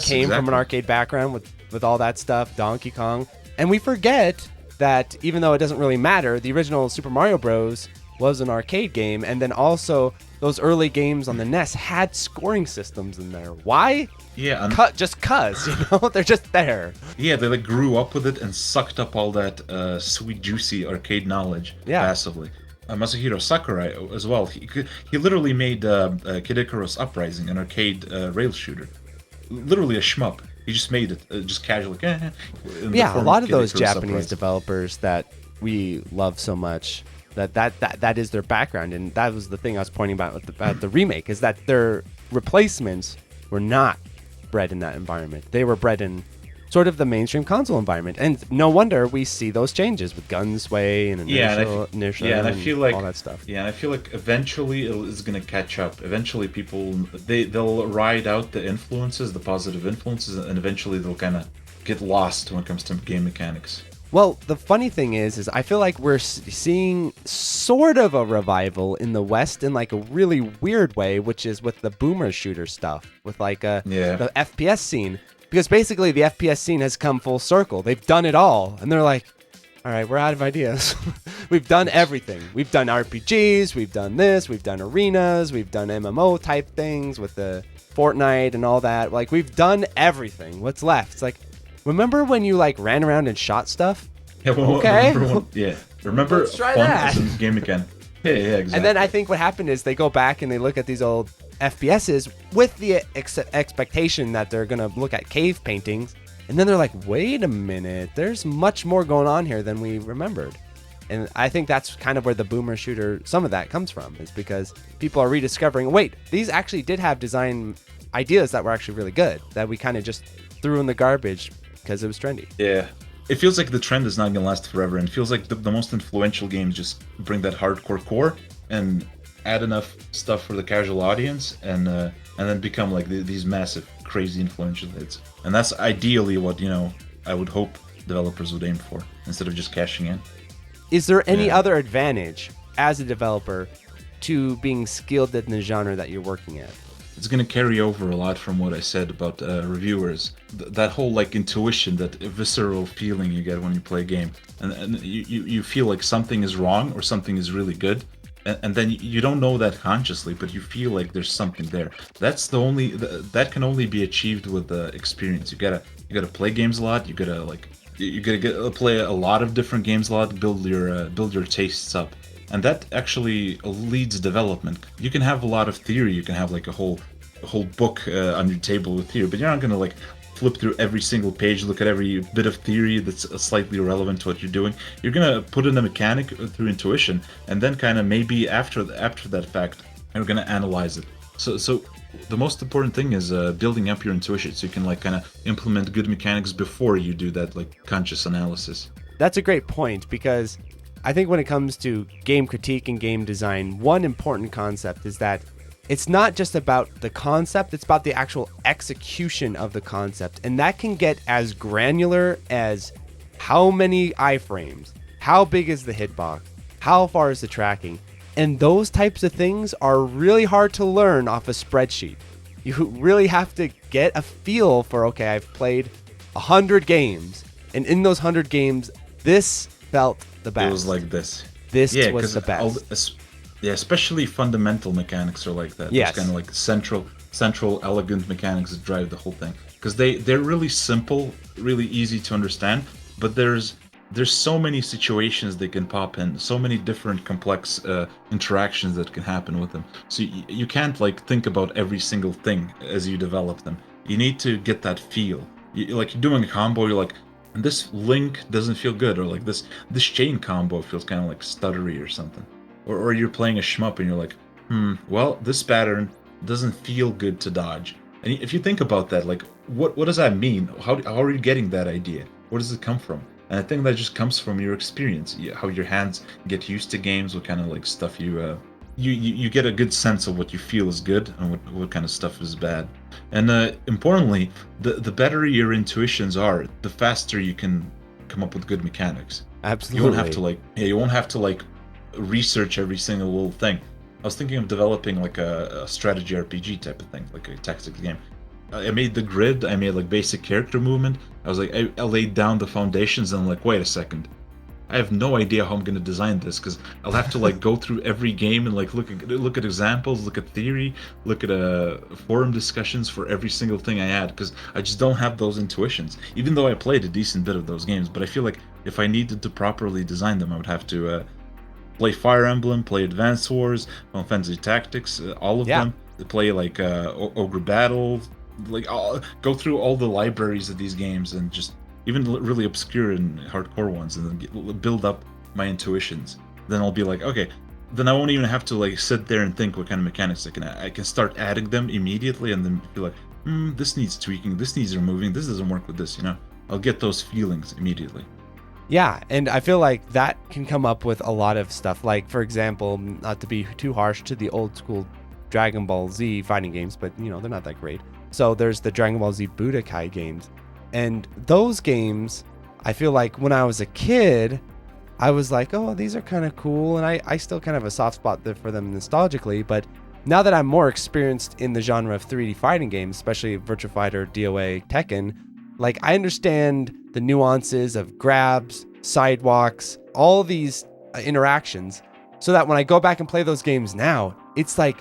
Came from an arcade background with all that stuff, Donkey Kong. And we forget that even though it doesn't really matter, the original Super Mario Bros. Was an arcade game, and then also those early games on the NES had scoring systems in there. Why? Yeah, just cuz, they're just there. Yeah, they like grew up with it and sucked up all that sweet, juicy arcade knowledge passively. Masahiro Sakurai as well. He literally made Kid Icarus Uprising, an arcade rail shooter. Literally a shmup. He just made it, just casually. Yeah, a lot of those Japanese developers that we love so much, that is their background, and that was the thing I was pointing about the remake, is that their replacements were not bred in that environment. They were bred in sort of the mainstream console environment, and no wonder we see those changes with Gunsway and Inertia and I feel like all that stuff. Yeah, and I feel like eventually it's going to catch up. Eventually, people they'll ride out the influences, the positive influences, and eventually they'll kind of get lost when it comes to game mechanics. Well, the funny thing is I feel like we're seeing sort of a revival in the West in like a really weird way, which is with the boomer shooter stuff, with like the FPS scene. Because basically the FPS scene has come full circle. They've done it all. And they're like, all right, we're out of ideas. We've done everything. We've done RPGs. We've done this. We've done arenas. We've done MMO type things with the Fortnite and all that. Like, we've done everything. What's left? It's like, remember when you like ran around and shot stuff? Yeah, remember Let's try fun that. in the game again. Yeah, exactly. And then I think what happened is they go back and they look at these old FPSs with the expectation that they're going to look at cave paintings. And then they're like, wait a minute, there's much more going on here than we remembered. And I think that's kind of where the boomer shooter, some of that comes from, is because people are rediscovering, wait, these actually did have design ideas that were actually really good, that we kind of just threw in the garbage because it was trendy. Yeah. It feels like the trend is not going to last forever, and it feels like the most influential games just bring that hardcore core and add enough stuff for the casual audience, and then become like these massive, crazy influential hits. And that's ideally what, I would hope developers would aim for, instead of just cashing in. Is there any other advantage as a developer to being skilled in the genre that you're working at? It's going to carry over a lot from what I said about reviewers. That whole like intuition, that visceral feeling you get when you play a game, and you feel like something is wrong or something is really good, and then you don't know that consciously, but you feel like there's something there. That's that can only be achieved with experience. You gotta play games a lot. You gotta play a lot of different games a lot. Build your tastes up. And that actually leads development. You can have a lot of theory. You can have like a whole book on your table with theory, but you're not gonna like flip through every single page, look at every bit of theory that's slightly relevant to what you're doing. You're gonna put in a mechanic through intuition, and then kind of maybe after that fact, you're gonna analyze it. So the most important thing is building up your intuition, so you can like kind of implement good mechanics before you do that like conscious analysis. That's a great point, because I think when it comes to game critique and game design, one important concept is that it's not just about the concept, it's about the actual execution of the concept. And that can get as granular as how many iframes, how big is the hitbox, how far is the tracking. And those types of things are really hard to learn off a spreadsheet. You really have to get a feel for, okay, I've played 100 games, and in those 100 games, this felt the best. It was like this. This was the best. Especially fundamental mechanics are like that. Yes. It's kind of like central elegant mechanics that drive the whole thing. Because they're really simple, really easy to understand, but there's so many situations they can pop in, so many different complex interactions that can happen with them. So you can't like think about every single thing as you develop them. You need to get that feel. You're doing a combo, you're like, this link doesn't feel good, or like this chain combo feels kind of like stuttery or something. Or you're playing a shmup and you're like, well, this pattern doesn't feel good to dodge. And if you think about that, like, what does that mean? How are you getting that idea? Where does it come from? And I think that just comes from your experience, how your hands get used to games, what kind of like stuff you get a good sense of what you feel is good and what kind of stuff is bad. And importantly, the better your intuitions are, the faster you can come up with good mechanics. Absolutely. You won't have to like research every single little thing. I was thinking of developing like a strategy RPG type of thing, like a tactics game. I made the grid, I made like basic character movement. I was like, I laid down the foundations, and I'm like, wait a second. I have no idea how I'm going to design this, because I'll have to like go through every game and like look at examples, look at theory, look at forum discussions for every single thing I add, because I just don't have those intuitions. Even though I played a decent bit of those games, but I feel like if I needed to properly design them, I would have to play Fire Emblem, play Advance Wars, Final Fantasy Tactics, all of them. Play like Ogre Battle, like go through all the libraries of these games, and just even really obscure and hardcore ones, and then build up my intuitions. Then I'll be like, okay, then I won't even have to like sit there and think what kind of mechanics I can start adding them immediately, and then be like, this needs tweaking, this needs removing, this doesn't work with this, I'll get those feelings immediately. Yeah, and I feel like that can come up with a lot of stuff. Like, for example, not to be too harsh to the old school Dragon Ball Z fighting games, but they're not that great. So there's the Dragon Ball Z Budokai games. And those games, I feel like when I was a kid, I was like, oh, these are kind of cool. And I still kind of have a soft spot for them nostalgically. But now that I'm more experienced in the genre of 3D fighting games, especially Virtua Fighter, DOA, Tekken, like I understand the nuances of grabs, sidewalks, all these interactions, so that when I go back and play those games now, it's like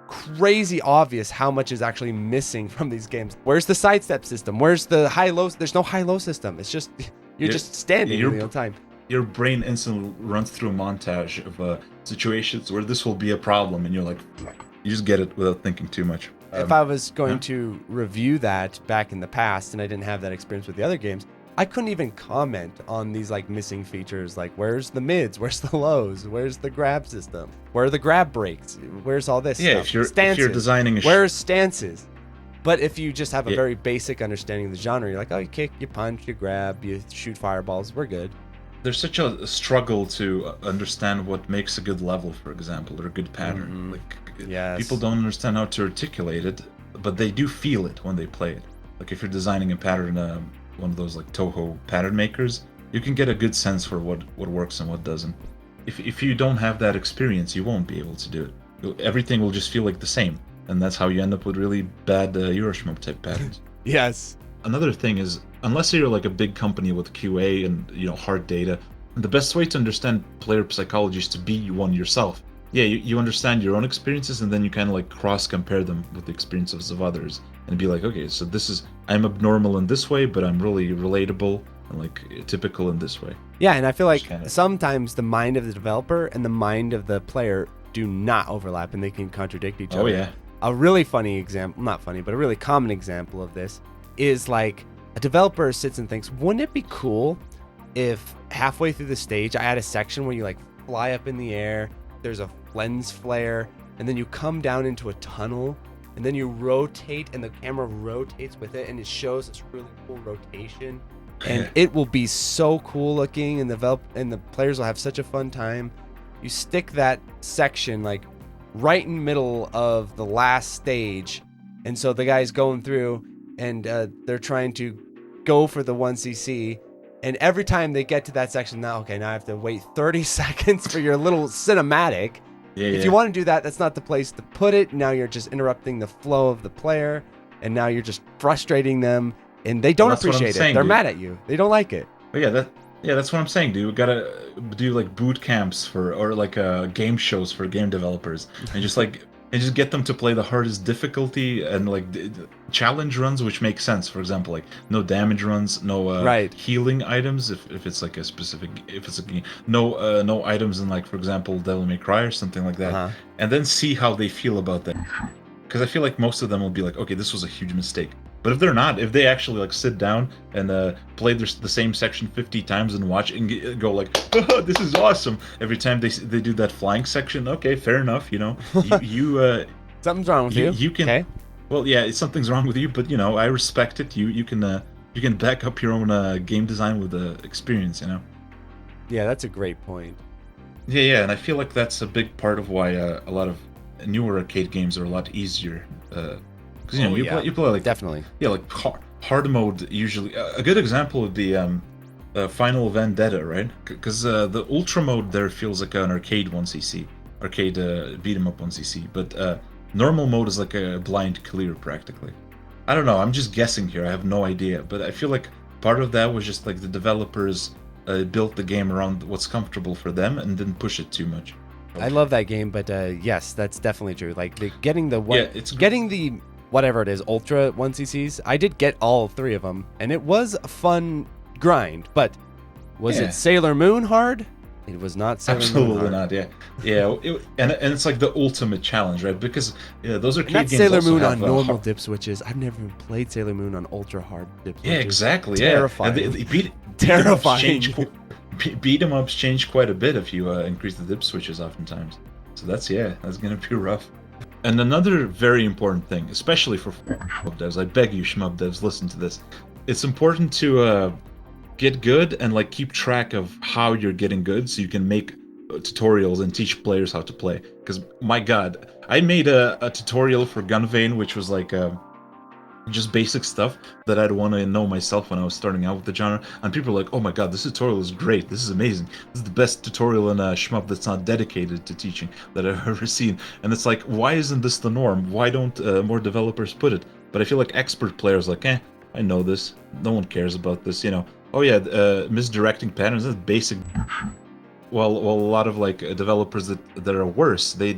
crazy obvious how much is actually missing from these games. Where's the sidestep system? Where's the high-low? There's no high-low system. It's just, you're just standing the whole time. Your brain instantly runs through a montage of situations where this will be a problem, and you're like, you just get it without thinking too much. If I was going to review that back in the past, and I didn't have that experience with the other games, I couldn't even comment on these like missing features, like where's the mids, where's the lows, where's the grab system, where are the grab breaks, where's all this stuff? If you're designing where's stances? But if you just have a Yeah. very basic understanding of the genre, you're like, oh, you kick, you punch, you grab, you shoot fireballs, we're good. There's such a struggle to understand what makes a good level, for example, or a good pattern. Mhm. Like Yes. people don't understand how to articulate it, but they do feel it when they play it. Like if you're designing a pattern, one of those like Toho pattern makers, you can get a good sense for what works and what doesn't. If you don't have that experience, you won't be able to do it. Everything will just feel like the same, and that's how you end up with really bad Euroshmup type patterns. Yes. Another thing is, unless you're like a big company with QA and hard data, the best way to understand player psychology is to be one yourself. Yeah, you understand your own experiences, and then you kind of like cross compare them with the experiences of others, and be like, okay, so I'm abnormal in this way, but I'm really relatable and like typical in this way. Yeah, and I feel like kinda- sometimes the mind of the developer and the mind of the player do not overlap, and they can contradict each other. Oh yeah. A really funny example, not funny, but a really common example of this is like a developer sits and thinks, wouldn't it be cool if halfway through the stage I had a section where you like fly up in the air, there's a lens flare, and then you come down into a tunnel, and then you rotate and the camera rotates with it, and it shows this really cool rotation, and it will be so cool looking, and the players will have such a fun time. You stick that section like right in the middle of the last stage, and so the guy's going through and they're trying to go for the 1cc, and every time they get to that section, now I have to wait 30 seconds for your little cinematic. If you want to do that, that's not the place to put it. Now you're just interrupting the flow of the player, and now you're just frustrating them, and they don't appreciate it. They're mad at you. They don't like it. But that's what I'm saying, dude. We gotta do like boot camps or like game shows for game developers, and just get them to play the hardest difficulty, and like challenge runs, which makes sense. For example, like no damage runs, no healing items if it's like a specific, if it's a game, no items in like, for example, Devil May Cry or something like that, and then see how they feel about that. Because I feel like most of them will be like, okay, this was a huge mistake. But if they're not, if they actually like sit down and play the same section 50 times and watch and go like, oh, this is awesome every time they do that flying section, okay, fair enough, you something's wrong with you. You can, okay. Well, yeah, something's wrong with you, but I respect it. You can back up your own game design with experience, Yeah, that's a great point. Yeah, and I feel like that's a big part of why a lot of newer arcade games are a lot easier. Because you play like, definitely, like hard mode usually. A good example would be Final Vendetta, right? Because the ultra mode there feels like an arcade 1cc, beat 'em up 1cc, but normal mode is like a blind clear practically. I don't know. I'm just guessing here. I have no idea, but I feel like part of that was just like the developers built the game around what's comfortable for them and didn't push it too much. I love that game, but yes, that's definitely true. Like getting the whatever it is, Ultra 1cc's. I did get all 3 of them, and it was a fun grind. But was it Sailor Moon hard? It was not Sailor Absolutely Moon hard. not. Yeah. And it's like the ultimate challenge, right? Because those arcade games Sailor also Moon have, on normal dip switches. I've never even played Sailor Moon on ultra hard dip switches. Yeah, exactly. Terrifying. Yeah. Terrifying. Beat 'em ups change quite a bit if you increase the dip switches oftentimes. So that's gonna be rough. And another very important thing, especially for shmup devs, I beg you, shmup devs, listen to this. It's important to get good and like keep track of how you're getting good, so you can make tutorials and teach players how to play. Because my God, I made a tutorial for Gunvein, which was like just basic stuff that I'd want to know myself when I was starting out with the genre, and people are like, oh my God, this tutorial is great, this is amazing, this is the best tutorial in a shmup that's not dedicated to teaching that I've ever seen. And it's like, why isn't this the norm? Why don't more developers put it? But I feel like expert players like, I know this, no one cares about this, oh yeah, misdirecting patterns, that's basic. Well, a lot of like developers that are worse, they're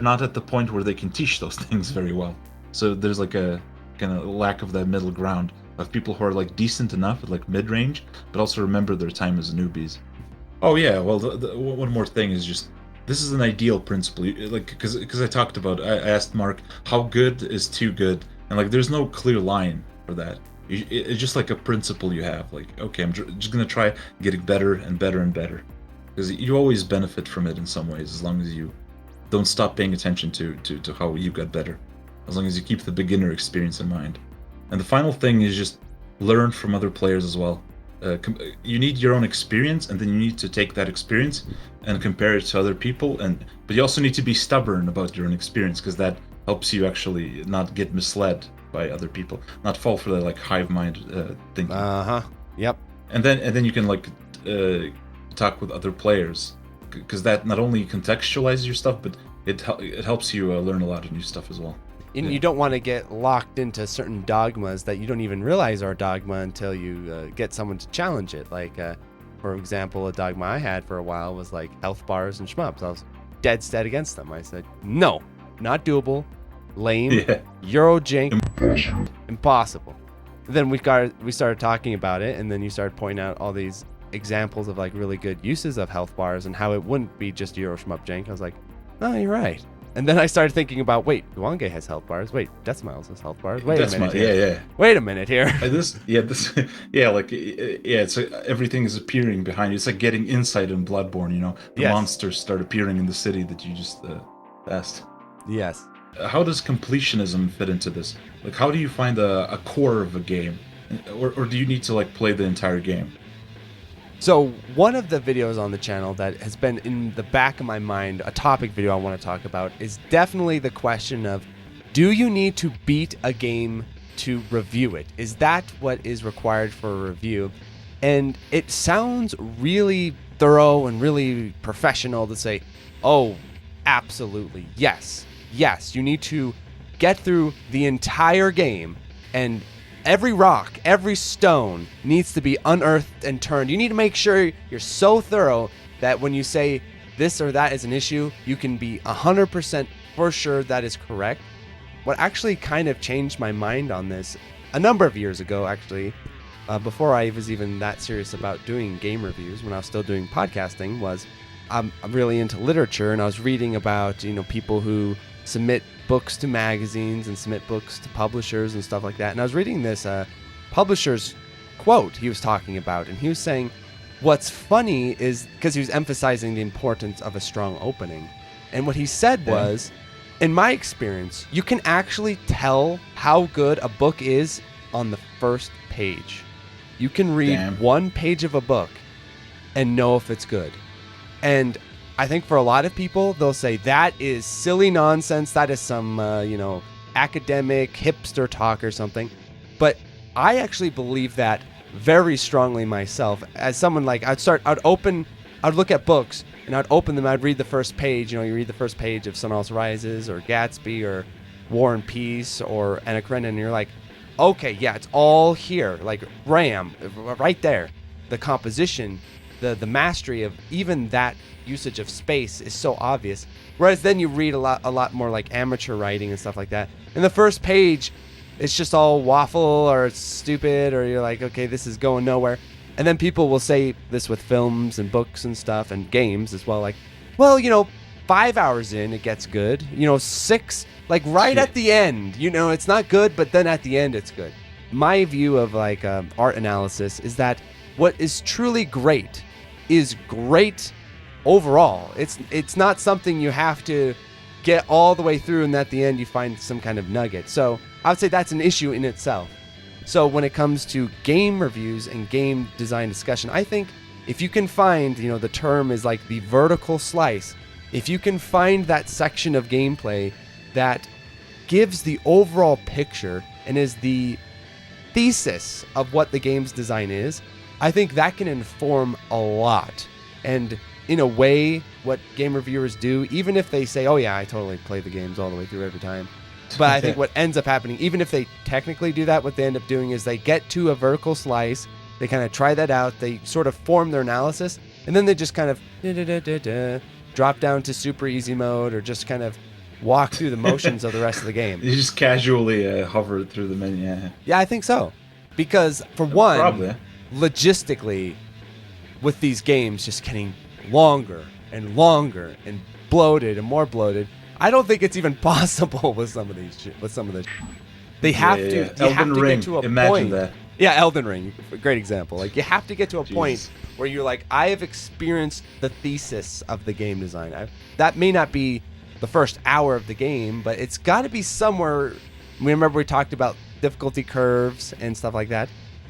not at the point where they can teach those things very well. So there's like a kind of lack of that middle ground of people who are like decent enough at like mid-range, but also remember their time as newbies. Oh yeah, well, one more thing is just, this is an ideal principle, like, because I talked about, I asked Mark, how good is too good? And like, there's no clear line for that. It's just like a principle you have, like, okay, I'm just gonna try getting better and better and better. Because you always benefit from it in some ways, as long as you don't stop paying attention to how you got better. as long as you keep the beginner experience in mind. And the final thing is just learn from other players as well. You need your own experience, and then you need to take that experience and compare it to other people. But you also need to be stubborn about your own experience, because that helps you actually not get misled by other people, not fall for the like hive mind thinking. Yep. And then you can like talk with other players, because that not only contextualizes your stuff, but it helps you learn a lot of new stuff as well. And you don't want to get locked into certain dogmas that you don't even realize are dogma until you get someone to challenge it. Like, for example, a dogma I had for a while was like health bars and shmups. I was dead set against them. I said, no, not doable, lame, Euro jank, impossible. Then we started talking about it, and then you started pointing out all these examples of like really good uses of health bars and how it wouldn't be just Euro shmup jank. I was like, oh, you're right. And then I started thinking about, wait, Luange has health bars. Wait, Deathsmiles has health bars. Wait a minute here. Wait a minute here. It's everything is appearing behind you. It's like getting insight in Bloodborne, you know? The monsters start appearing in the city that you just asked. Yes. How does completionism fit into this? Like, how do you find a core of a game? Or do you need to, like, play the entire game? So one of the videos on the channel that has been in the back of my mind, a topic video I want to talk about, is definitely the question of, do you need to beat a game to review it? Is that what is required for a review? And it sounds really thorough and really professional to say, oh, absolutely, yes, you need to get through the entire game, and every rock, every stone needs to be unearthed and turned. You need to make sure you're so thorough that when you say this or that is an issue, you can be 100% for sure that is correct. What actually kind of changed my mind on this a number of years ago, actually, before I was even that serious about doing game reviews, when I was still doing podcasting, was I'm really into literature, and I was reading about, people who submit books to magazines and submit books to publishers and stuff like that. And I was reading this publisher's quote he was talking about, and he was saying, what's funny is, because he was emphasizing the importance of a strong opening. And what he said was, in my experience, you can actually tell how good a book is on the first page. You can read one page of a book and know if it's good. And I think for a lot of people, they'll say that is silly nonsense. That is some, academic hipster talk or something. But I actually believe that very strongly myself. As someone like, I'd look at books and I'd open them. I'd read the first page. You read the first page of Sunrise Rises or Gatsby or War and Peace or Anna Karenina, and you're like, okay, yeah, it's all here. Like Ram, right there. The composition, the mastery of even that usage of space is so obvious. Whereas then you read a lot more like amateur writing and stuff like that. In the first page, it's just all waffle or it's stupid, or you're like, okay, this is going nowhere. And then people will say this with films and books and stuff and games as well. Like, well, 5 hours in, it gets good. 6, like right at the end, it's not good, but then at the end, it's good. My view of like art analysis is that what is truly great is great overall. It's not something you have to get all the way through and at the end you find some kind of nugget. So I would say that's an issue in itself. So when it comes to game reviews and game design discussion, I think if you can find, the term is like the vertical slice, if you can find that section of gameplay that gives the overall picture and is the thesis of what the game's design is, I think that can inform a lot. And in a way, what game reviewers do, even if they say, oh yeah, I totally play the games all the way through every time. But I think what ends up happening, even if they technically do that, what they end up doing is they get to a vertical slice, they kind of try that out, they sort of form their analysis, and then they just kind of drop down to super easy mode or just kind of walk through the motions of the rest of the game. You just casually hover through the menu. Yeah, I think so. Because for one, logistically, with these games just getting longer and longer and bloated and more bloated, I don't think it's even possible with some of these. They have to. You have to get to a point. That. Yeah, Elden Ring, a great example. Like you have to get to a point where you're like, I have experienced the thesis of the game design. That may not be the first hour of the game, but it's got to be somewhere. Remember we talked about difficulty curves and stuff like that.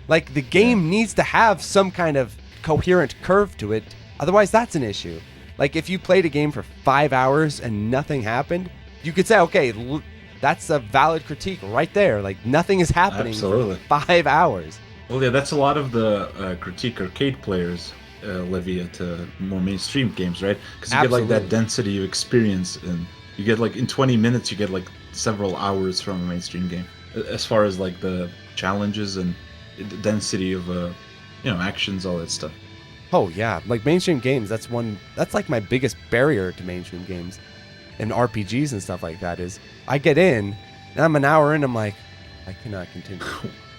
Like the game needs to have some kind of coherent curve to it. Otherwise, that's an issue. Like if you played a game for 5 hours and nothing happened, you could say, okay, that's a valid critique right there. Like nothing is happening for 5 hours. Well, yeah, that's a lot of the critique arcade players levy at more mainstream games, right? Because you get like that density of experience, and you get like in 20 minutes, you get like several hours from a mainstream game. As far as like the challenges and the density of actions, all that stuff. Oh yeah, like mainstream games, that's like my biggest barrier to mainstream games and RPGs and stuff like that is I get in and I'm an hour in, I'm like, I cannot continue.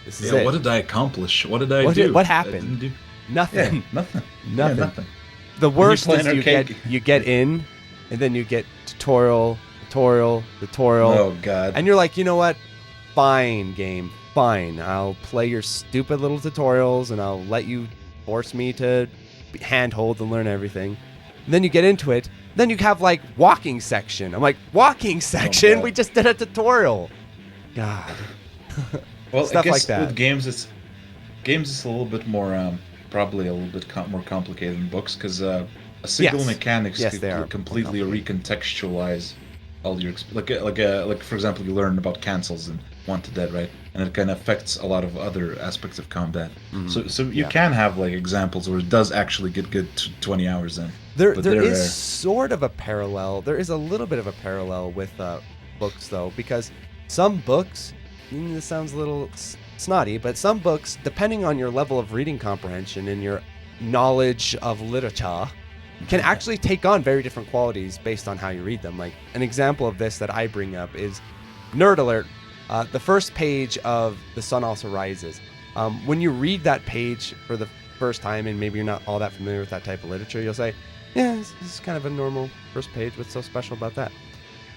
This is it. What did I accomplish? What did I do? What happened? Nothing. Yeah, nothing. Nothing. Yeah, nothing. The worst is you get in and then you get tutorial. Oh god. And you're like, you know what? Fine, game. Fine. I'll play your stupid little tutorials and I'll let you force me to handhold and learn everything. And then you get into it. Then you have like walking section. I'm like, walking section? We just did a tutorial. God. Well, Stuff I guess like that. With games it's a little bit more probably a little bit more complicated than books because a single mechanics could completely recontextualize all your like for example, you learn about cancels and Want to Dead, right? And it kind of affects a lot of other aspects of combat. Mm-hmm. So you can have like examples where it does actually get good 20 hours in. There is sort of a parallel. There is a little bit of a parallel with books though, because some books, this sounds a little snotty, but some books, depending on your level of reading comprehension and your knowledge of literature, can actually take on very different qualities based on how you read them. Like an example of this that I bring up is Nerd Alert. The first page of The Sun Also Rises. When you read that page for the first time and maybe you're not all that familiar with that type of literature, you'll say, yeah, this is kind of a normal first page. What's so special about that?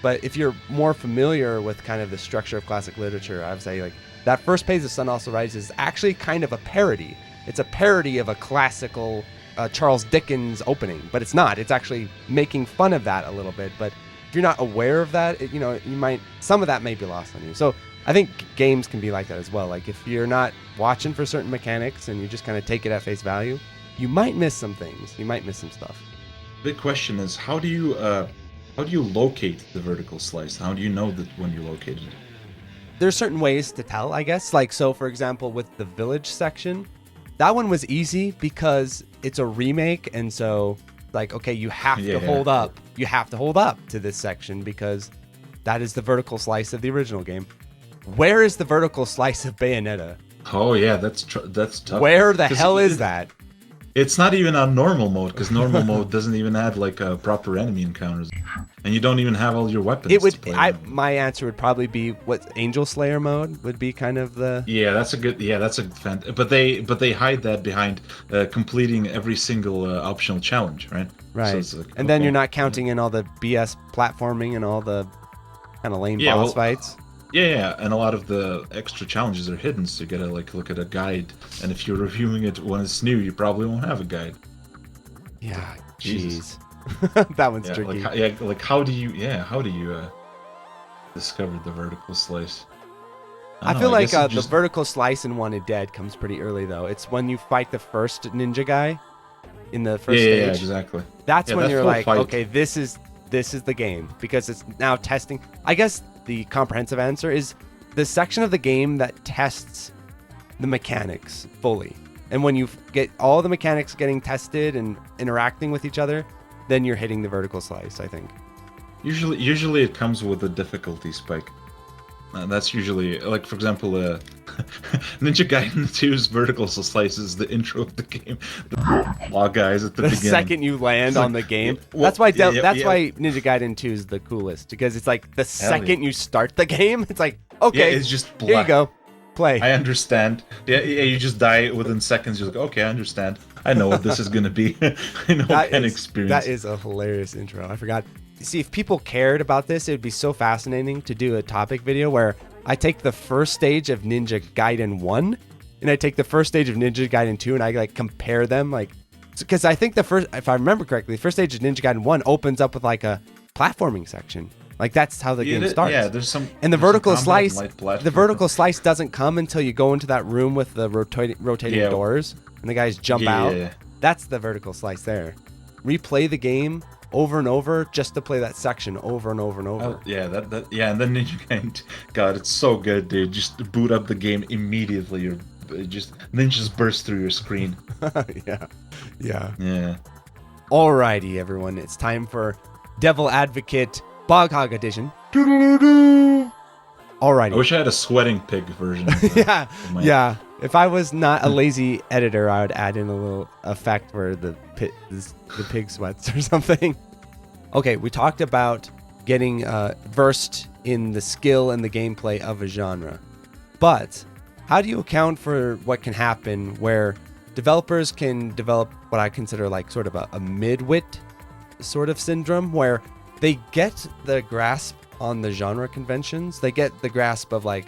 But if you're more familiar with kind of the structure of classic literature, I would say like that first page of The Sun Also Rises is actually kind of a parody. It's a parody of a classical Charles Dickens opening, but it's not. It's actually making fun of that a little bit, but if you're not aware of that, some of that may be lost on you. So I think games can be like that as well. Like if you're not watching for certain mechanics and you just kind of take it at face value, you might miss some things. You might miss some stuff. Big question is how do you locate the vertical slice? How do you know that when you located it? There's certain ways to tell, I guess. Like so, for example, with the village section, that one was easy because it's a remake, and so like, okay, you have to hold up. You have to hold up to this section because that is the vertical slice of the original game. Where is the vertical slice of Bayonetta? Oh yeah, that's tough. Where the hell is that? It's not even on normal mode because normal mode doesn't even have like proper enemy encounters, and you don't even have all your weapons. It would. My answer would probably be what Angel Slayer mode would be kind of the. Yeah, that's a good. Yeah, that's a fan. But they hide that behind completing every single optional challenge, right? Right. So it's like, and then you're not counting in all the BS platforming and all the kind of lame boss fights. Yeah, and a lot of the extra challenges are hidden, so you gotta like look at a guide. And if you're reviewing it when it's new, you probably won't have a guide. Yeah, jeez, that one's tricky. How do you discover the vertical slice? I feel like the vertical slice in Wanted Dead comes pretty early though. It's when you fight the first ninja guy in the first stage. Yeah, exactly. That's when you're like, okay, this is the game because it's now testing. I guess the comprehensive answer is the section of the game that tests the mechanics fully. And when you get all the mechanics getting tested and interacting with each other, then you're hitting the vertical slice, I think. Usually it comes with a difficulty spike. That's usually, like, for example, Ninja Gaiden 2's vertical slice is the intro of the game. The law guys at the beginning. The second you land on the game. That's why Ninja Gaiden 2 is the coolest, because it's like the second you start the game, it's like, okay, it's just black. Here you go, play. I understand. Yeah, you just die within seconds. You're like, okay, I understand. I know what this is going to be. I know what kind of experience. That is a hilarious intro. I forgot. See, if people cared about this, it would be so fascinating to do a topic video where I take the first stage of Ninja Gaiden 1 and I take the first stage of Ninja Gaiden 2 and I like compare them, like, because I think the first, if I remember correctly, the first stage of Ninja Gaiden 1 opens up with like a platforming section. Like that's how the game starts. Yeah, there's some. And the vertical slice, the vertical slice doesn't come until you go into that room with the rotating doors, and the guys jump out. Yeah. That's the vertical slice there. Replay the game over and over just to play that section over and over and over. And then you can, God, it's so good, dude. Just boot up the game immediately. You're just burst through your screen. Yeah. Alrighty, everyone, it's time for Devil Advocate Bog Hog Edition. Alrighty. I wish I had a sweating pig version. Yeah. If I was not a lazy editor, I would add in a little effect where the pig sweats or something. Okay, we talked about getting versed in the skill and the gameplay of a genre. But how do you account for what can happen where developers can develop what I consider like sort of a mid-wit sort of syndrome, where they get the grasp on the genre conventions. They get the grasp of like,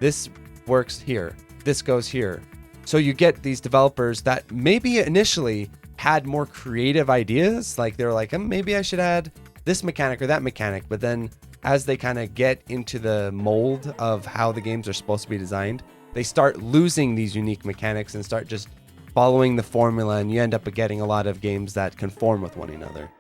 this works here, this goes here. So you get these developers that maybe initially had more creative ideas. Like they're like, maybe I should add this mechanic or that mechanic. But then as they kind of get into the mold of how the games are supposed to be designed, they start losing these unique mechanics and start just following the formula. And you end up getting a lot of games that conform with one another.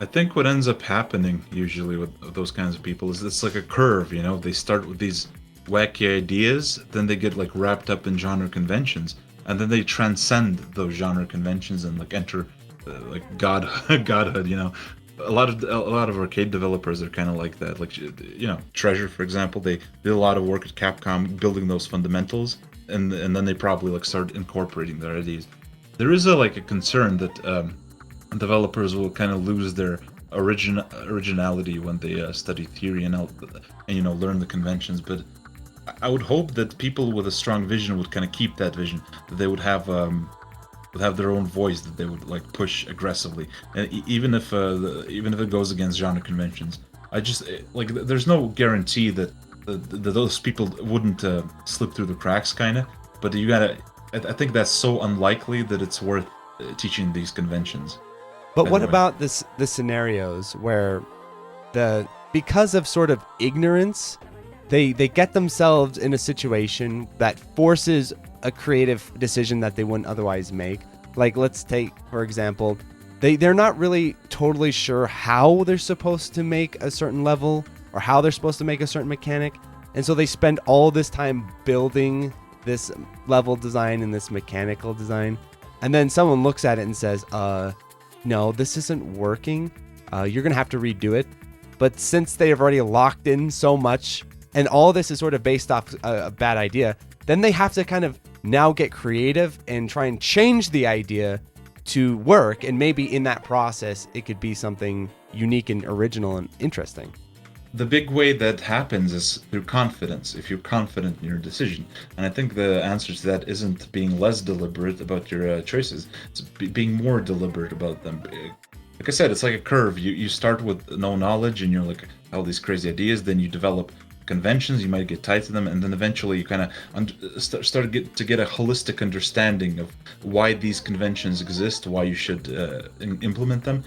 I think what ends up happening usually with those kinds of people is it's like a curve, you know? They start with these wacky ideas, then they get like wrapped up in genre conventions, and then they transcend those genre conventions and like enter like godhood, you know? A lot of arcade developers are kind of like that. Like, you know, Treasure, for example, they did a lot of work at Capcom building those fundamentals, and then they probably like start incorporating their ideas. There is a concern that developers will kind of lose their originality when they study theory and you know, learn the conventions. But I would hope that people with a strong vision would kind of keep that vision, that they would have their own voice, that they would like push aggressively, and even if it goes against genre conventions. I just like, there's no guarantee that those people wouldn't slip through the cracks, kind of. But you gotta. I think that's so unlikely that it's worth teaching these conventions. But what about the scenarios where because of sort of ignorance, they get themselves in a situation that forces a creative decision that they wouldn't otherwise make? Like, let's take, for example, they're not really totally sure how they're supposed to make a certain level or how they're supposed to make a certain mechanic. And so they spend all this time building this level design and this mechanical design. And then someone looks at it and says, no, this isn't working. You're going to have to redo it. But since they have already locked in so much, and all this is sort of based off a bad idea, then they have to kind of now get creative and try and change the idea to work. And maybe in that process, it could be something unique and original and interesting. The big way that happens is through confidence, if you're confident in your decision. And I think the answer to that isn't being less deliberate about your choices. It's being more deliberate about them. Like I said, it's like a curve. You start with no knowledge and you're like, all these crazy ideas. Then you develop conventions, you might get tied to them. And then eventually you kind of start to get a holistic understanding of why these conventions exist, why you should implement them.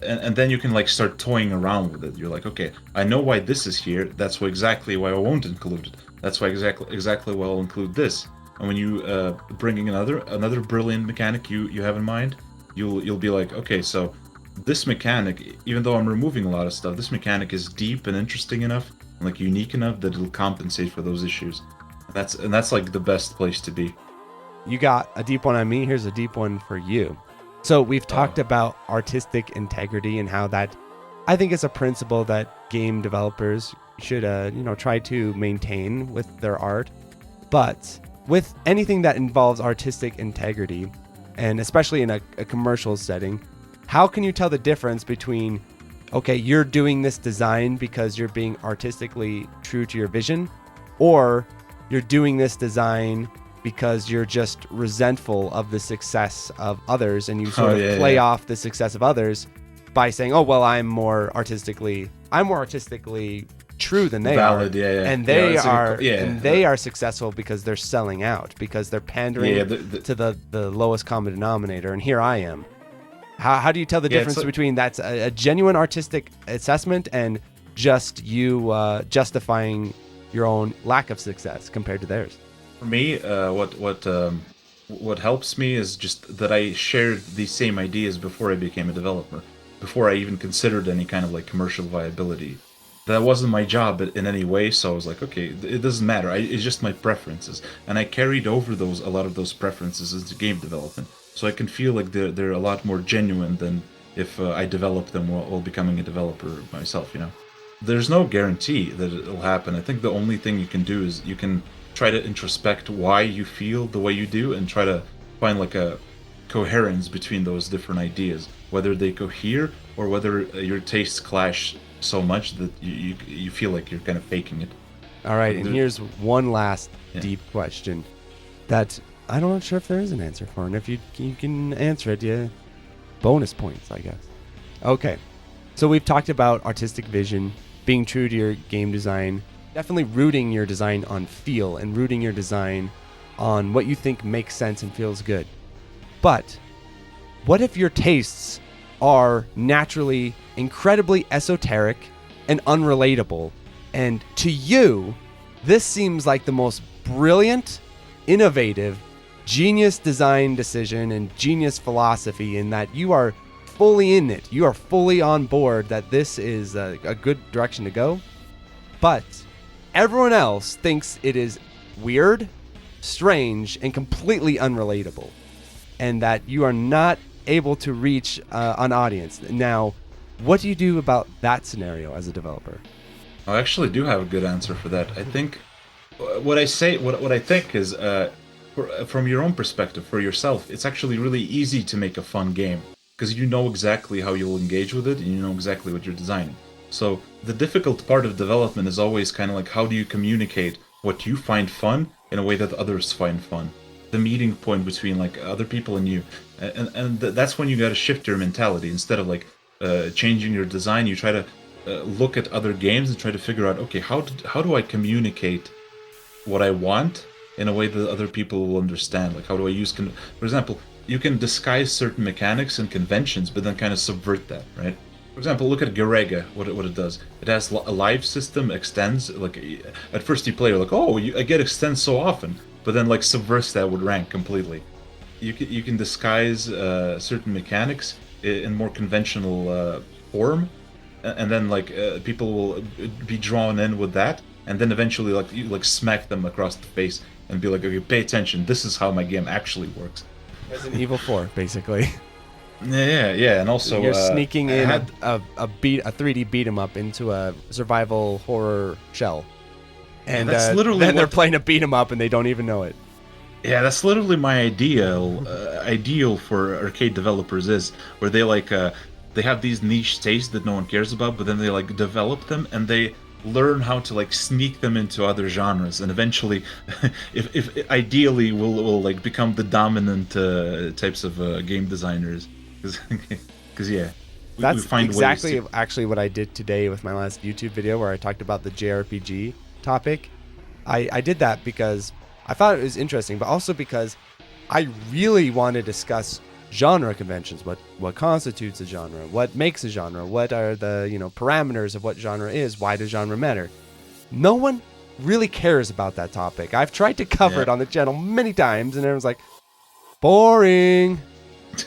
And then you can like start toying around with it. You're like, okay, I know why this is here. That's exactly why I won't include it. That's why exactly why I'll include this. And when you bring in another brilliant mechanic you have in mind, you'll be like, okay, so this mechanic, even though I'm removing a lot of stuff, this mechanic is deep and interesting enough, and like unique enough that it'll compensate for those issues. That's like the best place to be. You got a deep one on me. Here's a deep one for you. So we've talked about artistic integrity and how that, I think, is a principle that game developers should, try to maintain with their art. But with anything that involves artistic integrity, and especially in a commercial setting, how can you tell the difference between, okay, you're doing this design because you're being artistically true to your vision, or you're doing this design because you're just resentful of the success of others, and you sort of play off the success of others by saying, oh, well, I'm more artistically true than they are. And they are successful because they're selling out, because they're pandering to the lowest common denominator, and here I am. How do you tell the difference between that's a genuine artistic assessment and just you justifying your own lack of success compared to theirs? For me, what helps me is just that I shared these same ideas before I became a developer, before I even considered any kind of like commercial viability. That wasn't my job in any way, so I was like, okay, it doesn't matter. It's just my preferences, and I carried over a lot of those preferences into game development, so I can feel like they're a lot more genuine than if I developed them while becoming a developer myself. There's no guarantee that it'll happen. I think the only thing you can do is you can try to introspect why you feel the way you do and try to find like a coherence between those different ideas, whether they cohere or whether your tastes clash so much that you feel like you're kind of faking it. All right, and here's one last deep question that I'm not sure if there is an answer for, and if you can answer it, bonus points, I guess. Okay, so we've talked about artistic vision, being true to your game design, definitely rooting your design on feel and rooting your design on what you think makes sense and feels good. But what if your tastes are naturally incredibly esoteric and unrelatable, and to you, this seems like the most brilliant, innovative, genius design decision and genius philosophy in that you are fully in it. You are fully on board that this is a good direction to go. But everyone else thinks it is weird, strange, and completely unrelatable. And that you are not able to reach an audience. Now, what do you do about that scenario as a developer? I actually do have a good answer for that. I think what I think is, from your own perspective, for yourself, it's actually really easy to make a fun game because you know exactly how you'll engage with it and you know exactly what you're designing. So the difficult part of development is always kind of like, how do you communicate what you find fun in a way that others find fun? The meeting point between like other people and you, and that's when you got to shift your mentality. Instead of like changing your design, you try to look at other games and try to figure out, okay, how do I communicate what I want in a way that other people will understand? Like, how do I use for example, you can disguise certain mechanics and conventions, but then kind of subvert that, right? For example, look at Garega, what it does. It has a live system, extends, like, at first you play, you're like, oh, I get extends so often, but then, like, subverts that with rank completely. You can disguise certain mechanics in more conventional form, and then, like, people will be drawn in with that, and then eventually, like, you, like, smack them across the face and be like, okay, pay attention, this is how my game actually works. Resident Evil 4, basically. Yeah, and also you're sneaking in a 3D beat 'em up into a survival horror shell, and that's literally then they're playing a beat 'em up and they don't even know it. Yeah, that's literally my ideal for arcade developers is where they like they have these niche tastes that no one cares about, but then they like develop them and they learn how to like sneak them into other genres, and eventually if ideally will like become the dominant types of game designers, because that's we find exactly actually what I did today with my last YouTube video where I talked about the JRPG topic. I did that because I thought it was interesting, but also because I really want to discuss genre conventions, what constitutes a genre, what makes a genre, what are the parameters of what genre is, why does genre matter. No one really cares about that topic. I've tried to cover it on the channel many times and everyone's like, boring.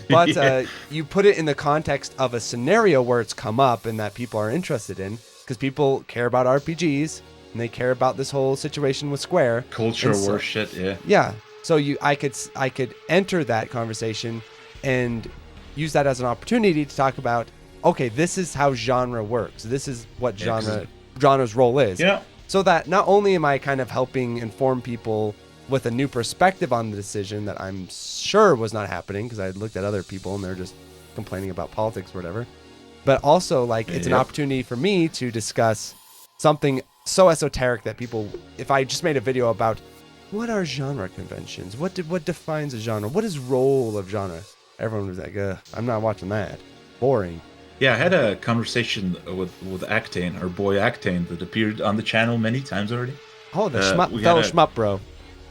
But you put it in the context of a scenario where it's come up and that people are interested in, because people care about RPGs and they care about this whole situation with Square culture war shit. So I could enter that conversation and use that as an opportunity to talk about, okay, this is how genre works. This is what genre's role is. Yeah. So that not only am I kind of helping inform people with a new perspective on the decision that I'm sure was not happening because I looked at other people and they're just complaining about politics or whatever, but also like it's an opportunity for me to discuss something so esoteric that people, if I just made a video about what are genre conventions, what defines a genre, what is role of genre, everyone was like, I'm not watching that. Boring. Yeah, I had a conversation with Actane, our boy Actane, that appeared on the channel many times already. Oh, the fellow shmup bro.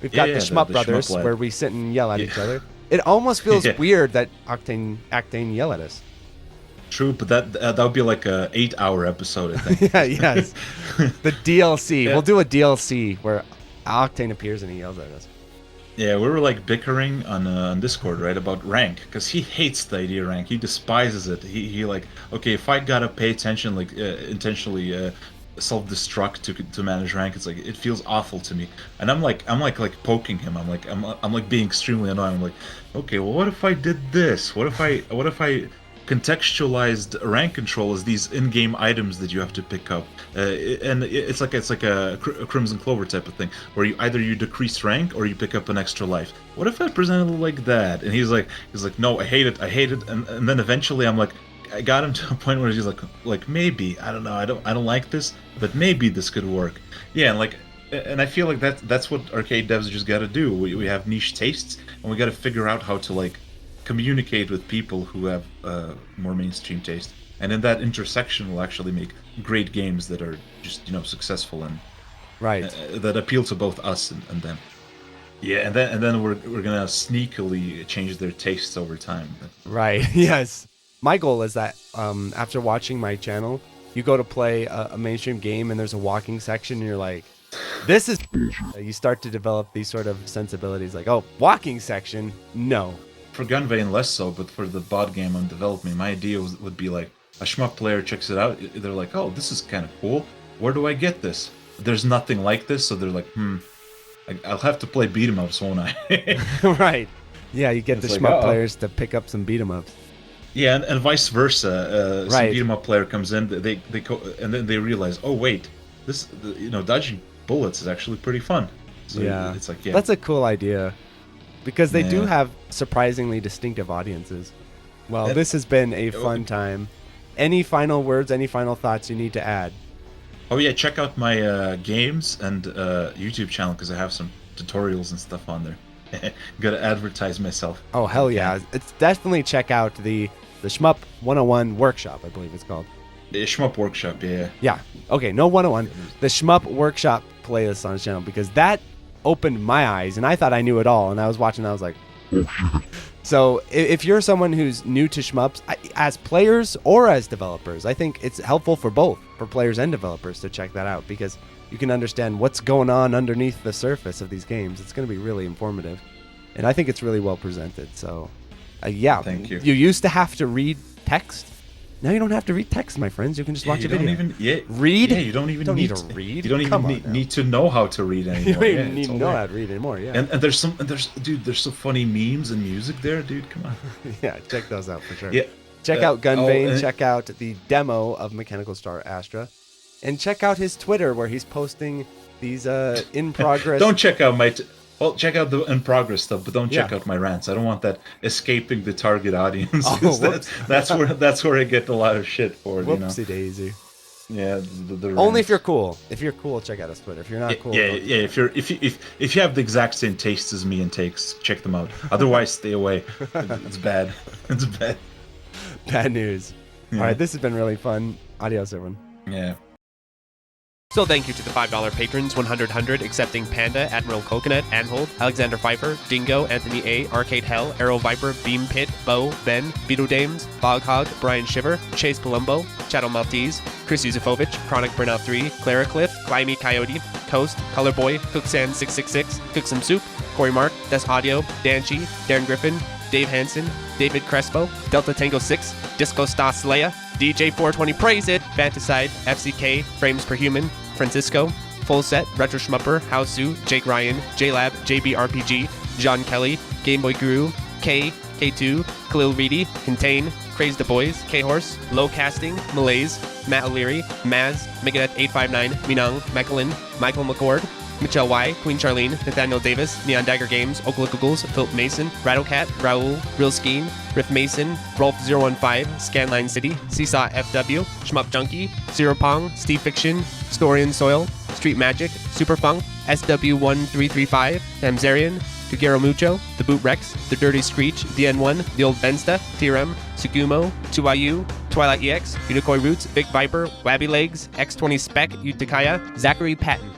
We've got the Shmup Brothers, where we sit and yell at each other. It almost feels weird that Octane yell at us. True, but that would be like a 8-hour episode, I think. Yeah, yes. The DLC. Yeah. We'll do a DLC where Octane appears and he yells at us. Yeah, we were like bickering on Discord, right, about rank, because he hates the idea of rank. He despises it. He like, okay, if I gotta pay attention, like intentionally self-destruct to manage rank, it's like it feels awful to me. And I'm like poking him. I'm like being extremely annoying. I'm like, okay, well, what if I did this? What if I contextualized rank control as these in-game items that you have to pick up, and it's like a Crimson Clover type of thing, where you decrease rank or you pick up an extra life. What if I presented it like that? And he's like, no, I hate it, and then eventually I'm like, I got him to a point where he's like maybe, I don't know, I don't like this, but maybe this could work. Yeah, and I feel like that's what arcade devs just got to do. We have niche tastes, and we got to figure out how to like communicate with people who have more mainstream taste, and in that intersection will actually make great games that are just successful and right that appeal to both us and them. Yeah, and then we're gonna sneakily change their tastes over time. Right. Yes. My goal is that after watching my channel, you go to play a mainstream game and there's a walking section and you're like, this is you start to develop these sort of sensibilities like, oh, walking section, no. For Gunvein less so, but for the bot game I'm developing, my idea would be like a shmup player checks it out, they're like, oh, this is kind of cool, where do I get this? There's nothing like this, so they're like, I'll have to play beat 'em ups, won't I? Right. Yeah, you get the shmup players to pick up some beat 'em ups. Yeah, and vice versa. Right. Some beat 'em up player comes in, they go, and then they realize, oh wait, this dodging bullets is actually pretty fun. So yeah, it's like, that's a cool idea. Because they do have surprisingly distinctive audiences. Well, this has been a fun time. Any final words, any final thoughts you need to add? Oh yeah, check out my games and YouTube channel, because I have some tutorials and stuff on there. Gotta advertise myself. Oh, hell yeah. It's definitely check out the Shmup 101 Workshop, I believe it's called. The Shmup Workshop, yeah. Yeah. Okay, no 101. The Shmup Workshop playlist on his channel, because that opened my eyes and I thought I knew it all, and I was watching, I was like, so if you're someone who's new to shmups, as players or as developers, I think it's helpful for both, for players and developers, to check that out, because you can understand what's going on underneath the surface of these games. It's going to be really informative, and I think it's really well presented. So yeah, thank you. You used to have to read text. Now you don't have to read text, my friends. You can just watch a video. Read? Yeah, you don't even need to read. You don't even need to know how to read anymore. You don't even need to know how to read anymore. Yeah. And there's some funny memes and music there, dude. Come on. Yeah, check those out for sure. Yeah. Check out Gunvein. Check out the demo of Mechanical Star Astra, and check out his Twitter where he's posting these in progress. Don't check out my. Well, check out the in progress stuff, but don't check out my rants. I don't want that escaping the target audience. Oh, that's where I get a lot of shit for. Whoopsie daisy. Yeah, the only if you're cool. If you're cool, check out his Twitter. If you're not cool, If you have the exact same tastes as me and takes, check them out. Otherwise, stay away. It's bad. It's bad. Bad news. Yeah. All right, this has been really fun. Adios, everyone. Yeah. So thank you to the $5 patrons, 100, accepting Panda, Admiral Coconut, Anhold, Alexander Pfeiffer, Dingo, Anthony A, Arcade Hell, Arrow Viper, Beam Pit, Bo, Ben, Beetle Dames, Bog Hog, Brian Shiver, Chase Palumbo, Chattel Maltese, Chris Yusufovich, Chronic Burnout 3, Clara Cliff, Climby Coyote, Toast, Colorboy, Cooksand666, Cook Some Soup, Corey Mark, Des Audio, Danchi, Darren Griffin, Dave Hansen, David Crespo, Delta Tango 6, Disco Stas Leia, DJ 420 Praise It, Fanticide, FCK, Frames Per Human, Francisco, Full Set, Retro Schmupper, Hausu, Jake Ryan, JLab, JBRPG, John Kelly, Gameboy Guru, K, K2, Khalil Reedy, Contain, Craze the Boys, K-Horse, Low Casting, Malaise, Matt O'Leary, Maz, Megadeth 859, Minang, Mechalin, Michael McCord, Michelle Y, Queen Charlene, Nathaniel Davis, Neon Dagger Games, Oakland Googles, Philip Mason, Rattlecat, Raul, Real Skeen, Riff Mason, Rolf015, Scanline City, Seesaw FW, Shmup Junkie, Zero Pong, Steve Fiction, Story and Soil, Street Magic, Superfunk, SW1335, Tamzarian, Tugero Mucho, The Boot Rex, The Dirty Screech, The N1, The Old Bensta, TRM, Sugumo, 2IU, Twilight EX, Unikoi Roots, Big Viper, Wabby Legs, X20 Spec, Utakaya, Zachary Patton,